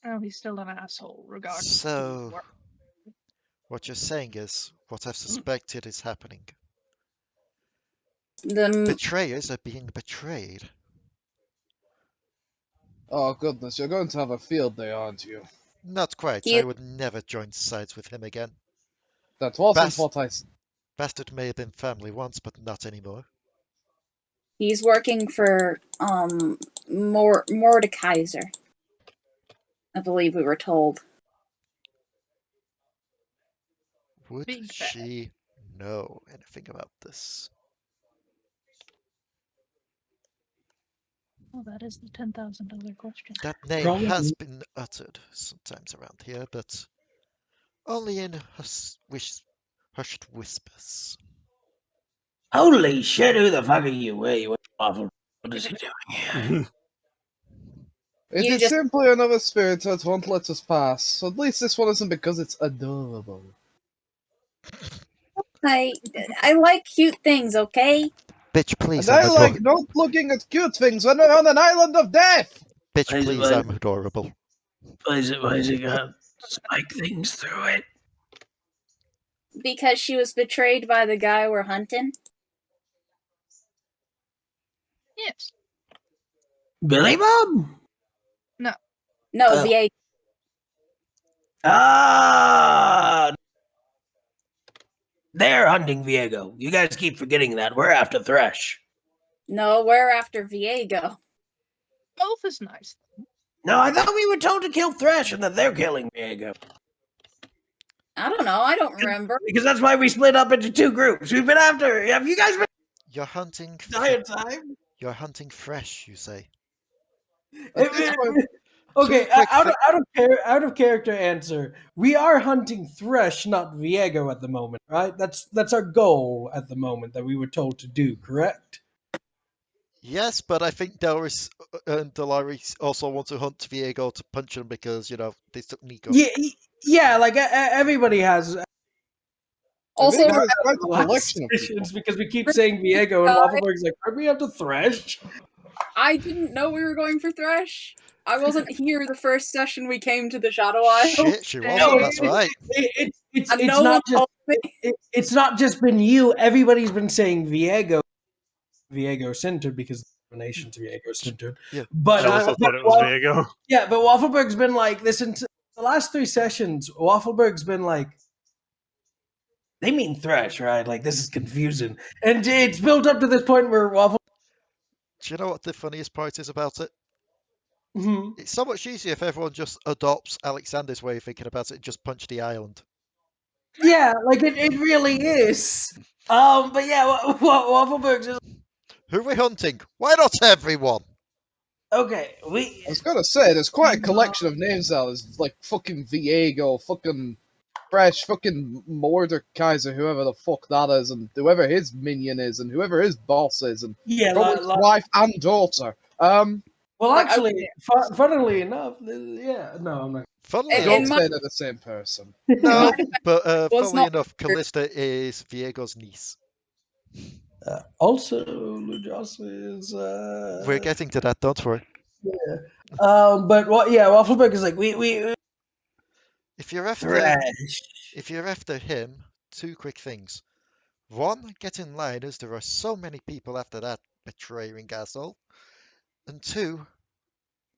Oh, he's still an asshole, regardless. of who So, you are. what you're saying is, what I've suspected is happening. The Betrayers are being betrayed. Oh goodness, you're going to have a field day, aren't you? Not quite. He- I would never join sides with him again. That wasn't Bas- what I said. Bastard may have been family once, but not anymore. He's working for, Mordekaiser. I believe we were told. Would Big bad. she know anything about this? Oh, that is the $10,000 question. That name Probably- has been uttered sometimes around here, but only in hushed whispers. Holy shit, who the fuck are you? Where you Waffle? What is he doing here? It You is just- simply another spirit that won't let us pass. So at least this one isn't because it's adorable. I like cute things, okay? Bitch, please, And I I'm like not looking at cute things when we're on an island of death! Bitch, Why is it please, like- I'm adorable. Why is it got spike things through it? Because she was betrayed by the guy we're hunting. Yes. Billy Bob? No, Oh. Viego. Ah! They're hunting Viego. You guys keep forgetting that. We're after Thresh. No, we're after Viego. Both is nice. No, I thought we were told to kill Thresh and that they're killing Viego. I don't know. I don't remember. Because that's why we split up into two groups. We've been after. Have you guys been You're hunting. entire time? You're hunting fresh, you say. At this point, Okay, Two quick out of character answer. We are hunting Thresh, not Viego at the moment, right? That's our goal at the moment that we were told to do, correct? Yes, but I think Delris and Alari also want to hunt Viego to punch him because, they took Nico. Yeah, Yeah, like everybody has. Also, Viego is quite a Last collection of people. sessions because we keep saying Viego and Waffleberg's like, are we up to Thresh? I didn't know we were going for Thresh. I wasn't here the first session we came to the Shadow Isles. Shit, she No, wasn't. That's right. It's And no not one just told me. it's not just been you. Everybody's been saying Viego centered because the nation's Viego centered. Yeah. But I also thought it was Viego. Yeah, but Waffleberg's been like this into the last 3 sessions. Waffleberg's been like, they mean Thresh, right? Like this is confusing, and it's built up to this point where Waffle. Do you know what the funniest part is about it? Mhm. It's so much easier if everyone just adopts Alexander's way of thinking about it and just punch the island. Yeah, like it really is. But yeah, Waffleberg's is Who are we hunting? Why not everyone? okay. I was gonna say, there's quite a collection of names now. There's like fucking Viego, fucking Fresh, fucking Mordekaiser, whoever the fuck that is, and whoever his minion is, and whoever his boss is, and Yeah, probably his wife and daughter. Well, Like, actually, funnily enough, yeah, no, I'm not. Funnily In Don't enough, my- say they're the same person. no, my but was funnily not- enough, Callista is Viego's niece. Also, Lujos is. We're getting to that, don't worry. Yeah. But what? Yeah, Waffleberg is like we If you're after Thresh. if you're after him, 2 quick things. 1, get in line as there are so many people after that betraying asshole. And 2,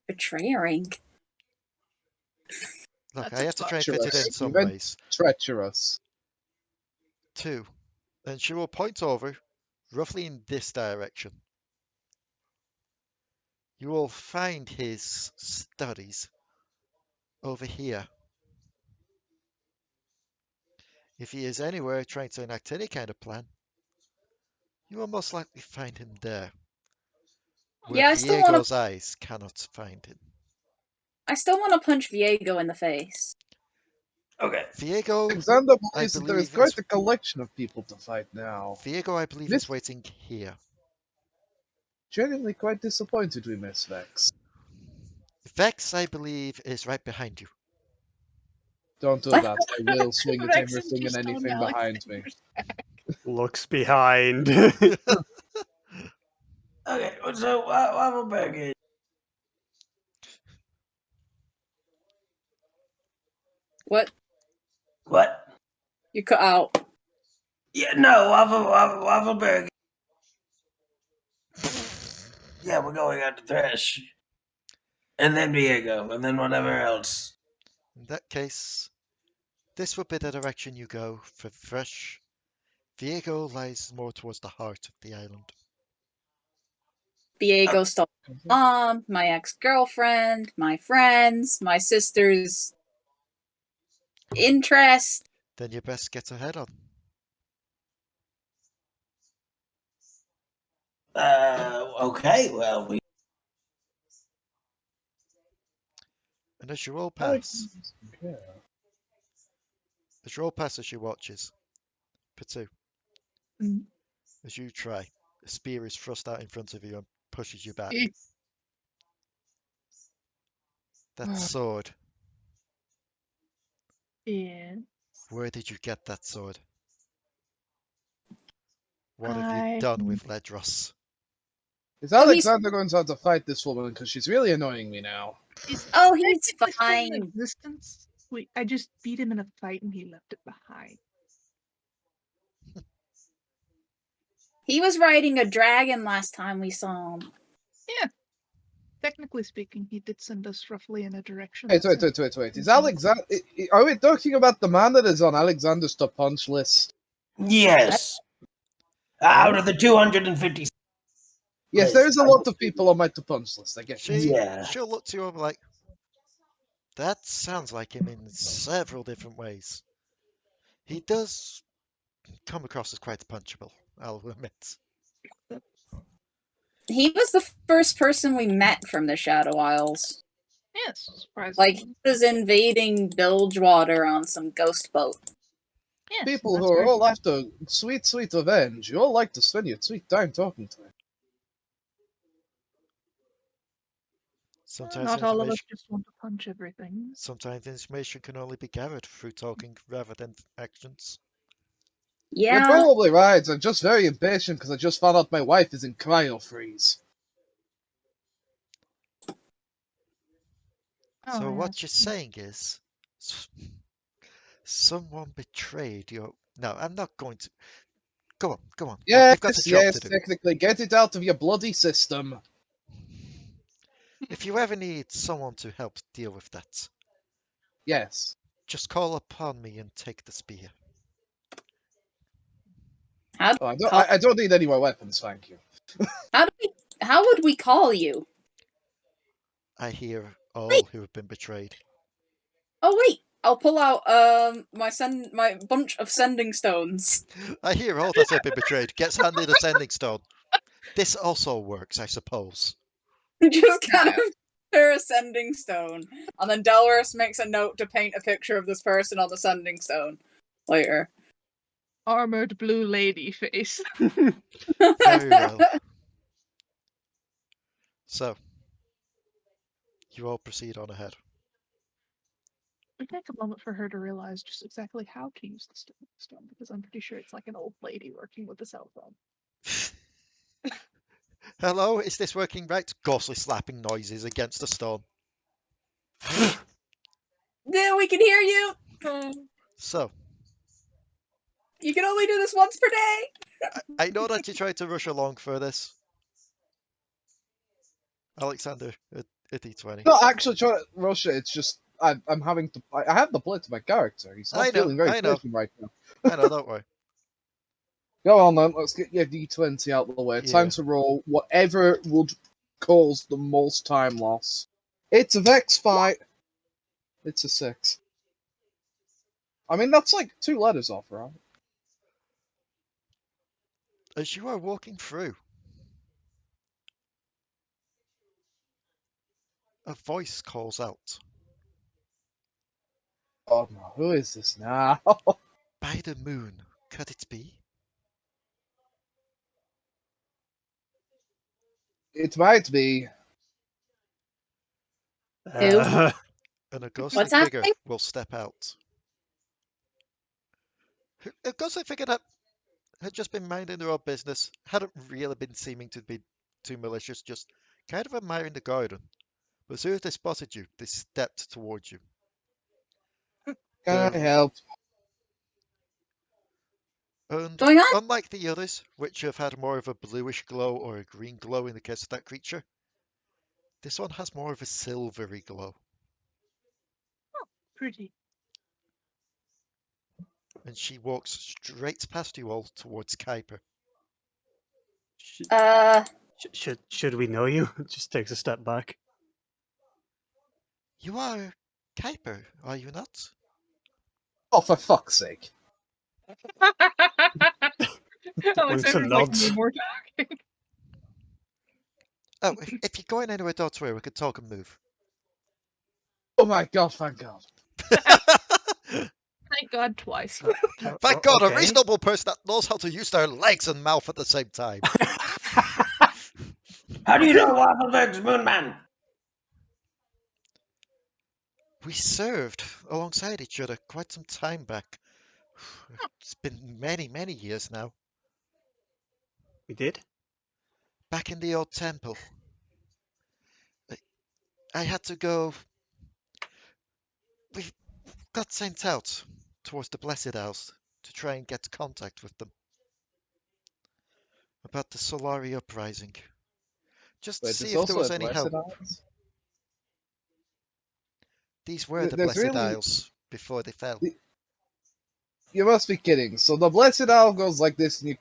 Betraying. look, That's I have to try and fit it in treacherous. some You meant ways. treacherous. 2, and she will point over, roughly in this direction. You will find his studies over here. If he is anywhere trying to enact any kind of plan, you will most likely find him there. Where Yeah, I still want Viego's to. eyes cannot find him. I still want to punch Viego in the face. Okay. Viego, Alexander I believes that there is believe, quite a collection of people to fight now. Viego, I believe, Miss- is waiting here. Genuinely quite disappointed we missed Vex. Vex, I believe, is right behind you. Don't do What? that. I will swing at Vex everything and just on anything behind me. Alexander's Looks behind. Okay, so Waffleberg is. What? What? You cut out. Yeah, no, Waffleberg. Yeah, we're going out to Thresh. And then Viego, and then whatever else. In that case, this would be the direction you go for Thresh. Viego lies more towards the heart of the island. Viego stole my mom, my ex-girlfriend, my friends, my sister's interest. Then you best get ahead on. Okay, well, we. And as you roll past, as she watches, Potoo, Mhm. as you try, a spear is thrust out in front of you and pushes you back. That sword, Yeah. where did you get that sword? What have you done with Ledros? Is Alexander going to have to fight this woman? Because she's really annoying me now. Oh, he's Technically still in fine. existence. I just beat him in a fight and he left it behind. He was riding a dragon last time we saw him. Yeah. Technically speaking, he did send us roughly in a direction. Wait. that's Is Alexander? Are we talking about the man that is on Alexander's to punch list? Yes. Out of the 250. Yes, there is a lot of people on my to punch list. I get it. She'll look to you and be like, that sounds like him in several different ways. He does come across as quite punchable, I'll admit. He was the first person we met from the Shadow Isles. Yes, surprisingly. Like, he was invading Bilgewater on some ghost boat. Yes, People that's who are very all after sweet, sweet revenge. You all like to spend your sweet time talking to me. Sometimes Not all of us information, just want to punch everything. sometimes information can only be gathered through talking rather than actions. You're Yeah. probably right. I'm just very impatient because I just found out my wife is in cryo freeze. So Oh, what yes. you're saying is, someone betrayed your. No, I'm not going to. Go on, go on. Yes, You've got a job to yes, do. technically. Get it out of your bloody system. If you ever need someone to help deal with that, Yes. just call upon me and take the spear. How do Oh, we call, I don't need any more weapons, thank you. how would we call you? I hear all Wait. who have been betrayed. Oh wait, I'll pull out my bunch of sending stones. I hear all that have been betrayed. Gets handed a sending stone. This also works, I suppose. Just kind of her a sending stone, and then Delris makes a note to paint a picture of this person on the sending stone later. Armored blue lady face. Very well. So, you all proceed on ahead. We take a moment for her to realize just exactly how to use the stone, because I'm pretty sure it's like an old lady working with a cell phone. Hello, is this working right? Ghostly slapping noises against the stone. Yeah, we can hear you. So, You can only do this once per day. I know that you tried to rush along for this. Alekxander, a D20. Not actually trying to rush it, it's just I'm having to. I have to play to my character. He's not feeling very patient right now. I know, don't worry. Go on then, let's get your D20 out of the way. Time Yeah. to roll whatever would cause the most time loss. It's a Vex fight. It's a 6. I mean, that's like 2 letters off, right? As you are walking through, a voice calls out. Oh no, who is this now? By the moon, could it be? It might be. And a ghostly What's figure happening? will step out. A ghostly figure that had just been minding their own business, hadn't really been seeming to be too malicious, just kind of admiring the garden. But as soon as they spotted you, they stepped towards you. Can I They're- help? And Going on? unlike the others, which have had more of a bluish glow or a green glow in the case of that creature, this one has more of a silvery glow. Pretty. And she walks straight past you all towards Kuiper. Should we know you? Just takes a step back. You are Kuiper, are you not? Oh, for fuck's sake. Winks and nods. More talking. Oh, if you're going anywhere, don't worry, we can talk and move. Oh my god, thank god. Thank God twice. Thank God, okay. a reasonable person that knows how to use their legs and mouth at the same time. How do you know Waffleberg's Moonman? We served alongside each other quite some time back. It's been many, many years now. We did? Back in the old temple. I had to go. We got sent out towards the Blessed Isles to try and get contact with them. About the Solari uprising. Just to Wait, see there's if there also was a any Blessed help. Isles? These were the There's Blessed really- Isles before they fell. You must be kidding. So the Blessed Isle goes like this, and you...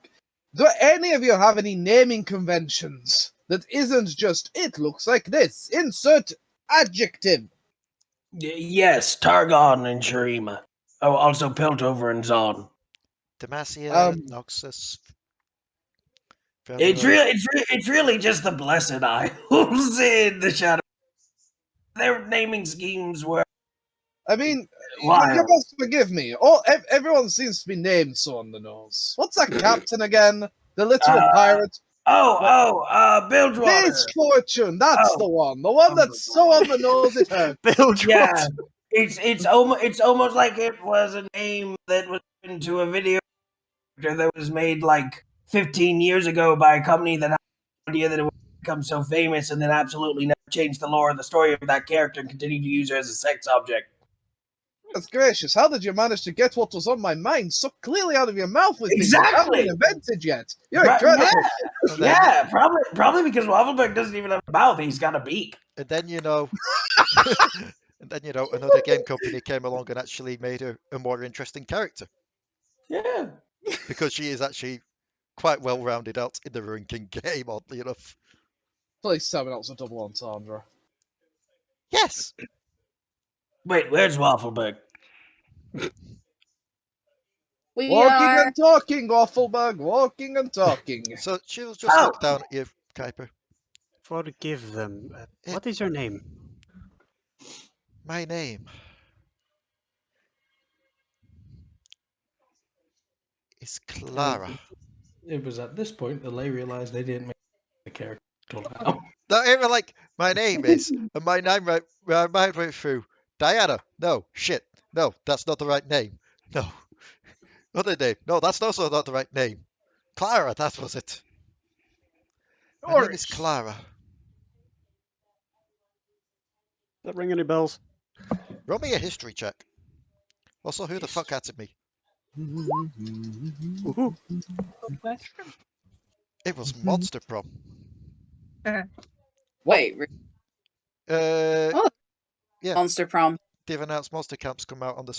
Do any of you have any naming conventions that isn't just, it looks like this, insert adjective? Yes, Targon and Shurima. Oh, also Piltover and Zon. Demacia, Noxus. It's really just the Blessed Isles in the Shadow. Their naming schemes were. I mean, Wild. you must forgive me. Everyone seems to be named so on the nose. What's that captain again? The literal pirate? Bilgewater. Misfortune, that's Oh. the one. The one that's so on the nose it hurts. Yeah, it's almost like it was a name that was given to a video that was made like 15 years ago by a company that had no idea that it would become so famous, and then absolutely never changed the lore of the story of that character and continued to use her as a sex object. That's gracious. How did you manage to get what was on my mind so clearly out of your mouth with things that haven't Exactly. been invented yet? You're Right, incredible. Yeah, probably because Waffleberg doesn't even have a mouth; he's got a beak. And then another game company came along and actually made her a more interesting character. Yeah. Because she is actually quite well rounded out in the Ruin King game, oddly enough. Please tell me that was a double entendre. Yes. Wait, where's Waffleberg? We Walking are. and talking, Waffleberg. Walking and talking. So she'll just look down at you, Kuiper. Forgive them. What is your name? My name is Clara. It was at this point that they realized they didn't make the character till now. No, it was like, my name is, and my name right way through. Diana. No, shit. No, that's not the right name. No. Other name. No, that's also not the right name. Clara, that was it. My name is Clara. Does that ring any bells? Roll me a history check. Also, who the fuck added me? It was Monster Prom. Wait. Yeah. Monster Prom. They've announced Monster Camps coming out on the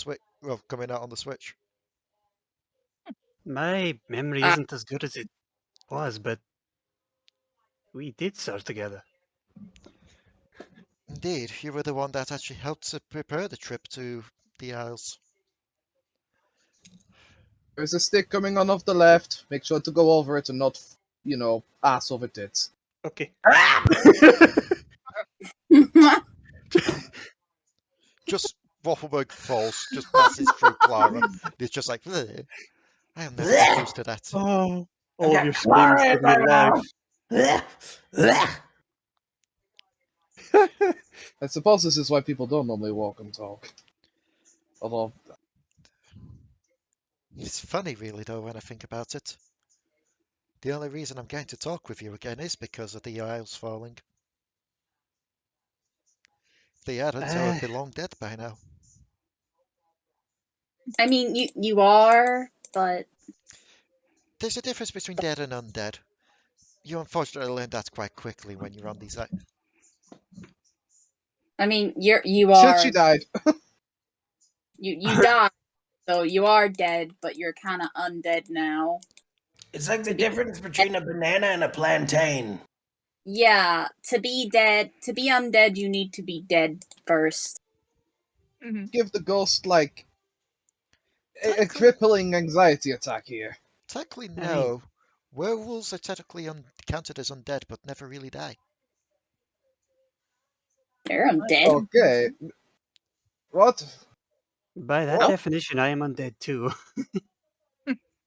Switch. My memory isn't as good as it was, but we did serve together. Indeed, you were the one that actually helped to prepare the trip to the Isles. There's a stick coming on off the left. Make sure to go over it and not, ass over tits. Okay. Just Waffleberg falls, just passes through Clara. It's just like, "Bleh. I am never used to that. Oh, all of your screams give me life. I suppose this is why people don't normally walk and talk. Although, It's funny, really, though, when I think about it. The only reason I'm going to talk with you again is because of the Isles falling. If they hadn't, I would be long dead by now. I mean, you are, but There's a difference between dead and undead. You unfortunately learn that quite quickly when you're on these. I mean, you are. shit, she died. You died, so you are dead, but you're kind of undead now. It's like the difference between a banana and a plantain. Yeah, to be undead, you need to be dead first. Give the ghost, like, a crippling anxiety attack here. Technically, no. Werewolves are technically counted as undead, but never really die. They're undead. Okay. What? By that definition, I am undead too.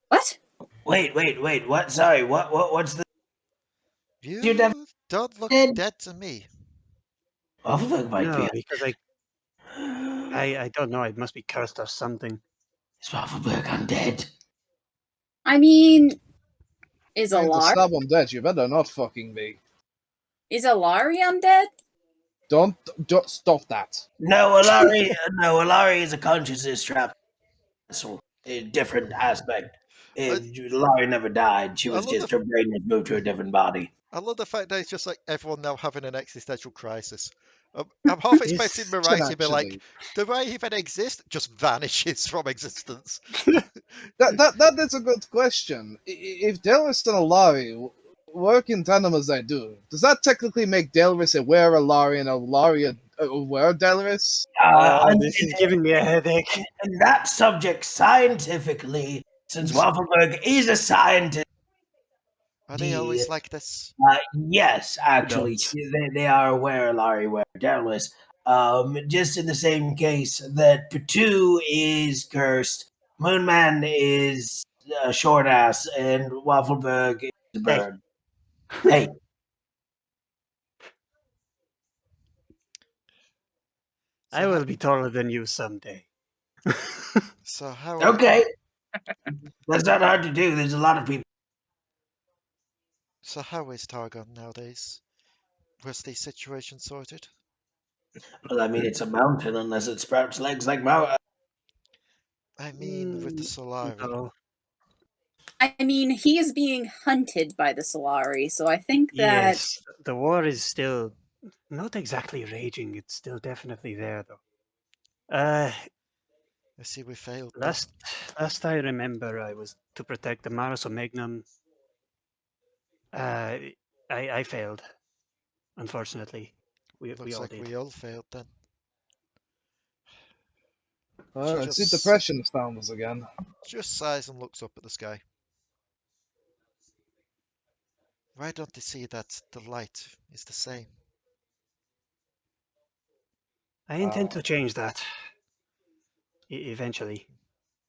What? Wait, what? Sorry, what's the... You don't look dead to me. Waffleberg might No, be... because I don't know, it must be cursed or something. Is Waffleberg undead? I mean, is Trying to Alari stab undead, you better not fucking be. Alari undead? Don't stop that. No, Alari is a consciousness trap. So, a different aspect. Alari never died. She was just, her brain was moved to a different body. I love the fact that it's just like everyone now having an existential crisis. I'm half expecting Mirai to be like, the Mirai even exist just vanishes from existence. That is a good question. If Delris and Alari work in tandem as they do, does that technically make Delris aware Alari and Alari aware Delris? This is giving me a headache. And that subject, scientifically, since Waffleberg is a scientist, Are they always like this? yes, actually, they are aware Alari aware Delris. Just in the same case that Potoo is cursed, Moonman is a short ass, and Waffleberg is a bird. Hey, I will be taller than you someday. So how? okay. That's not hard to do. There's a lot of people. So how is Targon nowadays? Was the situation sorted? Well, I mean, it's a mountain unless it sprouts legs like mountain. I mean, with the Solari. No. I mean, he is being hunted by the Solari, so I think that Yes, the war is still not exactly raging. It's still definitely there, though. I see we failed. then. Last I remember, I was to protect the Maris Magnum. I failed, unfortunately. We Looks all like did. we all failed then. I see depression found us again. Just sighs and looks up at the sky. Why don't they see that the light is the same? I intend to change that eventually.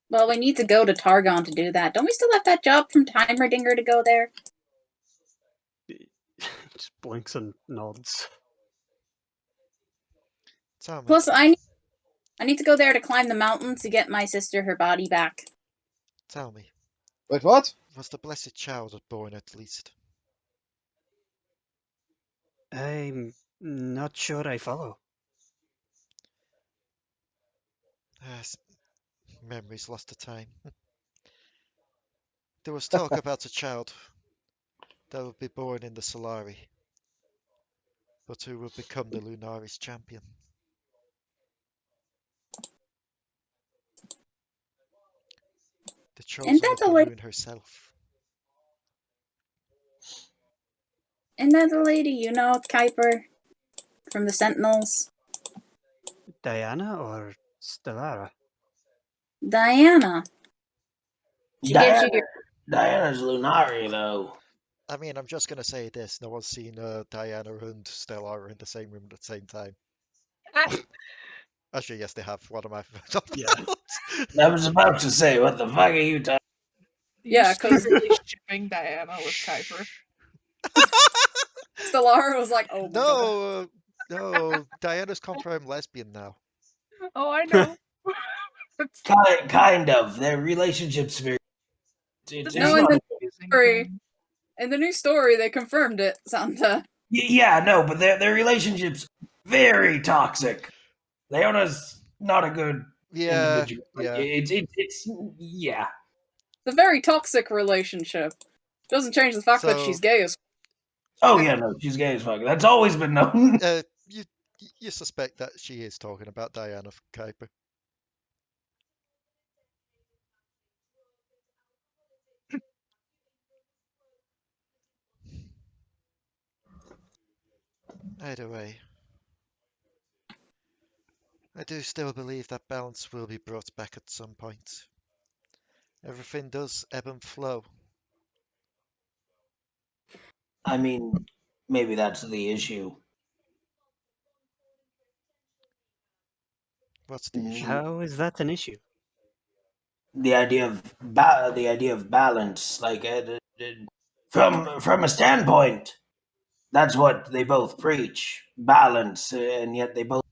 well, we need to go to Targon to do that. Don't we still have that job from Timeridinger to go there? Just blinks and nods. Tell me, Plus, I need to go there to climb the mountain to get my sister her body back. tell me, Wait, what? was the blessed child born at least? I'm not sure I follow. Memories lost to time. There was talk about a child that would be born in the Solari, but who would become the Lunaris champion. The chosen that of the the la- moon herself. Isn't that the lady you know, Kuiper, from the Sentinels? Diana or Stellara? Diana. She gives you your... Diana's Lunari, though. I mean, I'm just gonna say this: no one's seen Diana and Stellara in the same room at the same time. Actually, yes, they have. What am I? Yeah. I was about to say, what the fuck are you talking? Yeah, because really shipping Diana with Kuiper. Stellara was like, oh my god. No, Diana's confirmed lesbian now. Oh, I know. Kind of. Their relationship's very. It's No, not. in the new story, they confirmed it, Santa. Yeah, no, but their relationship's very toxic. Leona's not a good individual. Yeah. It's yeah. It's a very toxic relationship. Doesn't change the fact that she's gay as... Oh yeah, no, she's gay as fuck. That's always been known. You suspect that she is talking about Diana Kuiper. Either way, I do still believe that balance will be brought back at some point. Everything does ebb and flow. I mean, maybe that's the issue. What's the issue? How is that an issue? The idea of balance, like from a standpoint, that's what they both preach, balance, and yet they both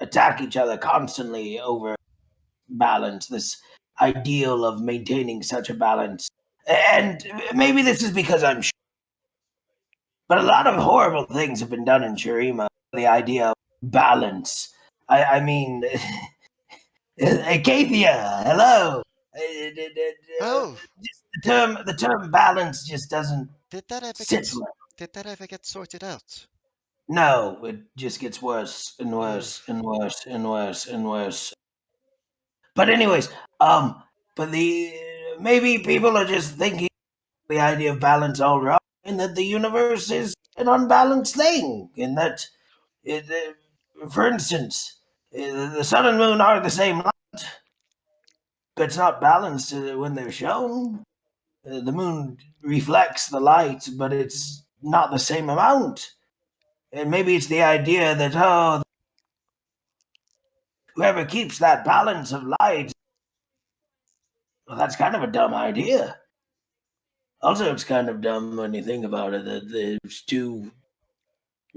attack each other constantly over balance. This ideal of maintaining such a balance, and maybe this is because I'm sure, but a lot of horrible things have been done in Shurima. The idea of balance. I mean, Acathia, hello. Oh, The term balance just doesn't did that ever sit get well. did that ever get sorted out? No, it just gets worse and worse and worse and worse and worse. But anyways, but the maybe people are just thinking the idea of balance all wrong, and that the universe is an unbalanced thing, and that, for instance, the sun and moon are the same light, but it's not balanced when they're shown. The moon reflects the light, but it's not the same amount. And maybe it's the idea that, oh, whoever keeps that balance of light, well, that's kind of a dumb idea. Also, it's kind of dumb when you think about it that there's two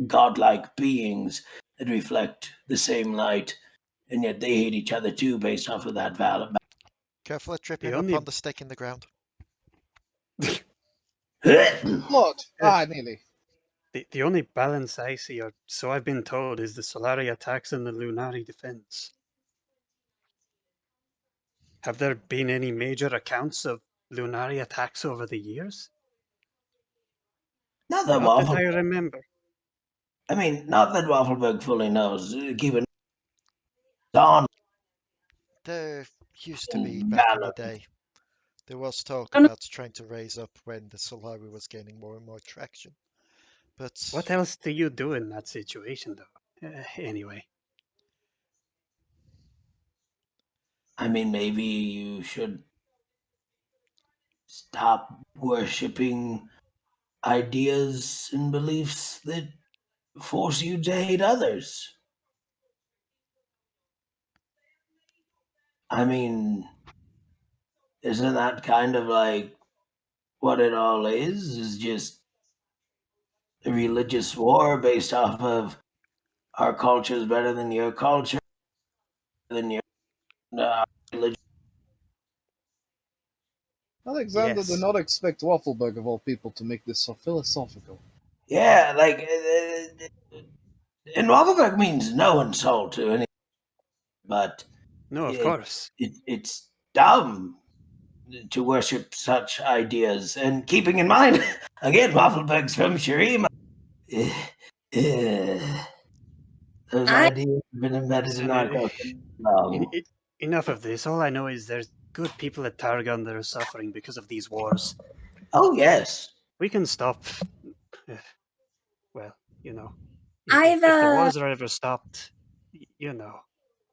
godlike beings that reflect the same light, and yet they hate each other too based off of that valid. Careful of tripping The up only- on the stake in the ground. Lord, nearly. The only balance I see, or so I've been told, is the Solari attacks and the Lunari defense. Have there been any major accounts of Lunari attacks over the years? Not that Not that I Waffleberg. remember. I mean, not that Waffleberg fully knows. Keep it on. There used to be Mm, back in the balance. day. There was talk I don't- about trying to raise up when the Solari was gaining more and more traction. But What else do you do in that situation, though? Anyway, I mean, maybe you should stop worshipping ideas and beliefs that force you to hate others. I mean, isn't that kind of like what it all is just a religious war based off of our culture is better than your culture, than your religion? Alexander Yes. did not expect Waffleberg of all people to make this so philosophical. Yeah, like, and Waffleberg means no insult to anyone, but no, of it- course. it's dumb to worship such ideas. And keeping in mind, again, Waffleberg's from Shirima. Those ideas have been embedded in our culture. Enough of this. All I know is there's good people at Targon that are suffering because of these wars. Oh, yes. We can stop. Well, you know. I've, If the wars are ever stopped, you know.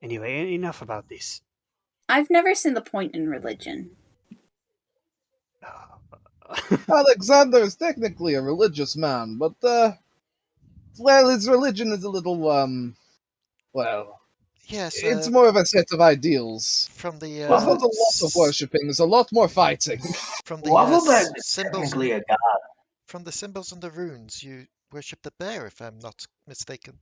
Anyway, enough about this. I've never seen the point in religion. Alexander is technically a religious man, but, well, his religion is a little, well, yes, it's more of a set of ideals. from the There's not a lot of worshipping, there's a lot more fighting. from the Waffleberg is symbols, technically a god. from the symbols and the runes, you worship the bear, if I'm not mistaken.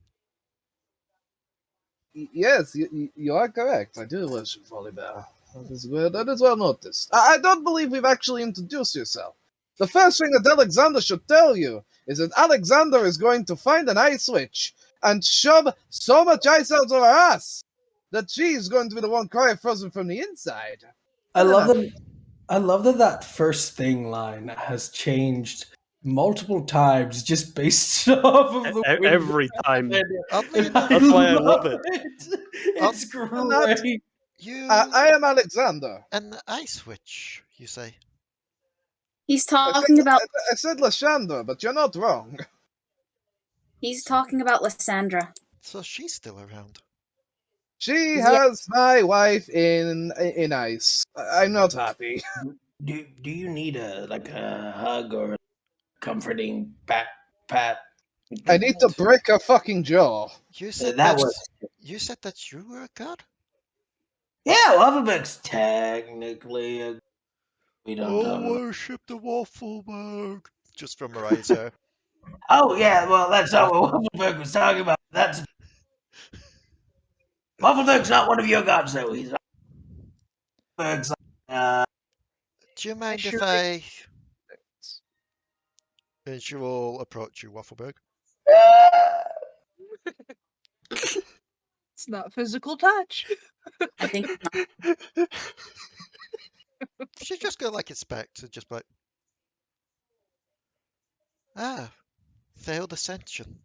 Yes, you are correct. I do worship Volibear. That is well noticed. I don't believe we've actually introduced yourself. The first thing that Alexander should tell you is that Alexander is going to find an ice witch and shove so much ice out of her ass that she's going to be the one crying frozen from the inside. I love that first thing line has changed multiple times just based off of the way Every time. Oddly And enough, That's why I love it. It's great. I am Alexander. An ice witch, you say? He's talking about I said Lashandra, but you're not wrong. he's talking about Lysandra. So she's still around. She Yeah. has my wife in ice. I'm not happy. Do you need a hug or a comforting pat? I need to break her fucking jaw. You said That that was you said that you were a god? yeah. Waffleberg's technically a. We don't talk about. Worship the Waffleberg. Just from Mariah. Oh yeah, well that's not what Waffleberg was talking about. That's Waffleberg's not one of your gods, though. He's not. Waffleberg's Do you mind if sure I... And she will approach you, Waffleberg. It's not physical touch. I think She's just gonna like inspect and just like... Ah, failed ascension.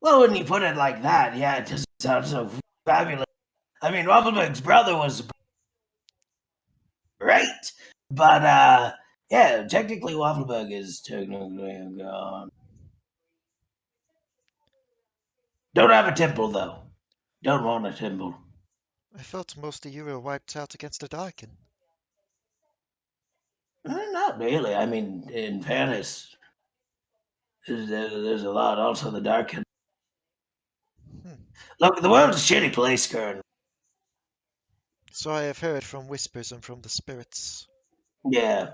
Well, when you put it like that, yeah, it doesn't sound so fabulous. I mean, Waffleberg's brother was great, but yeah, technically Waffleberg is technically a god. Don't have a temple though. Don't want a temple. I thought most of you were wiped out against the Darkin. Not really. I mean, in fairness, there's a lot. Also, the dark. Look, the world's a shitty place currently. So I have heard from whispers and from the spirits. Yeah.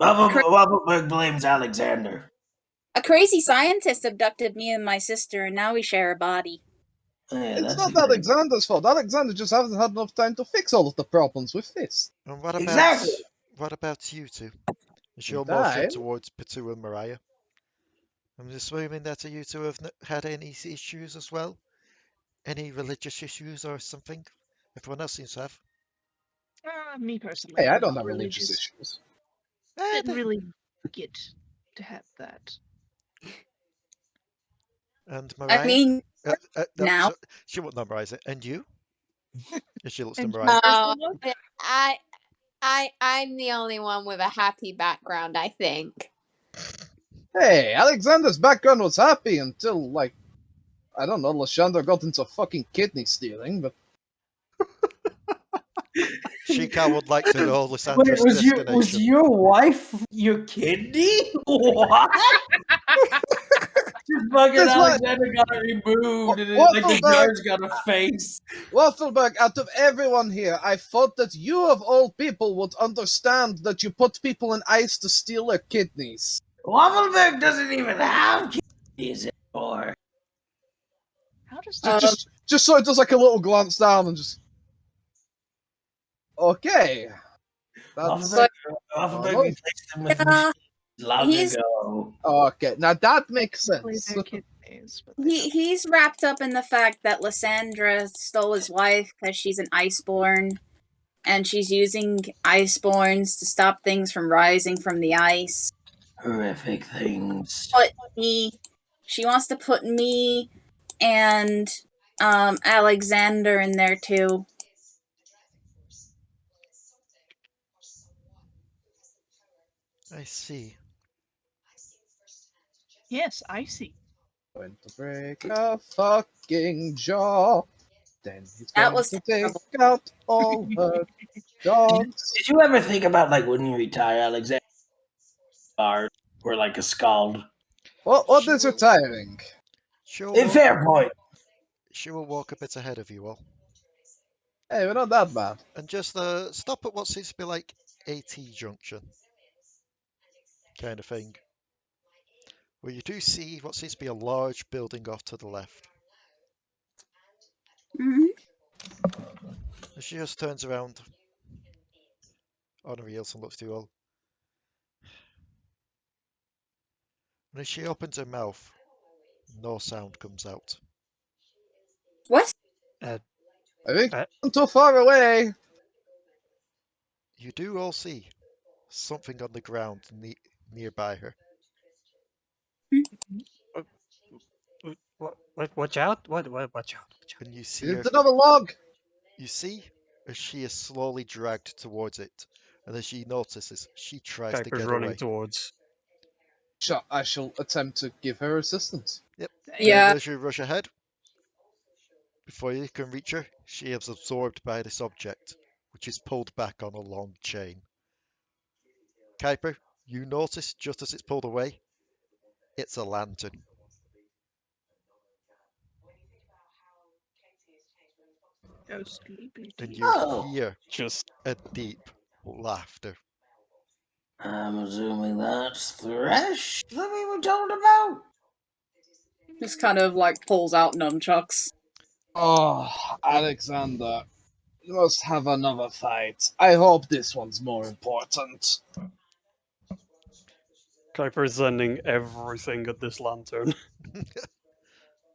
Waffleberg blames Alekxander. A crazy scientist abducted me and my sister, and now we share a body. Yeah, It's that's not Alexander's fault. Alexander just hasn't had enough time to fix all of the problems with this. And what about Exactly. what about you two? Is your Time? motion towards Potoo and Mariah? I'm assuming that you two have had any issues as well? Any religious issues or something? Everyone else seems to have. Me personally. Hey, I I'm don't not have religious religious. issues. Didn't really get to have that. And Mariah? I mean, no, now. she won't memorize it. And you? If she looks to And Mariah. I'm the only one with a happy background, I think. Hey, Alexander's background was happy until, like, I don't know, Lashandra got into fucking kidney stealing, but... Shika would like to know Wait, Lysandra's destination. was your wife your kidney? What? Just fucking That's what- Alexander got it removed, and What like the the fuck? jar's got a face. Waffleberg, out of everyone here, I thought that you of all people would understand that you put people in ice to steal their kidneys. Waffleberg doesn't even have kidneys anymore. How does that? Just so it does like a little glance down and just... Okay. That's... Waffleberg replaced him with machines long ago. Okay, now that makes sense. He's wrapped up in the fact that Lysandra stole his wife because she's an Iceborne, and she's using Iceborns to stop things from rising from the ice. Horrific things. She wants to put me and Alexander in there too. I see. Yes, I see. Going to break a fucking jaw. Then he's That going was to terrible. take out all her dogs. Did you ever think about, like, when you retire, Alexander, or like a scald? What is retiring? Fair point. She will walk a bit ahead of you all. Hey, we're not that bad. And just stop at what seems to be like a T-junction kind of thing. Where you do see what seems to be a large building off to the left. Mm-hmm. And she just turns around on her heels and looks to you all. And as she opens her mouth, no sound comes out. What? I think I'm too far away. You do all see something on the ground nearby her. Watch out! Watch out! And you see It's another log. You see as she is slowly dragged towards it, and as she notices, she tries to Kuiper's get running away. towards. I shall attempt to give her assistance. Yep. Yeah. And as you rush ahead, before you can reach her, she is absorbed by this object, which is pulled back on a long chain. Kuiper, you notice just as it's pulled away, it's a lantern. And you hear just a deep laughter. I'm assuming that's Thresh that we were told about. Just kind of like pulls out nunchucks. Oh, Alexander, you must have another fight. I hope this one's more important. Kuiper's sending everything at this lantern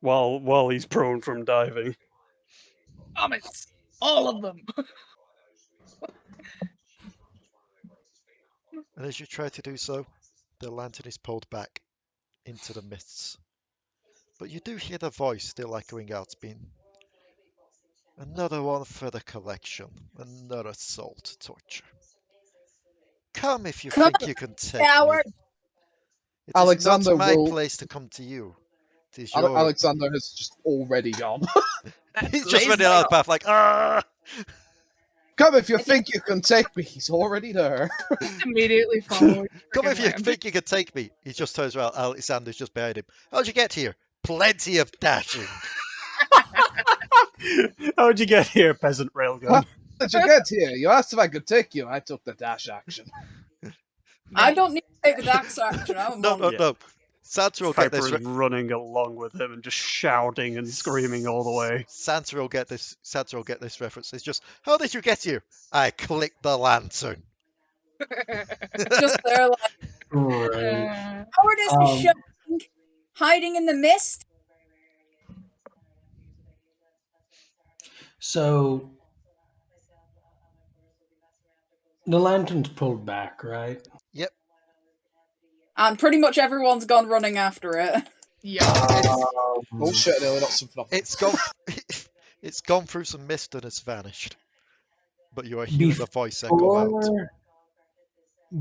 while he's prone from diving. Comments, all of them. And as you try to do so, the lantern is pulled back into the mists. But you do hear the voice still echoing out, being another one for the collection, another soul to torture. Come if you think you can take me. It Alexander is not my will- place to come to you. It is your... Alexander has just already gone. He's just running out of the path like, ah! Come if you think you can take me. He's already there. Immediately following. Come if you think you can take me. He just turns around. Alexander's just behind him. How'd you get here? Plenty of dashing. How'd you get here, peasant railgun? Did you get here? You asked if I could take you. I took the dash action. I don't need to take the dax action. I'm a No, monk. no. Santa will get this. Kuiper is running along with him and just shouting and screaming all the way. Santa will get this. Santa will get this reference. It's just, how did you get here? I clicked the lantern. Just there, like, Right. Cowardice is showing, hiding in the mist. So the lantern's pulled back, right? Yep. and pretty much everyone's gone running after it. Yeah. Oh shit, no, not something off. It's gone. It's gone through some mist and it's vanished. But you are hearing the voice echo out.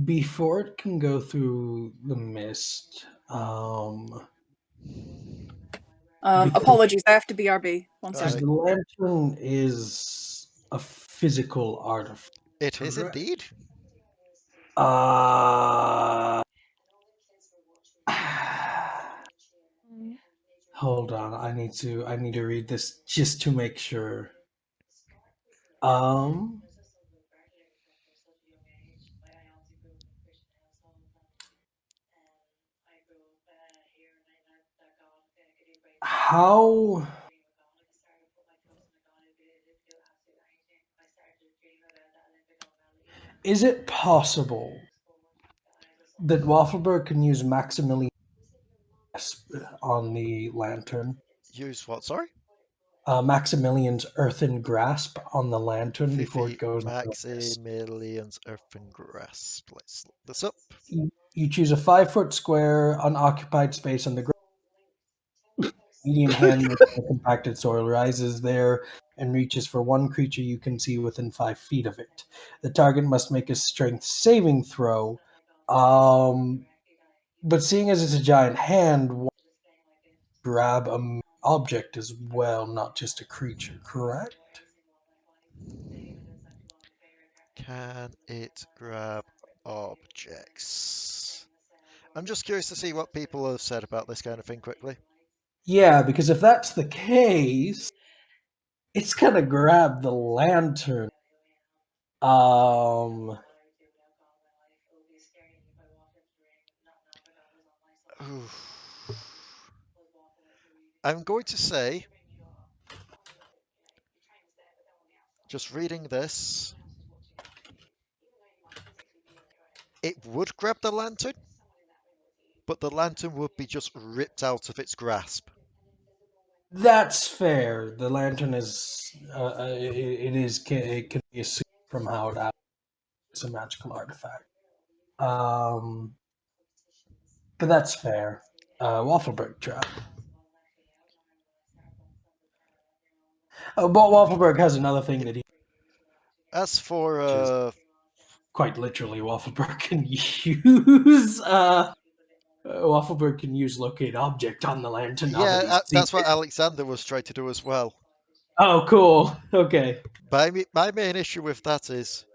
Before it can go through the mist, Apologies, I have to BRB. One because second. the lantern is a physical artifact. It is indeed. Hold on, I need to read this just to make sure. How is it possible that Waffleberg can use Maximilian on the lantern? Use what? Sorry. Maximilian's earthen grasp on the lantern before it goes. Maximilian's earthen grasp. Let's look this up. You choose a 5-foot square unoccupied space on the ground. Medium hand with the compacted soil rises there and reaches for one creature you can see within 5 feet of it. The target must make a strength saving throw. But seeing as it's a giant hand, grab an object as well, not just a creature, correct? Can it grab objects? I'm just curious to see what people have said about this kind of thing quickly. Yeah, because if that's the case, it's gonna grab the lantern. I'm going to say, just reading this, it would grab the lantern, but the lantern would be just ripped out of its grasp. That's fair. The lantern is, it can be assumed from how it acts. It's a magical artifact. But that's fair. Waffleberg trap. But Waffleberg has another thing that he. As for quite literally, Waffleberg can use. Waffleberg can use locate object on the lantern. Yeah, that's what Alekxander was trying to do as well. Oh, cool. Okay. My main issue with that is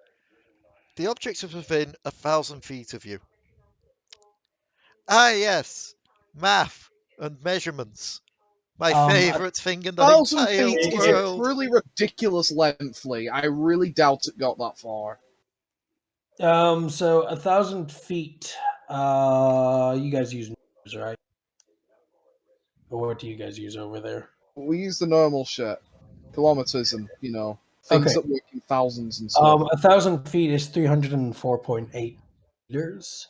the objects are within 1,000 feet of you. Ah, yes, math and measurements. My favourite thing in the 1,000 entire feet world. is a really ridiculous lengthly. I really doubt it got that far. So 1,000 feet. You guys use meters, right? Or what do you guys use over there? We use the normal shit, kilometers, and things that work in thousands and stuff. 1,000 feet is 304.8 meters.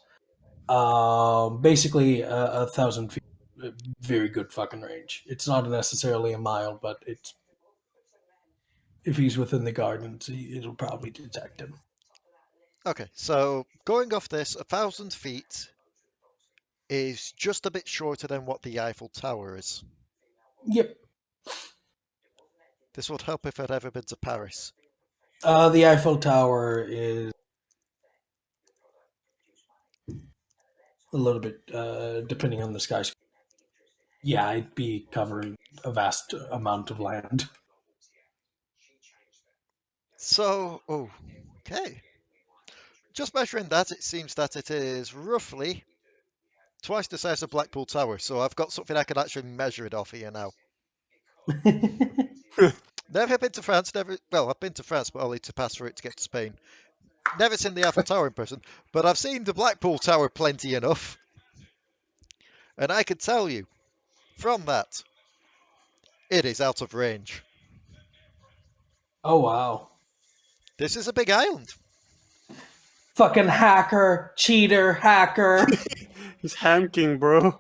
Basically, 1,000 feet, very good fucking range. It's not necessarily a mile, but it's if he's within the gardens, it'll probably detect him. Okay, so going off this, 1,000 feet is just a bit shorter than what the Eiffel Tower is. Yep. This would help if I'd ever been to Paris. The Eiffel Tower is a little bit, depending on the skyscraper. Yeah, I'd be covering a vast amount of land. So, okay. Just measuring that, it seems that it is roughly twice the size of Blackpool Tower. So I've got something I can actually measure it off here now. Never been to France. Well, I've been to France, but only to pass through it to get to Spain. Never seen the Eiffel Tower in person, but I've seen the Blackpool Tower plenty enough. And I can tell you, from that, it is out of range. Oh wow. This is a big island. Fucking hacker, cheater, hacker, He's hanking, bro.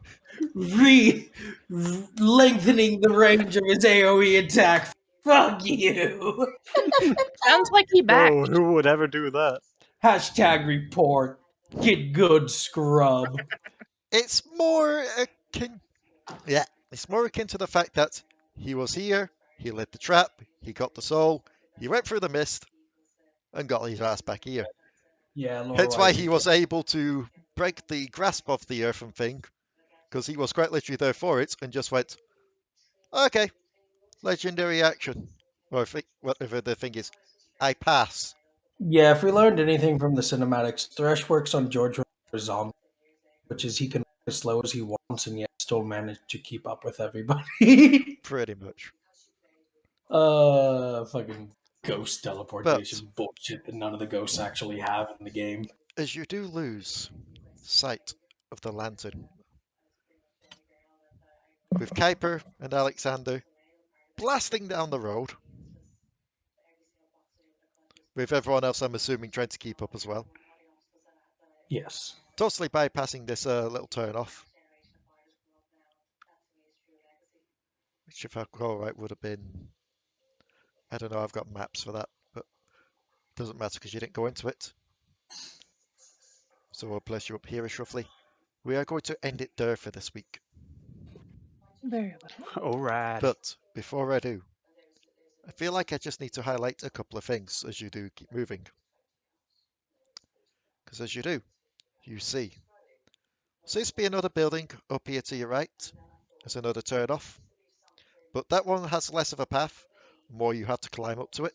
lengthening the range of his AoE attack. Fuck you. Sounds like he backed. Oh, who would ever do that? Hashtag report. Get good, scrub. It's more akin. Yeah, it's more akin to the fact that he was here, he lit the trap, he got the soul, he went through the mist, and got his ass back here. Yeah, Lord Hence why Rice he is was dead. able to break the grasp of the earthen thing, because he was quite literally there for it, and just went, okay, legendary action. Or whatever the thing is, I pass. Yeah, if we learned anything from the cinematics, Thresh works on George Zombie, which is he can work as slow as he wants and yet still manage to keep up with everybody. Pretty much. Fucking ghost teleportation bullshit that none of the ghosts actually have in the game. As you do lose sight of the lantern, with Kuiper and Alekxander blasting down the road, with everyone else, I'm assuming, trying to keep up as well. Yes. Totally bypassing this little turn off. Which, if I recall right, would have been... I don't know, I've got maps for that, but it doesn't matter because you didn't go into it. So we'll place you up here-ish roughly. We are going to end it there for this week. Very little. Alright. But before I do, I feel like I just need to highlight a couple of things as you do keep moving. Because as you do, you see. Seems to be another building up here to your right. There's another turn off. But that one has less of a path, more you have to climb up to it.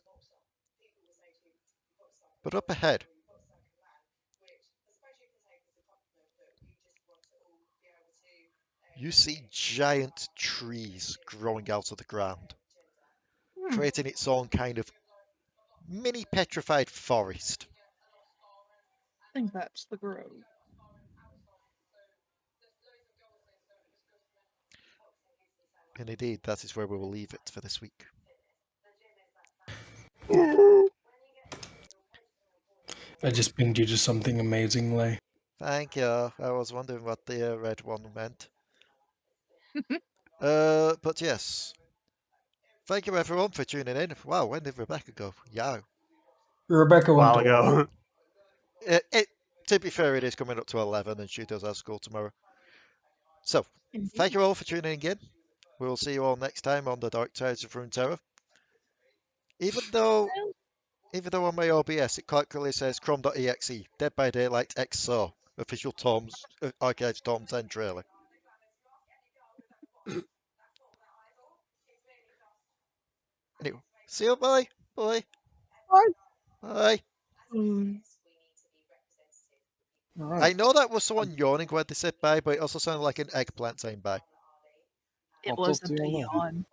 But up ahead, you see giant trees growing out of the ground, creating its own kind of mini petrified forest. I think that's the grove. And indeed, that is where we will leave it for this week. I just pinged you to something amazingly. Thank you. I was wondering what the red one meant. But yes. Thank you everyone for tuning in. Wow, when did Rebecca go? Yeah. Rebecca went While to ago. To be fair, it is coming up to 11 and she does have school tomorrow. So, thank you all for tuning in. We'll see you all next time on the Dark Tides of Runeterra. Even though on my OBS it clearly says chrome.exe, Dead by Daylight XO, official Tom's, Archives Tom's end trailer. Anyway, see you, bye. Bye. Bye. Bye. Right. I know that was someone yawning when they said bye, but it also sounded like an eggplant saying bye. It I'll was talk a to you all then. yawn.